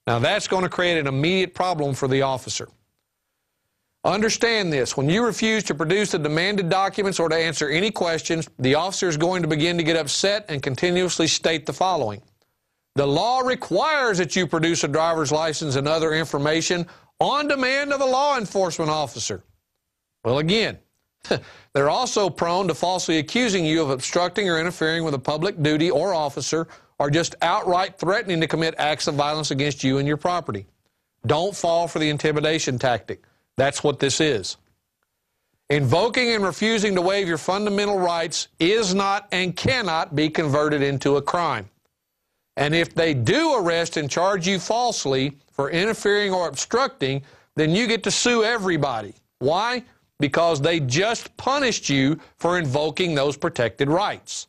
Speaker 4: Now that's going to create an immediate problem for the officer. Understand this, when you refuse to produce the demanded documents or to answer any questions, the officer is going to begin to get upset and continuously state the following. The law requires that you produce a driver's license and other information on demand of a law enforcement officer. Well, again, they're also prone to falsely accusing you of obstructing or interfering with a public duty or officer or just outright threatening to commit acts of violence against you and your property. Don't fall for the intimidation tactic. That's what this is. Invoking and refusing to waive your fundamental rights is not and cannot be converted into a crime. And if they do arrest and charge you falsely for interfering or obstructing, then you get to sue everybody. Why? Because they just punished you for invoking those protected rights.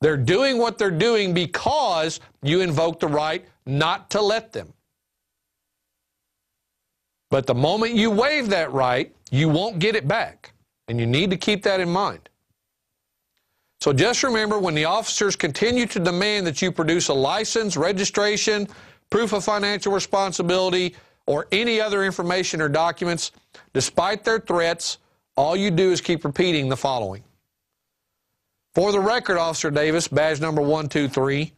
Speaker 4: They're doing what they're doing because you invoked the right not to let them. But the moment you waive that right, you won't get it back. And you need to keep that in mind. So just remember, when the officers continue to demand that you produce a license, registration, proof of financial responsibility, or any other information or documents, despite their threats, all you do is keep repeating the following. For the record, Officer Davis, badge number 123,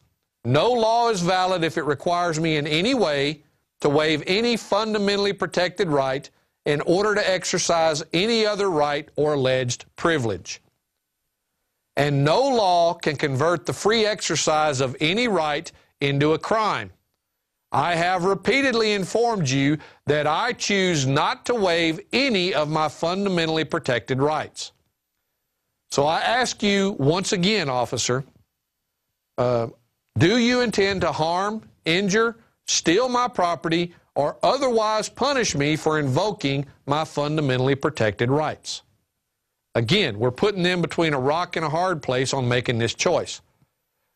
Speaker 4: no law is valid if it requires me in any way to waive any fundamentally protected right in order to exercise any other right or alleged privilege. And no law can convert the free exercise of any right into a crime. I have repeatedly informed you that I choose not to waive any of my fundamentally protected rights. So I ask you once again, officer, do you intend to harm, injure, steal my property, or otherwise punish me for invoking my fundamentally protected rights? Again, we're putting them between a rock and a hard place on making this choice.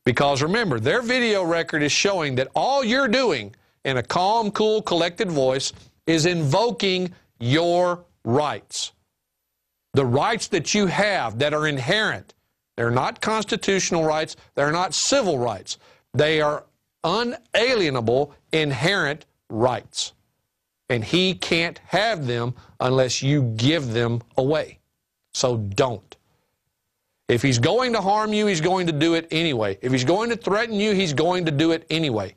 Speaker 4: Because remember, their video record is showing that all you're doing in a calm, cool, collected voice is invoking your rights. The rights that you have that are inherent. They're not constitutional rights. They're not civil rights. They are unalienable, inherent rights. And he can't have them unless you give them away. So don't. If he's going to harm you, he's going to do it anyway. If he's going to threaten you, he's going to do it anyway.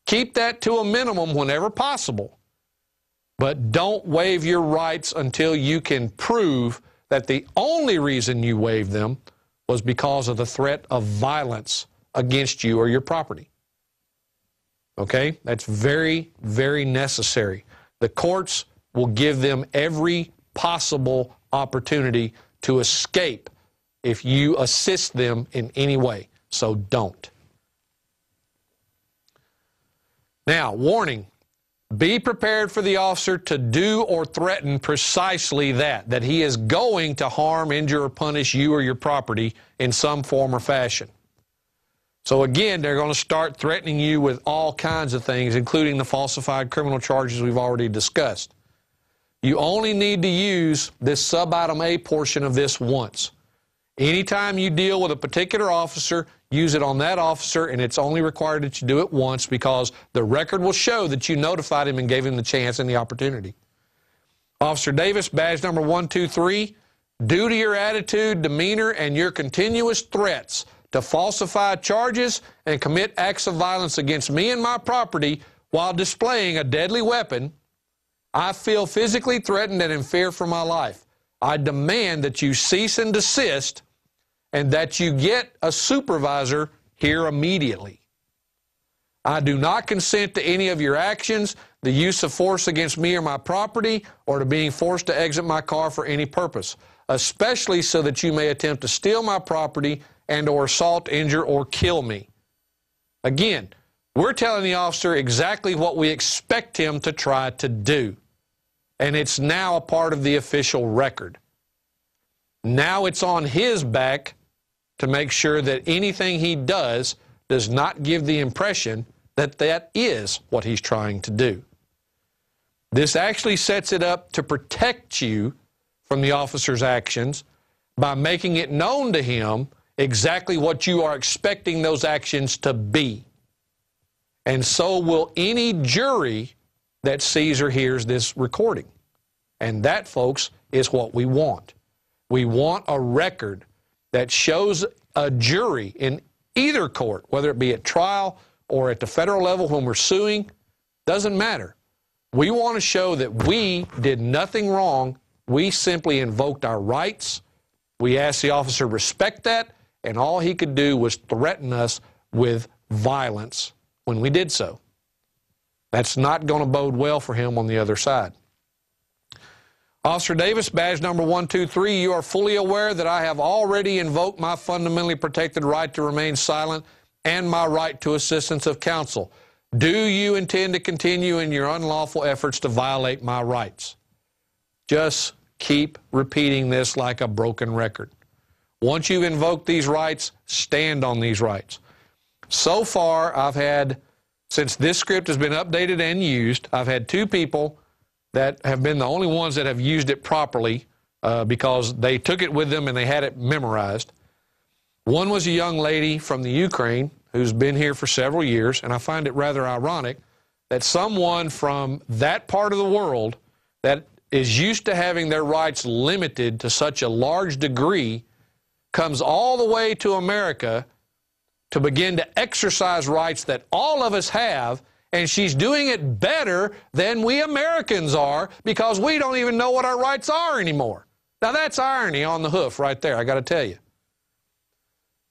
Speaker 4: Keep that to a minimum whenever possible. But don't waive your rights until you can prove that the only reason you waived them was because of the threat of violence against you or your property. Okay? That's very, very necessary. The courts will give them every possible opportunity to escape if you assist them in any way. So don't. Now, warning. Be prepared for the officer to do or threaten precisely that he is going to harm, injure, or punish you or your property in some form or fashion. So again, they're going to start threatening you with all kinds of things, including the falsified criminal charges we've already discussed. You only need to use this sub-item A portion of this once. Anytime you deal with a particular officer, use it on that officer, and it's only required that you do it once because the record will show that you notified him and gave him the chance and the opportunity. Officer Davis, badge number 123, due to your attitude, demeanor, and your continuous threats to falsify charges and commit acts of violence against me and my property while displaying a deadly weapon, I feel physically threatened and in fear for my life. I demand that you cease and desist and that you get a supervisor here immediately. I do not consent to any of your actions, the use of force against me or my property, or to being forced to exit my car for any purpose, especially so that you may attempt to steal my property and or assault, injure, or kill me. Again, we're telling the officer exactly what we expect him to try to do. And it's now a part of the official record. Now it's on his back to make sure that anything he does not give the impression that that is what he's trying to do. This actually sets it up to protect you from the officer's actions by making it known to him exactly what you are expecting those actions to be. And so will any jury that sees or hears this recording. And that, folks, is what we want. We want a record that shows a jury in either court, whether it be at trial or at the federal level when we're suing, doesn't matter. We want to show that we did nothing wrong. We simply invoked our rights. We asked the officer to respect that, and all he could do was threaten us with violence when we did so. That's not going to bode well for him on the other side. Officer Davis, badge number 123, you are fully aware that I have already invoked my fundamentally protected right to remain silent and my right to assistance of counsel. Do you intend to continue in your unlawful efforts to violate my rights? Just keep repeating this like a broken record. Once you've invoked these rights, stand on these rights. So far, I've had, since this script has been updated and used, I've had 2 people that have been the only ones that have used it properly because they took it with them and they had it memorized. One was a young lady from the Ukraine who's been here for several years, and I find it rather ironic that someone from that part of the world that is used to having their rights limited to such a large degree comes all the way to America to begin to exercise rights that all of us have, and she's doing it better than we Americans are because we don't even know what our rights are anymore. Now that's irony on the hoof right there, I got to tell you.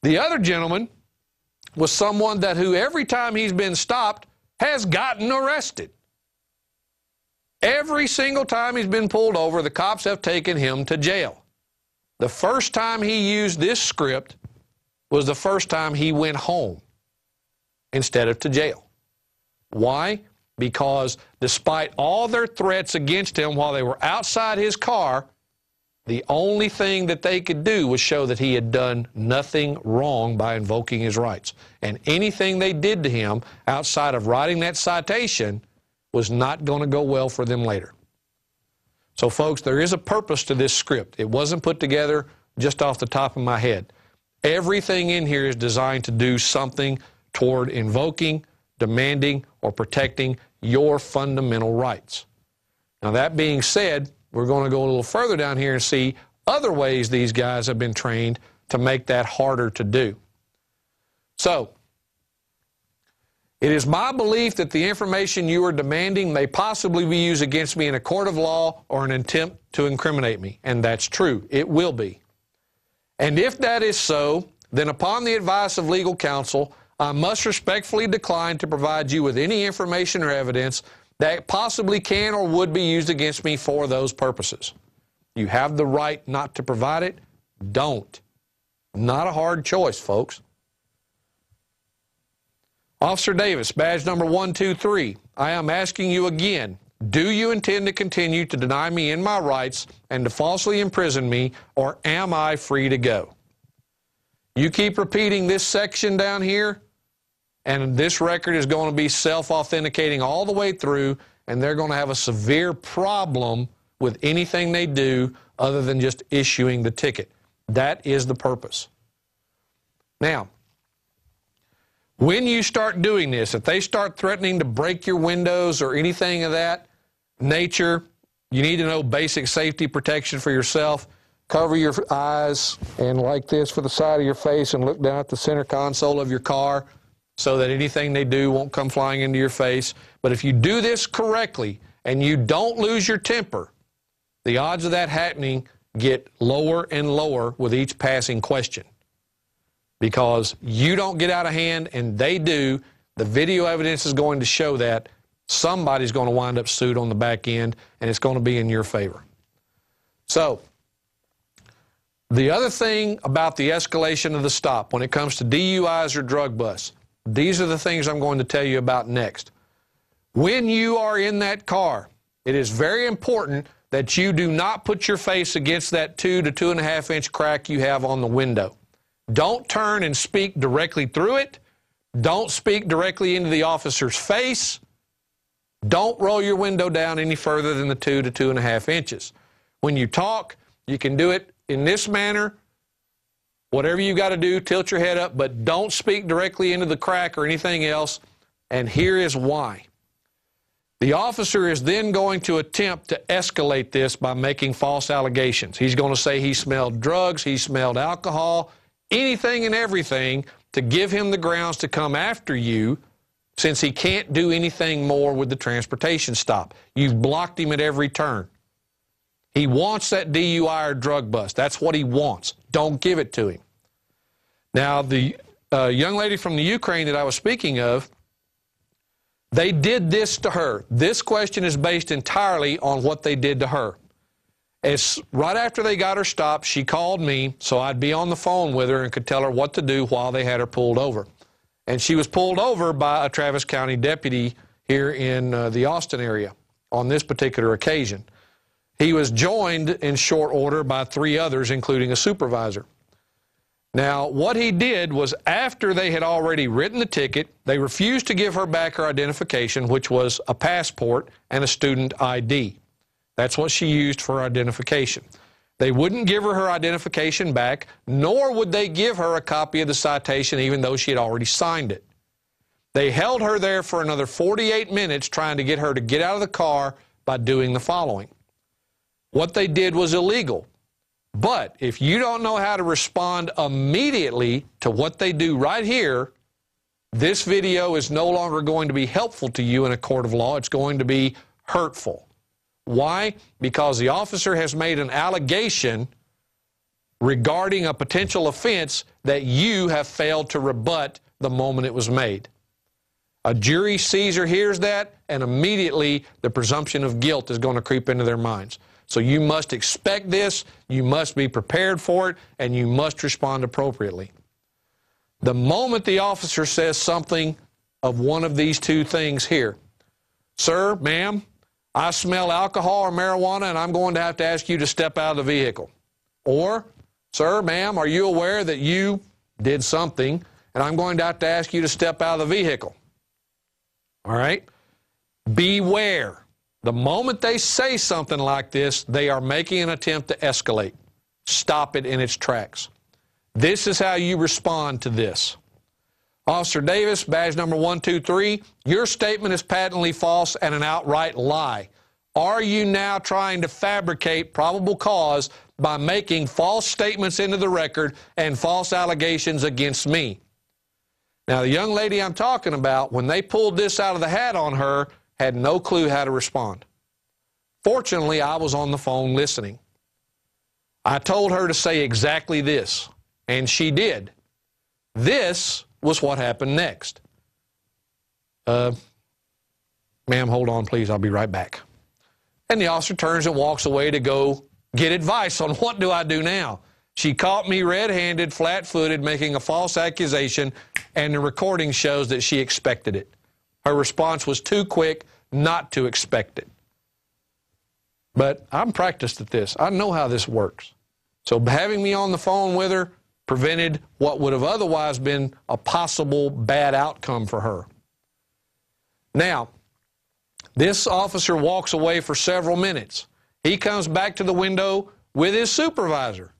Speaker 4: The other gentleman was someone that who every time he's been stopped has gotten arrested. Every single time he's been pulled over, the cops have taken him to jail. The first time he used this script was the first time he went home instead of to jail. Why? Because despite all their threats against him while they were outside his car, the only thing that they could do was show that he had done nothing wrong by invoking his rights. And anything they did to him outside of writing that citation was not going to go well for them later. So, folks, there is a purpose to this script. It wasn't put together just off the top of my head. Everything in here is designed to do something toward invoking, demanding, or protecting your fundamental rights. Now, that being said, we're going to go a little further down here and see other ways these guys have been trained to make that harder to do. So, it is my belief that the information you are demanding may possibly be used against me in a court of law or an attempt to incriminate me. And that's true. It will be. And if that is so, then upon the advice of legal counsel, I must respectfully decline to provide you with any information or evidence that possibly can or would be used against me for those purposes. You have the right not to provide it. Don't. Not a hard choice, folks. Officer Davis, badge number 123, I am asking you again, do you intend to continue to deny me in my rights and to falsely imprison me, or am I free to go? You keep repeating this section down here, and this record is going to be self-authenticating all the way through, and they're going to have a severe problem with anything they do other than just issuing the ticket. That is the purpose. Now, when you start doing this, if they start threatening to break your windows or anything of that nature, you need to know basic safety protection for yourself. Cover your eyes and like this for the side of your face and look down at the center console of your car so that anything they do won't come flying into your face. But if you do this correctly and you don't lose your temper, the odds of that happening get lower and lower with each passing question. Because you don't get out of hand and they do, the video evidence is going to show that somebody's going to wind up sued on the back end, and it's going to be in your favor. So, the other thing about the escalation of the stop when it comes to DUIs or drug busts, these are the things I'm going to tell you about next. When you are in that car, it is very important that you do not put your face against that 2 to 2.5 inch crack you have on the window. Don't turn and speak directly through it. Don't speak directly into the officer's face. Don't roll your window down any further than the 2 to 2.5 inches. When you talk, you can do it in this manner. Whatever you got to do, tilt your head up, but don't speak directly into the crack or anything else. And here is why. The officer is then going to attempt to escalate this by making false allegations. He's going to say he smelled drugs, he smelled alcohol, anything and everything to give him the grounds to come after you, since he can't do anything more with the transportation stop. You've blocked him at every turn. He wants that DUI or drug bust. That's what he wants. Don't give it to him. Now, the young lady from the Ukraine that I was speaking of, they did this to her. This question is based entirely on what they did to her. Right after they got her stopped, she called me, so I'd be on the phone with her and could tell her what to do while they had her pulled over. And she was pulled over by a Travis County deputy here in the Austin area on this particular occasion. He was joined in short order by 3 others, including a supervisor. Now, what he did was, after they had already written the ticket, they refused to give her back her identification, which was a passport and a student ID. That's what she used for identification. They wouldn't give her identification back, nor would they give her a copy of the citation, even though she had already signed it. They held her there for another 48 minutes trying to get her to get out of the car by doing the following. What they did was illegal. But if you don't know how to respond immediately to what they do right here, this video is no longer going to be helpful to you in a court of law. It's going to be hurtful. Why? Because the officer has made an allegation regarding a potential offense that you have failed to rebut the moment it was made. A jury sees or hears that, and immediately the presumption of guilt is going to creep into their minds. So you must expect this, you must be prepared for it, and you must respond appropriately. The moment the officer says something of one of these 2 things here, sir, ma'am, I smell alcohol or marijuana, and I'm going to have to ask you to step out of the vehicle. Or, sir, ma'am, are you aware that you did something, and I'm going to have to ask you to step out of the vehicle? All right? Beware. The moment they say something like this, they are making an attempt to escalate. Stop it in its tracks. This is how you respond to this. Officer Davis, badge number 123, your statement is patently false and an outright lie. Are you now trying to fabricate probable cause by making false statements into the record and false allegations against me? Now, the young lady I'm talking about, when they pulled this out of the hat on her, had no clue how to respond. Fortunately, I was on the phone listening. I told her to say exactly this, and she did. This was what happened next. Ma'am, hold on, please. I'll be right back. And the officer turns and walks away to go get advice on what do I do now. She caught me red-handed, flat-footed, making a false accusation, and the recording shows that she expected it. Her response was too quick not to expect it. But I'm practiced at this. I know how this works. So having me on the phone with her prevented what would have otherwise been a possible bad outcome for her. Now, this officer walks away for several minutes. He comes back to the window with his supervisor,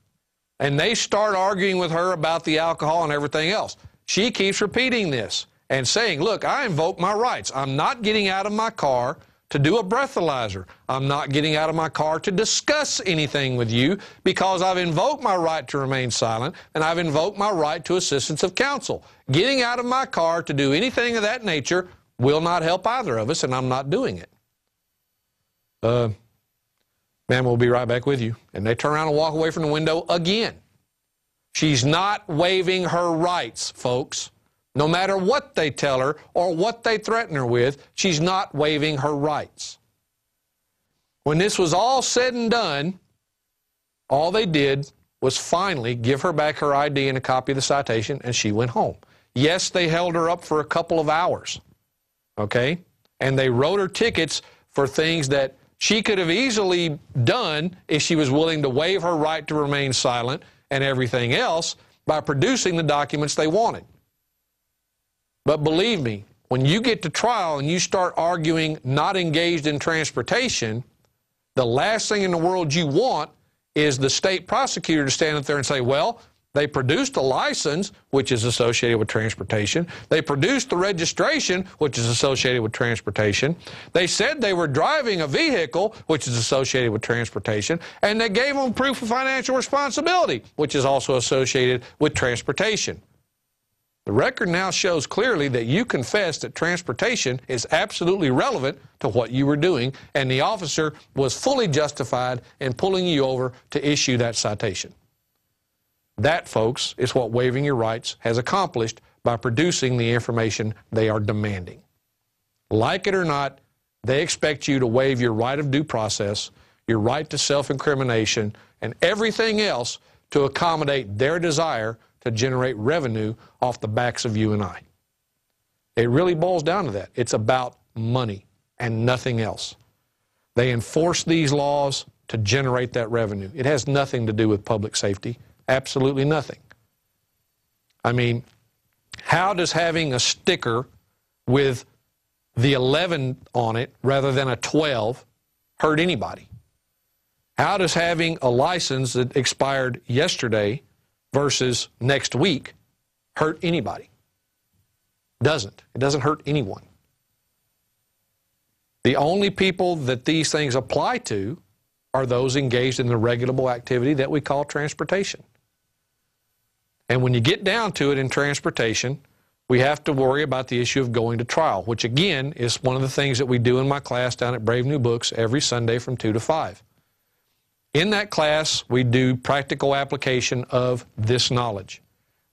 Speaker 4: and they start arguing with her about the alcohol and everything else. She keeps repeating this and saying, look, I invoke my rights. I'm not getting out of my car to do a breathalyzer. I'm not getting out of my car to discuss anything with you because I've invoked my right to remain silent and I've invoked my right to assistance of counsel. Getting out of my car to do anything of that nature will not help either of us, and I'm not doing it. Ma'am, we'll be right back with you. And they turn around and walk away from the window again. She's not waiving her rights, folks. No matter what they tell her or what they threaten her with, she's not waiving her rights. When this was all said and done, all they did was finally give her back her ID and a copy of the citation, and she went home. Yes, they held her up for a couple of hours, okay? And they wrote her tickets for things that she could have easily done if she was willing to waive her right to remain silent and everything else, by producing the documents they wanted. But believe me, when you get to trial and you start arguing not engaged in transportation, the last thing in the world you want is the state prosecutor to stand up there and say, well, they produced a license, which is associated with transportation. They produced the registration, which is associated with transportation. They said they were driving a vehicle, which is associated with transportation. And they gave them proof of financial responsibility, which is also associated with transportation. The record now shows clearly that you confessed that transportation is absolutely relevant to what you were doing, and the officer was fully justified in pulling you over to issue that citation. That, folks, is what waiving your rights has accomplished by producing the information they are demanding. Like it or not, they expect you to waive your right of due process, your right to self-incrimination, and everything else to accommodate their desire to generate revenue off the backs of you and I. It really boils down to that. It's about money and nothing else. They enforce these laws to generate that revenue. It has nothing to do with public safety. Absolutely nothing. I mean, how does having a sticker with the 11 on it rather than a 12 hurt anybody? How does having a license that expired yesterday versus next week hurt anybody? Doesn't. It doesn't hurt anyone. The only people that these things apply to are those engaged in the regulable activity that we call transportation. And when you get down to it in transportation, we have to worry about the issue of going to trial, which again is one of the things that we do in my class down at Brave New Books every Sunday from 2 to 5. In that class, we do practical application of this knowledge.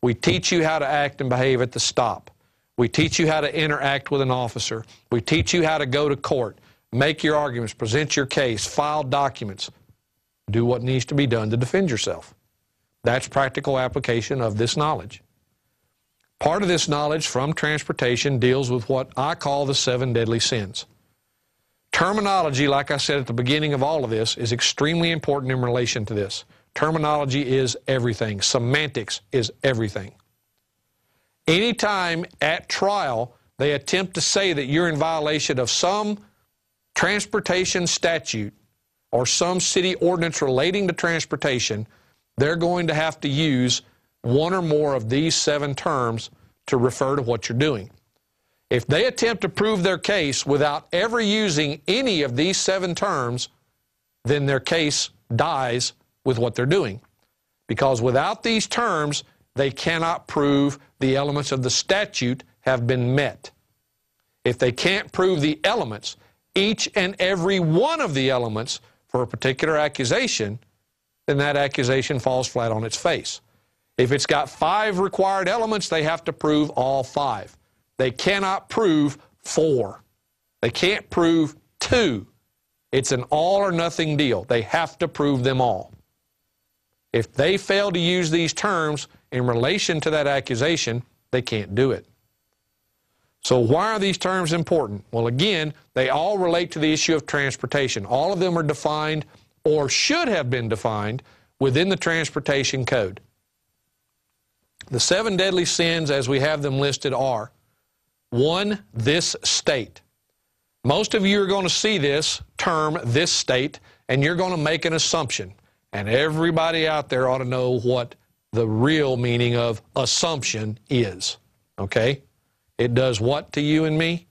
Speaker 4: We teach you how to act and behave at the stop. We teach you how to interact with an officer. We teach you how to go to court, make your arguments, present your case, file documents, do what needs to be done to defend yourself. That's practical application of this knowledge. Part of this knowledge from transportation deals with what I call the 7 deadly sins. Terminology, like I said at the beginning of all of this, is extremely important in relation to this. Terminology is everything. Semantics is everything. Anytime at trial they attempt to say that you're in violation of some transportation statute or some city ordinance relating to transportation, they're going to have to use one or more of these 7 terms to refer to what you're doing. If they attempt to prove their case without ever using any of these 7 terms, then their case dies with what they're doing. Because without these terms, they cannot prove the elements of the statute have been met. If they can't prove the elements, each and every one of the elements for a particular accusation, then that accusation falls flat on its face. If it's got 5 required elements, they have to prove all 5. They cannot prove 4. They can't prove 2. It's an all or nothing deal. They have to prove them all. If they fail to use these terms in relation to that accusation, they can't do it. So why are these terms important? Well, again, they all relate to the issue of transportation. All of them are defined or should have been defined within the Transportation Code. The 7 deadly sins as we have them listed are: 1, this state. Most of you are going to see this term, this state, and you're going to make an assumption. And everybody out there ought to know what the real meaning of assumption is. Okay? It does what to you and me?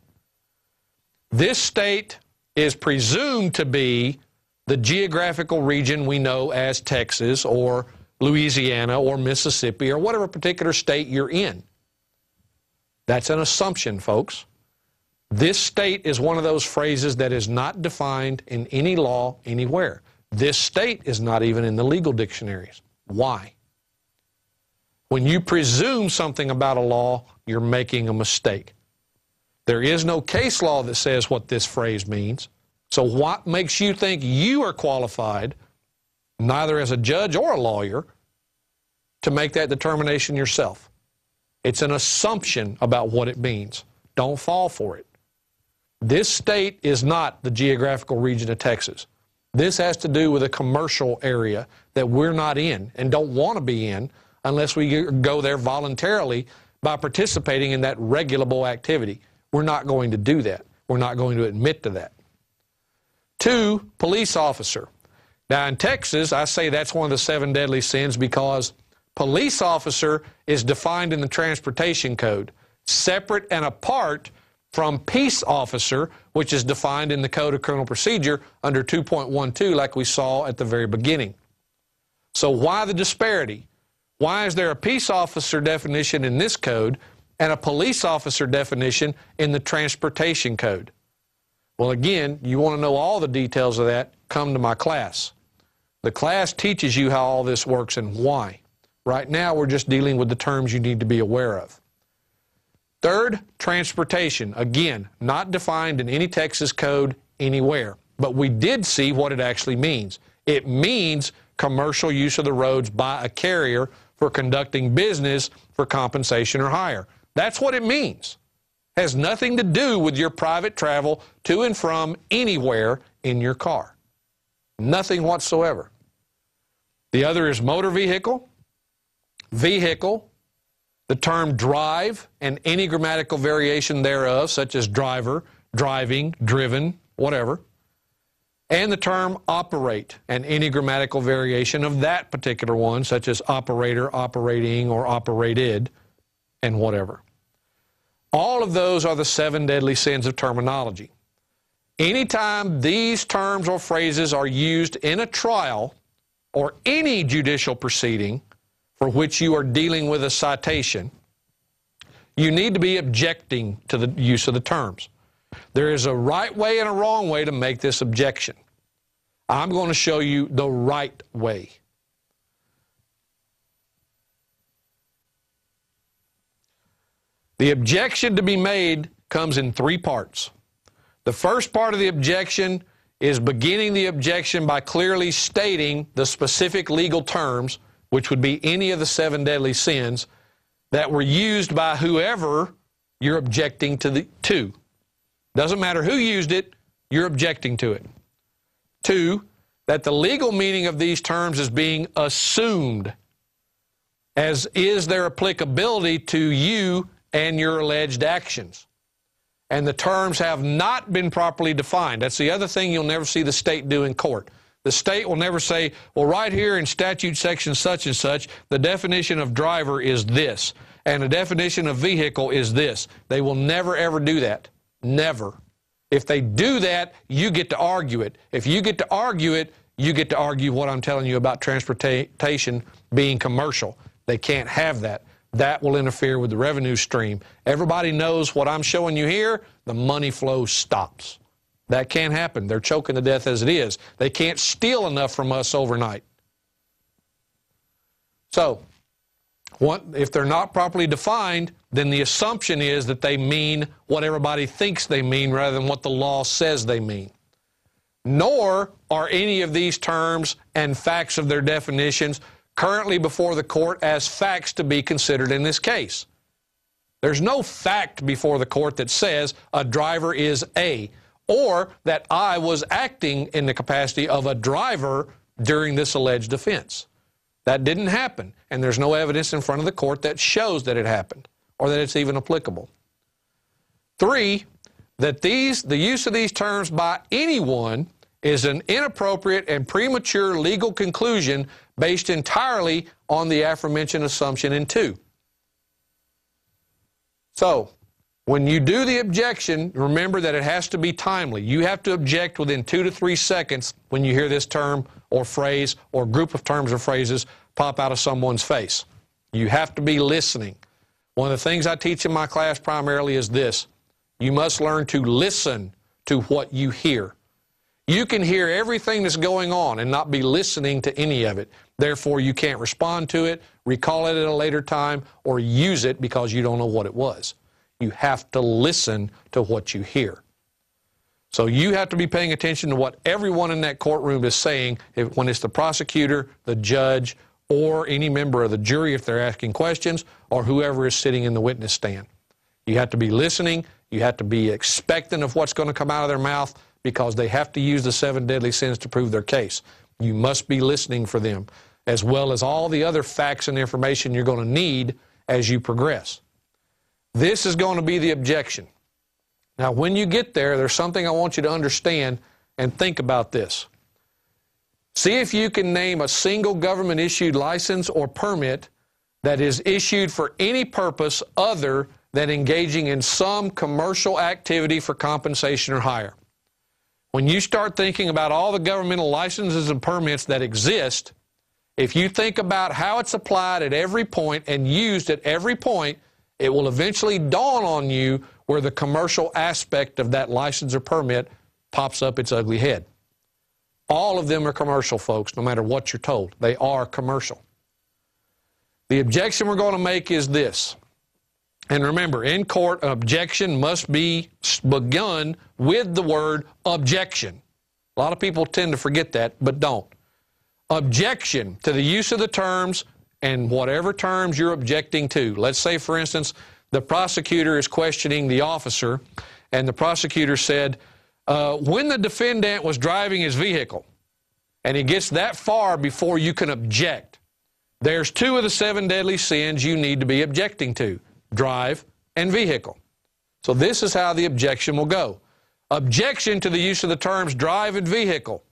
Speaker 4: This state is presumed to be the geographical region we know as Texas or Louisiana or Mississippi or whatever particular state you're in. That's an assumption, folks. This state is one of those phrases that is not defined in any law anywhere. This state is not even in the legal dictionaries. Why? When you presume something about a law, you're making a mistake. There is no case law that says what this phrase means. So what makes you think you are qualified, neither as a judge or a lawyer, to make that determination yourself? It's an assumption about what it means. Don't fall for it. This state is not the geographical region of Texas. This has to do with a commercial area that we're not in and don't want to be in unless we go there voluntarily by participating in that regulable activity. We're not going to do that. We're not going to admit to that. 2, police officer. Now in Texas, I say that's one of the 7 deadly sins because police officer is defined in the Transportation Code, separate and apart from peace officer, which is defined in the Code of Criminal Procedure under 2.12, like we saw at the very beginning. So why the disparity? Why is there a peace officer definition in this code and a police officer definition in the Transportation Code? Well, again, you want to know all the details of that, come to my class. The class teaches you how all this works and why. Right now, we're just dealing with the terms you need to be aware of. 3rd, transportation. Again, not defined in any Texas code anywhere, but we did see what it actually means. It means commercial use of the roads by a carrier for conducting business for compensation or hire. That's what it means. Has nothing to do with your private travel to and from anywhere in your car. Nothing whatsoever. The other is motor vehicle, vehicle, the term drive, and any grammatical variation thereof, such as driver, driving, driven, whatever, and the term operate, and any grammatical variation of that particular one, such as operator, operating, or operated, and whatever. All of those are the 7 deadly sins of terminology. Anytime these terms or phrases are used in a trial or any judicial proceeding for which you are dealing with a citation, you need to be objecting to the use of the terms. There is a right way and a wrong way to make this objection. I'm going to show you the right way. The objection to be made comes in 3 parts. The first part of the objection is beginning the objection by clearly stating the specific legal terms, which would be any of the 7 deadly sins, that were used by whoever you're objecting to. Doesn't matter who used it, you're objecting to it. 2, that the legal meaning of these terms is being assumed, as is their applicability to you and your alleged actions. And the terms have not been properly defined. That's the other thing you'll never see the state do in court. The state will never say, well, right here in statute section such and such, the definition of driver is this, and the definition of vehicle is this. They will never, ever do that. Never. If they do that, you get to argue it. If you get to argue it, you get to argue what I'm telling you about transportation being commercial. They can't have that. That will interfere with the revenue stream. Everybody knows what I'm showing you here, the money flow stops. That can't happen. They're choking to death as it is. They can't steal enough from us overnight. So, if they're not properly defined, then the assumption is that they mean what everybody thinks they mean rather than what the law says they mean. Nor are any of these terms and facts of their definitions currently before the court as facts to be considered in this case. There's no fact before the court that says a driver is A, or that I was acting in the capacity of a driver during this alleged offense. That didn't happen, and there's no evidence in front of the court that shows that it happened or that it's even applicable. 3, that the use of these terms by anyone is an inappropriate and premature legal conclusion based entirely on the aforementioned assumption in 2. So, when you do the objection, remember that it has to be timely. You have to object within 2 to 3 seconds when you hear this term or phrase or group of terms or phrases pop out of someone's face. You have to be listening. One of the things I teach in my class primarily is this. You must learn to listen to what you hear. You can hear everything that's going on and not be listening to any of it. Therefore, you can't respond to it, recall it at a later time, or use it because you don't know what it was. You have to listen to what you hear. So you have to be paying attention to what everyone in that courtroom is saying when it's the prosecutor, the judge, or any member of the jury if they're asking questions, or whoever is sitting in the witness stand. You have to be listening. You have to be expectant of what's going to come out of their mouth because they have to use the 7 deadly sins to prove their case. You must be listening for them. as well as all the other facts and information you're going to need as you progress. This is going to be the objection. Now, when you get there, there's something I want you to understand and think about this. See if you can name a single government-issued license or permit that is issued for any purpose other than engaging in some commercial activity for compensation or hire. When you start thinking about all the governmental licenses and permits that exist, if you think about how it's applied at every point and used at every point, it will eventually dawn on you where the commercial aspect of that license or permit pops up its ugly head. All of them are commercial, folks, no matter what you're told. They are commercial. The objection we're going to make is this. And remember, in court, an objection must be begun with the word objection. A lot of people tend to forget that, but don't. Objection to the use of the terms and whatever terms you're objecting to. Let's say, for instance, the prosecutor is questioning the officer, and the prosecutor said, when the defendant was driving his vehicle, and he gets that far before you can object, there's two of the 7 deadly sins you need to be objecting to: drive and vehicle. So this is how the objection will go. Objection to the use of the terms drive and vehicle.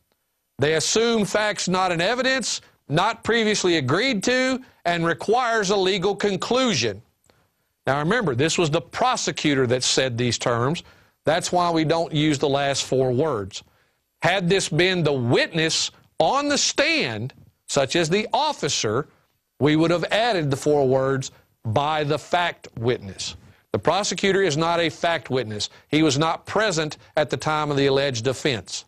Speaker 4: They assume facts not in evidence, not previously agreed to, and requires a legal conclusion. Now remember, this was the prosecutor that said these terms. That's why we don't use the last 4 words. Had this been the witness on the stand, such as the officer, we would have added the 4 words, by the fact witness. The prosecutor is not a fact witness. He was not present at the time of the alleged offense.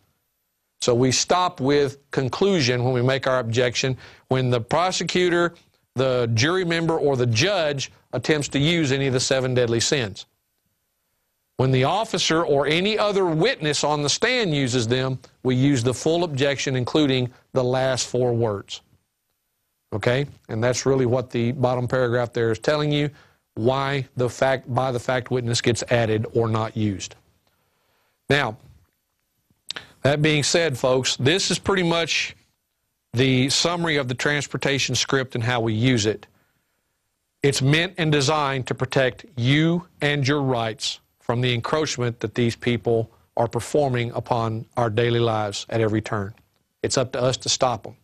Speaker 4: So we stop with conclusion when we make our objection when the prosecutor, the jury member, or the judge attempts to use any of the 7 deadly sins. When the officer or any other witness on the stand uses them, we use the full objection, including the last 4 words. Okay? And that's really what the bottom paragraph there is telling you, why the fact by the fact witness gets added or not used. Now, that being said, folks, this is pretty much the summary of the transportation script and how we use it. It's meant and designed to protect you and your rights from the encroachment that these people are performing upon our daily lives at every turn. It's up to us to stop them.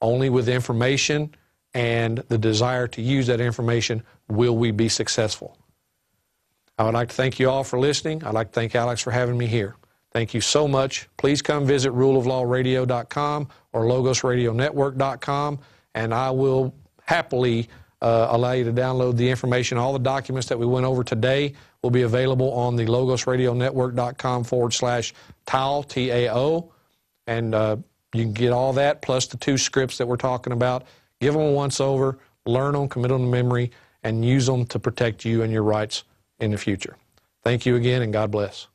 Speaker 4: Only with information and the desire to use that information will we be successful. I would like to thank you all for listening. I'd like to thank Alex for having me here. Thank you so much. Please come visit ruleoflawradio.com or logosradionetwork.com, and I will happily allow you to download the information. All the documents that we went over today will be available on the logosradionetwork.com/TAO, T-A-O, and you can get all that plus the 2 scripts that we're talking about. Give them a once over, learn them, commit them to memory, and use them to protect you and your rights in the future. Thank you again, and God bless.